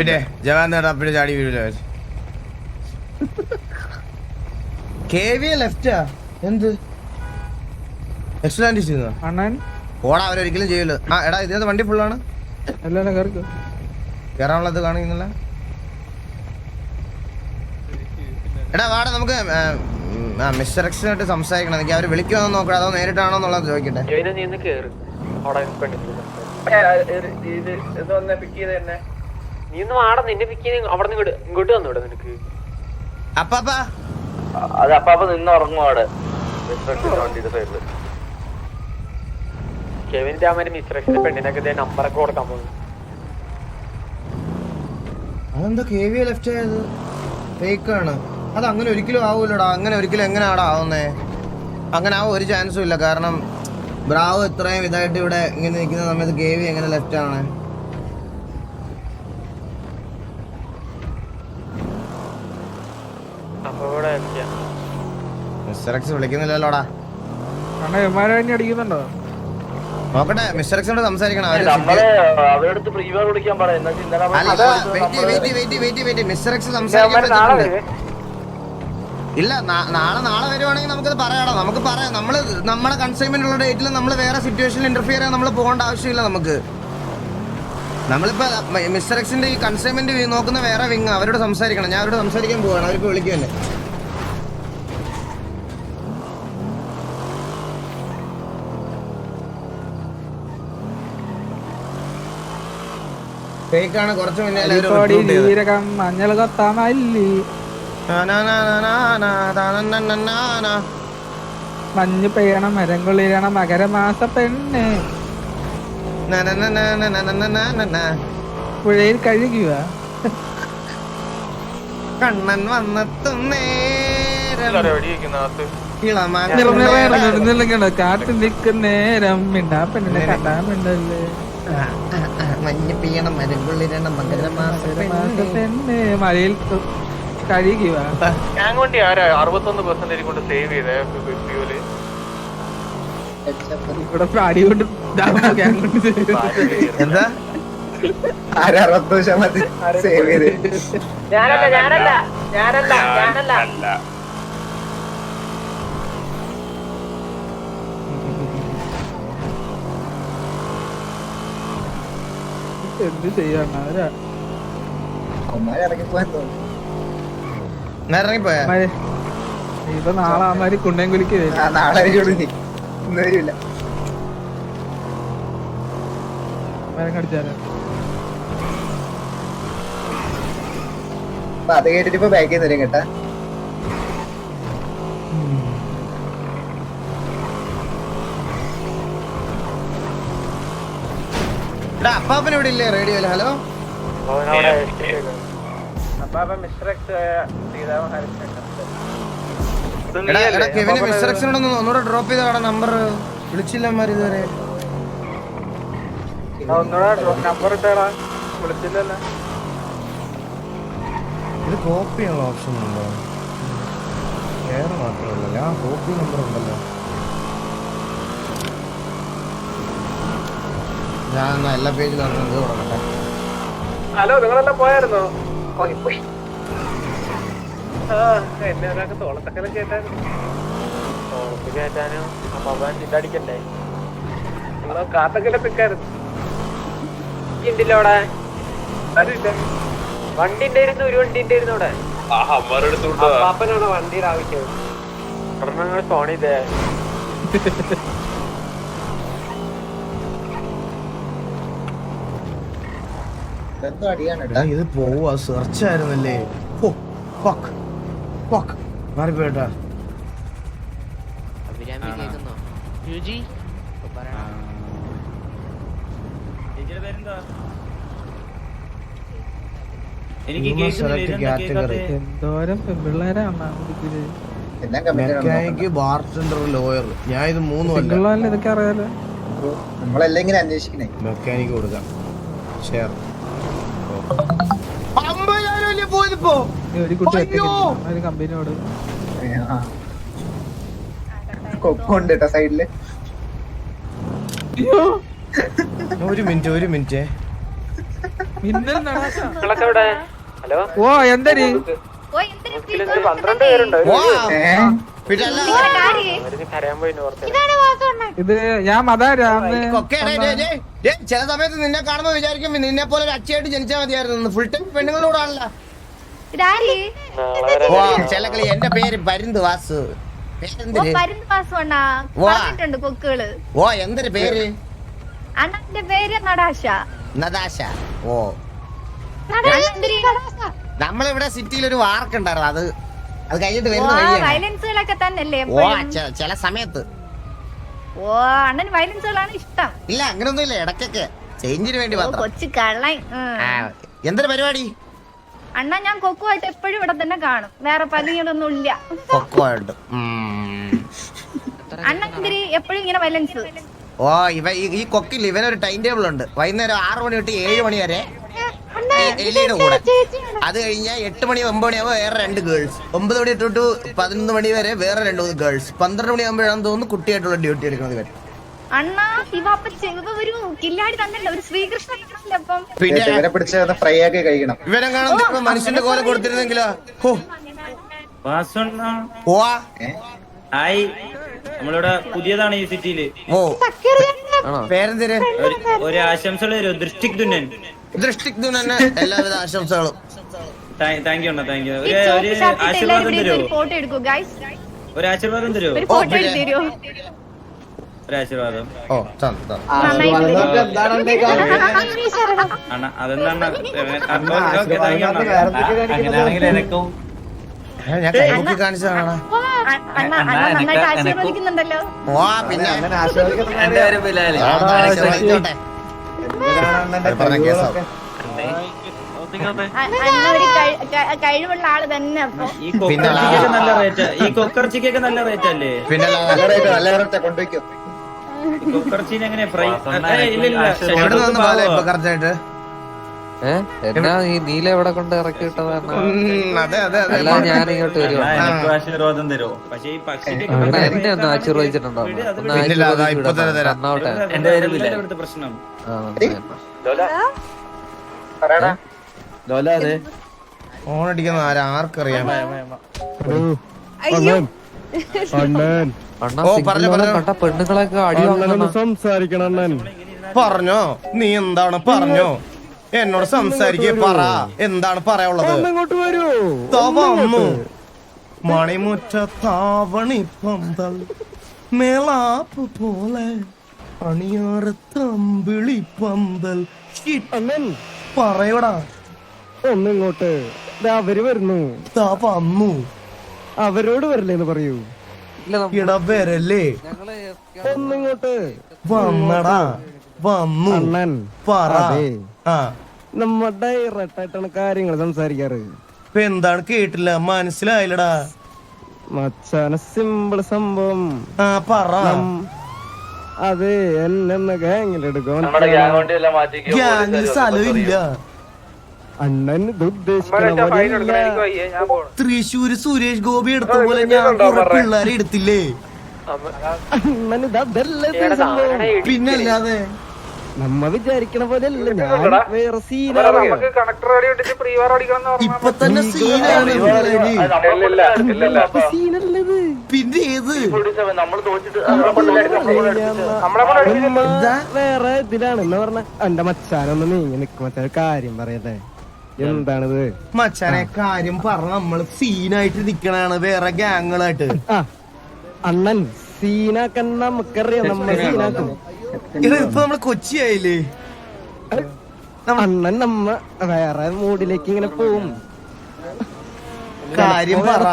പിന്നെ ജവാൻ അപ്പഴേ ചാടി വീഴ. KVA ലെഫ്റ്റാ? എന്ത് എക്സ്ലാൻഡ് ചെയ്യുന്ന ഓടാ? അവരൊരിക്കലും ചെയ്യല്ലോ. എടാ ഇതിനകത്ത് വണ്ടി ഫുള്ളാണ്, കേറാനുള്ളത് കാണിക്കുന്നില്ല. എടാ വാടാ, നമുക്ക് മിസ്റ്റർ എക്സിനായിട്ട് സംസാരിക്കണം. എനിക്ക് അവര് വിളിക്കുമെന്ന് നോക്കണം, അതോ നേരിട്ടാണോ എന്നുള്ളത് ചോദിക്കട്ടെ. അപ്പാപ്പാ നിന്ന് ഉറങ്ങും അവിടെ. കെവിന്റെ അമ്മ മിസ്റ്റർ എക്സിന്റെ പെണ്ണിനൊക്കെ നമ്പറൊക്കെ കൊടുക്കാൻ പോകുന്നു. അതെന്താ KVA ലെഫ്റ്റ് ആയത്? ഫേക്കാണ് അത്. അങ്ങനെ ഒരിക്കലും ആവൂലടാ. അങ്ങനെ ഒരിക്കലും എങ്ങനെയാടാ ആവുന്നേ? അങ്ങനെ ആവും ഒരു ചാൻസും ഇല്ല. കാരണം ബ്രാവോ ഇത്രയും ഇതായിട്ട് ഇവിടെ ഇങ്ങനെ നിൽക്കുന്ന സമയത്ത് KVA എങ്ങനെ ലെഫ്റ്റ് ആണ്? Mister X വിളിക്കുന്നില്ലല്ലോടാ. അടിക്കുന്നുണ്ടോ നോക്കട്ടെ, മിസ്റ്റർ എക്സിനോട് സംസാരിക്കണം. മിസ്റ്റർ എക്സ് സംസാരിക്കാൻ ഇല്ല. നാളെ വരുവാണെങ്കിൽ നമുക്കത് പറയാടാ. നമുക്ക് പറയാം. നമ്മുടെ കൺസൈൻമെന്റ് ഉള്ള ഡേറ്റിൽ നമ്മൾ വേറെ സിറ്റുവേഷനിൽ ഇന്റർഫിയർ ചെയ്യാൻ നമ്മൾ പോകേണ്ട ആവശ്യമില്ല. നമ്മളിപ്പോ മിസ്റ്റർ എക്സിന്റെ ഈ കൺസൈൻമെന്റ് നോക്കുന്ന വേറെ വിങ്, അവരോട് സംസാരിക്കണം. ഞാൻ അവരോട് സംസാരിക്കാൻ പോവാണ്. അവരിപ്പോ വിളിക്കുമല്ലേ. ഫേക്കാണ്. കുറച്ച് മുന്നേ മഞ്ഞൾ കൊത്താമല്ലി മഞ്ഞ് പെയ്യണം മരം കൊള്ളിരണം മകരമാസ പെണ്ണ് പുഴയിൽ കഴുകുക കണ്ണൻ വന്നെത്തും നേരം കാട്ടു നിൽക്കുന്ന നേരം മിണ്ടാ പെണ്ണിനെ കണ്ടാ മിണ്ടല്ലേ മഞ്ഞ് പെയ്യണം മരം കൊള്ളിരണം മകരമാസ പെണ്ണ് മഴയിൽ കഴുകുക. ഗ്യാങ് വണ്ടി ആരാ 61% കൊണ്ട് സേവ് ചെയ്തേ ഫ്യൂല്? ഇവിടെ പ്രാടി കൊണ്ട് എന്താ 60% സേവ് ചെയ്ത് എന്ത് ചെയ്യാനാ ഇറങ്ങിപ്പോയെന്ന് തോന്നുന്നു. ഇറങ്ങിപ്പോയാ ഇപ്പൊ നാളെ അമ്മാര് കുണ്ടേം കുലിക്ക് വരും. നാളെ വരുള്ളൂ നീ. ഇന്ന് വരില്ല. മരം കടിച്ചാലോ? അപ്പൊ അത് കേട്ടിട്ട് ഇപ്പൊ ബാക്കിൽ നിന്ന് വരും കേട്ടാ. അപ്പാപ്പൻ ഇവിടെ ഇല്ലേ റേഡിയോയില്? ഹലോ എടാ കെവിനെ മിസ്റ്റർ എക്സിനോട് ഒന്നുകൂടെ ഡ്രോപ്പ് ചെയ്ത നമ്പർ വിളിച്ചില്ല അമ്മമാർ ഇതുവരെ. ഇത് കോപ്പി ചെയ്യാനുള്ള ഓപ്ഷൻ ഉണ്ടോ? വേറെ മാത്രമല്ല കോപ്പി നമ്പർ ഉണ്ടല്ലോ. ഞാൻ എല്ലാ പേജിലും ഇത് തുടങ്ങട്ടെ. ഹലോ, നിങ്ങളെല്ലാം പോയായിരുന്നോ? എന്നെ ഒരാൾക്ക് തോളത്തക്കലും കേട്ടായിരുന്നു. തോളത്ത് കയറ്റാനും ഇതടിക്കണ്ടേ? നിങ്ങളോ കാത്തക്കല നിൽക്കായിരുന്നു. ഉണ്ടല്ലോ അവിടെ വണ്ടി ഉണ്ടായിരുന്നു. ഒരു വണ്ടി ഉണ്ടായിരുന്നു അവിടെ. പാപ്പനാണോ വണ്ടിയുടെ ആവശ്യം? ഫോൺ ചെയ്തേ. എന്തോ അടിയാണ് ഇത് പോവാ സെർച്ച് ആയിരുന്നല്ലേ. മാറിപ്പോട്ടാ. എന്തോരം പെൺപിള്ളേരാണ് മെക്കാനിക്ക്, ബാർടെൻഡർ, ലോയർ. ഞാൻ ഇത് മൂന്നും ഇതൊക്കെ അറിയാലോ. നമ്മളെല്ലാം ഇങ്ങനെ അന്വേഷിക്കണേ. മെക്കാനിക്ക് കൊടുക്കാം. ഷെയർ ഒരു കുട്ടി ഒരു കമ്പനിയോട് കൊക്കുണ്ട് കേട്ടോ സൈഡില്. ഒരു മിനിറ്റ് ഹലോ, ഓ എന്തരി 12 പേരുണ്ടോ? ഇത് ഞാൻ മതാരാന്ന്. ചില സമയത്ത് നിന്നെ കാണുമ്പോ വിചാരിക്കും നിന്നെ പോലെ ഒരു അച്ഛയായിട്ട് ജനിച്ചാൽ മതിയായിരുന്നു. ഫുൾ ടൈം പെണ്ണുങ്ങളോടാണല്ലോ. ചില കളി. എന്റെ പേര് പരുന്ത് വാസു. ഓ എന്തൊരു പേര്? നദാശ. ഓ നമ്മളിവിടെ സിറ്റിയിൽ ഒരു വാർക്ക് ഉണ്ടായിരുന്നു. അത് കഴിഞ്ഞിട്ട് വരുന്ന വയലൻസുകളൊക്കെ തന്നെയല്ലേ? ചില സമയത്ത്. ഓ അണ്ണന് വയലൻസുകളാണ് ഇഷ്ടം? ഇല്ല, അങ്ങനൊന്നും ഇല്ല. ഇടയ്ക്കൊക്കെ ചേഞ്ചിന് വേണ്ടി മാത്രം. കൊച്ചു കള്ളൻ. എന്തൊരു പരിപാടി? അണ്ണ ഞാൻ കൊക്കുമായിട്ട് എപ്പോഴും ഇവിടെ തന്നെ കാണും. വേറെ പണികളൊന്നും ഇല്ല. കൊക്കുമായിട്ട് അണ്ണ എന്തിരി എപ്പോഴും ഇങ്ങനെ വയലൻസ്? ഓ ഈ കൊക്കിൽ ഇവനൊരു ടൈം ടേബിൾ ഉണ്ട്. വൈകുന്നേരം 6 മണി തൊട്ട് 7 മണി വരെ എലിയുടെ കൂടെ. അത് കഴിഞ്ഞാൽ 8 മണി 9 മണിയാകുമ്പോ വേറെ 2 ഗേൾസ്. 9 മണി തൊട്ട് 11 മണി വരെ വേറെ 2 ഗേൾസ്. 12 മണിയാകുമ്പോഴാണെന്ന് തോന്നുന്നു കുട്ടിയായിട്ടുള്ള ഡ്യൂട്ടി എടുക്കുന്നത് ഇവൻ. അണ്ണ ഇവ ഒരു കില്ലാടി തന്നല്ലോ, ഒരു ശ്രീകൃഷ്ണൻ. ഇവരെ പിടിച്ച് ഫ്രൈ ആക്കി കഴിക്കണം. ഇവനെ കാണാൻ മനുഷ്യന്റെ കോല കൊടുത്തിരുന്നെങ്കിലോ. നമ്മളിവിടെ പുതിയതാണ് ഈ സിറ്റിയില്. ഓ പേരെന്തിന്? ഒരു ആശംസകൾ തരുമോ? ദൃഷ്ടിക് ദുന്നൻ. ദൃഷ്ടിക് ദുന്നന് എല്ലാവിധ ആശംസകളും. Thank you. ഒരു ആശീർവാദം തരുമോ? ഒരു ആശീർവാദം തരുമോ? ഒരു ആശീർവാദം. ഓ അണ്ണ അതെന്താണ്? ഞാൻ കൈമുക്കി കാണിച്ചതാണ്. ആശീർവദിക്കുന്നുണ്ടല്ലോ. ഓ പിന്നെ പറഞ്ഞ കേസാവും. കഴിവുള്ള ആള് തന്നെ. ഈ കൊക്കർച്ചിക്കൊക്കെ നല്ല റേറ്റ് അല്ലേ? പിന്നെ കൊണ്ടുവയ്ക്കോ കൊക്കർച്ചീന് എങ്ങനെ ഫ്രൈ? എവിടെ നിന്ന് പോലെ ഇപ്പൊ കറക്റ്റായിട്ട്? എന്നാ ഈ നീല എവിടെ കൊണ്ട് ഇറക്കി വിട്ടതാണ്? അതെ അല്ല ഞാൻ ഇങ്ങോട്ട് വരുവാ. ആശീർവാദം തരുമോ? പക്ഷെ ഈ എന്നെ ഒന്ന് ആശീർവദിച്ചിട്ടുണ്ടോ? എന്റെ പേര് പ്രശ്നം. ഫോൺ അടിക്കുന്ന ആർക്കറിയാം? ഓ പറഞ്ഞു പറഞ്ഞോ, നീ എന്താണ് പറഞ്ഞോ? എന്നോട് സംസാരിക്കേ, പറ എന്താണ് പറയാനുള്ളത്? വന്നു മണിമുറ്റത്താവണി പന്തൽ മേളാപ്പ് പോലെ അണിയാറ് തമ്പിളി പന്തൽ. പറയടാ ഒന്നിങ്ങോട്ട്. അവര് വരുന്നു. വന്നു അവരോട് വരില്ലേന്ന് പറയൂ. ഇട വരല്ലേ? ഒന്നിങ്ങോട്ട് വന്നടാ വന്നു. അണ്ണൻ പറ. നമ്മ ഡയറക്റ്റ് ആയിട്ടാണ് കാര്യങ്ങൾ സംസാരിക്കാറ്. ഇപ്പൊ എന്താണ് കേട്ടില്ല, മനസ്സിലായില്ലടാ. മച്ചാന സിമ്പിൾ സംഭവം. പറ. അത് എന്നെ ഗാങ്ങിലെടുക്കും. ഗ്യാങ്ങിൽ സ്ഥലമില്ല. അണ്ണൻ ഇത് ഉദ്ദേശിക്കണ തൃശ്ശൂര് സുരേഷ് ഗോപി എടുത്ത പോലെ ഞാൻ കുറെ പിള്ളേരെ എടുത്തില്ലേ? അണ്ണൻ ഇതല്ലേ സംഭവം. പിന്നല്ലാതെ നമ്മ വിചാരിക്കണ പോലെ അല്ല. ഞാൻ വേറെ സീനാണ്. ഇപ്പൊ തന്നെ സീനാണ്. സീനല്ലത്. പിന്നെ ഏത്? വേറെ ഇതിലാണ് എന്ന് പറഞ്ഞ എന്റെ മച്ചാനൊന്ന് നീങ്ങി നിക്കും. മച്ചാൻ കാര്യം പറയട്ടെ. എന്താണിത് മച്ചാനെ? കാര്യം പറഞ്ഞ നമ്മള് സീനായിട്ട് നിക്കണാണ് വേറെ ഗ്യാങ്ങുകളായിട്ട്. അണ്ണൻ സീനാക്കാൻ നമുക്കറിയാം. നമ്മൾ സീനാക്കും. ഇപ്പൊ നമ്മള് കൊച്ചിയായില്ലേ? അണ്ണൻ നമ്മ വേറെ മൂഡിലേക്ക് ഇങ്ങനെ പോവും. കാര്യം പറ.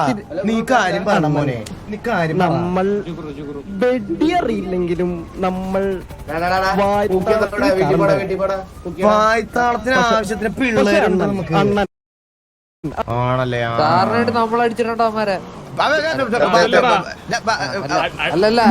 നീ കാര്യം പറ മോനെ. നീ കാര്യം. നമ്മൾ വെടി അറിയില്ലെങ്കിലും നമ്മൾ വായ്ത്താളത്തിന് ആവശ്യത്തിന് പിള്ളേരുണ്ട് നമുക്ക്. അണ്ണൻ ആണല്ലേ? നമ്മൾ അടിച്ചിട്ടുണ്ടോ അവന്മാരെ? അല്ലല്ല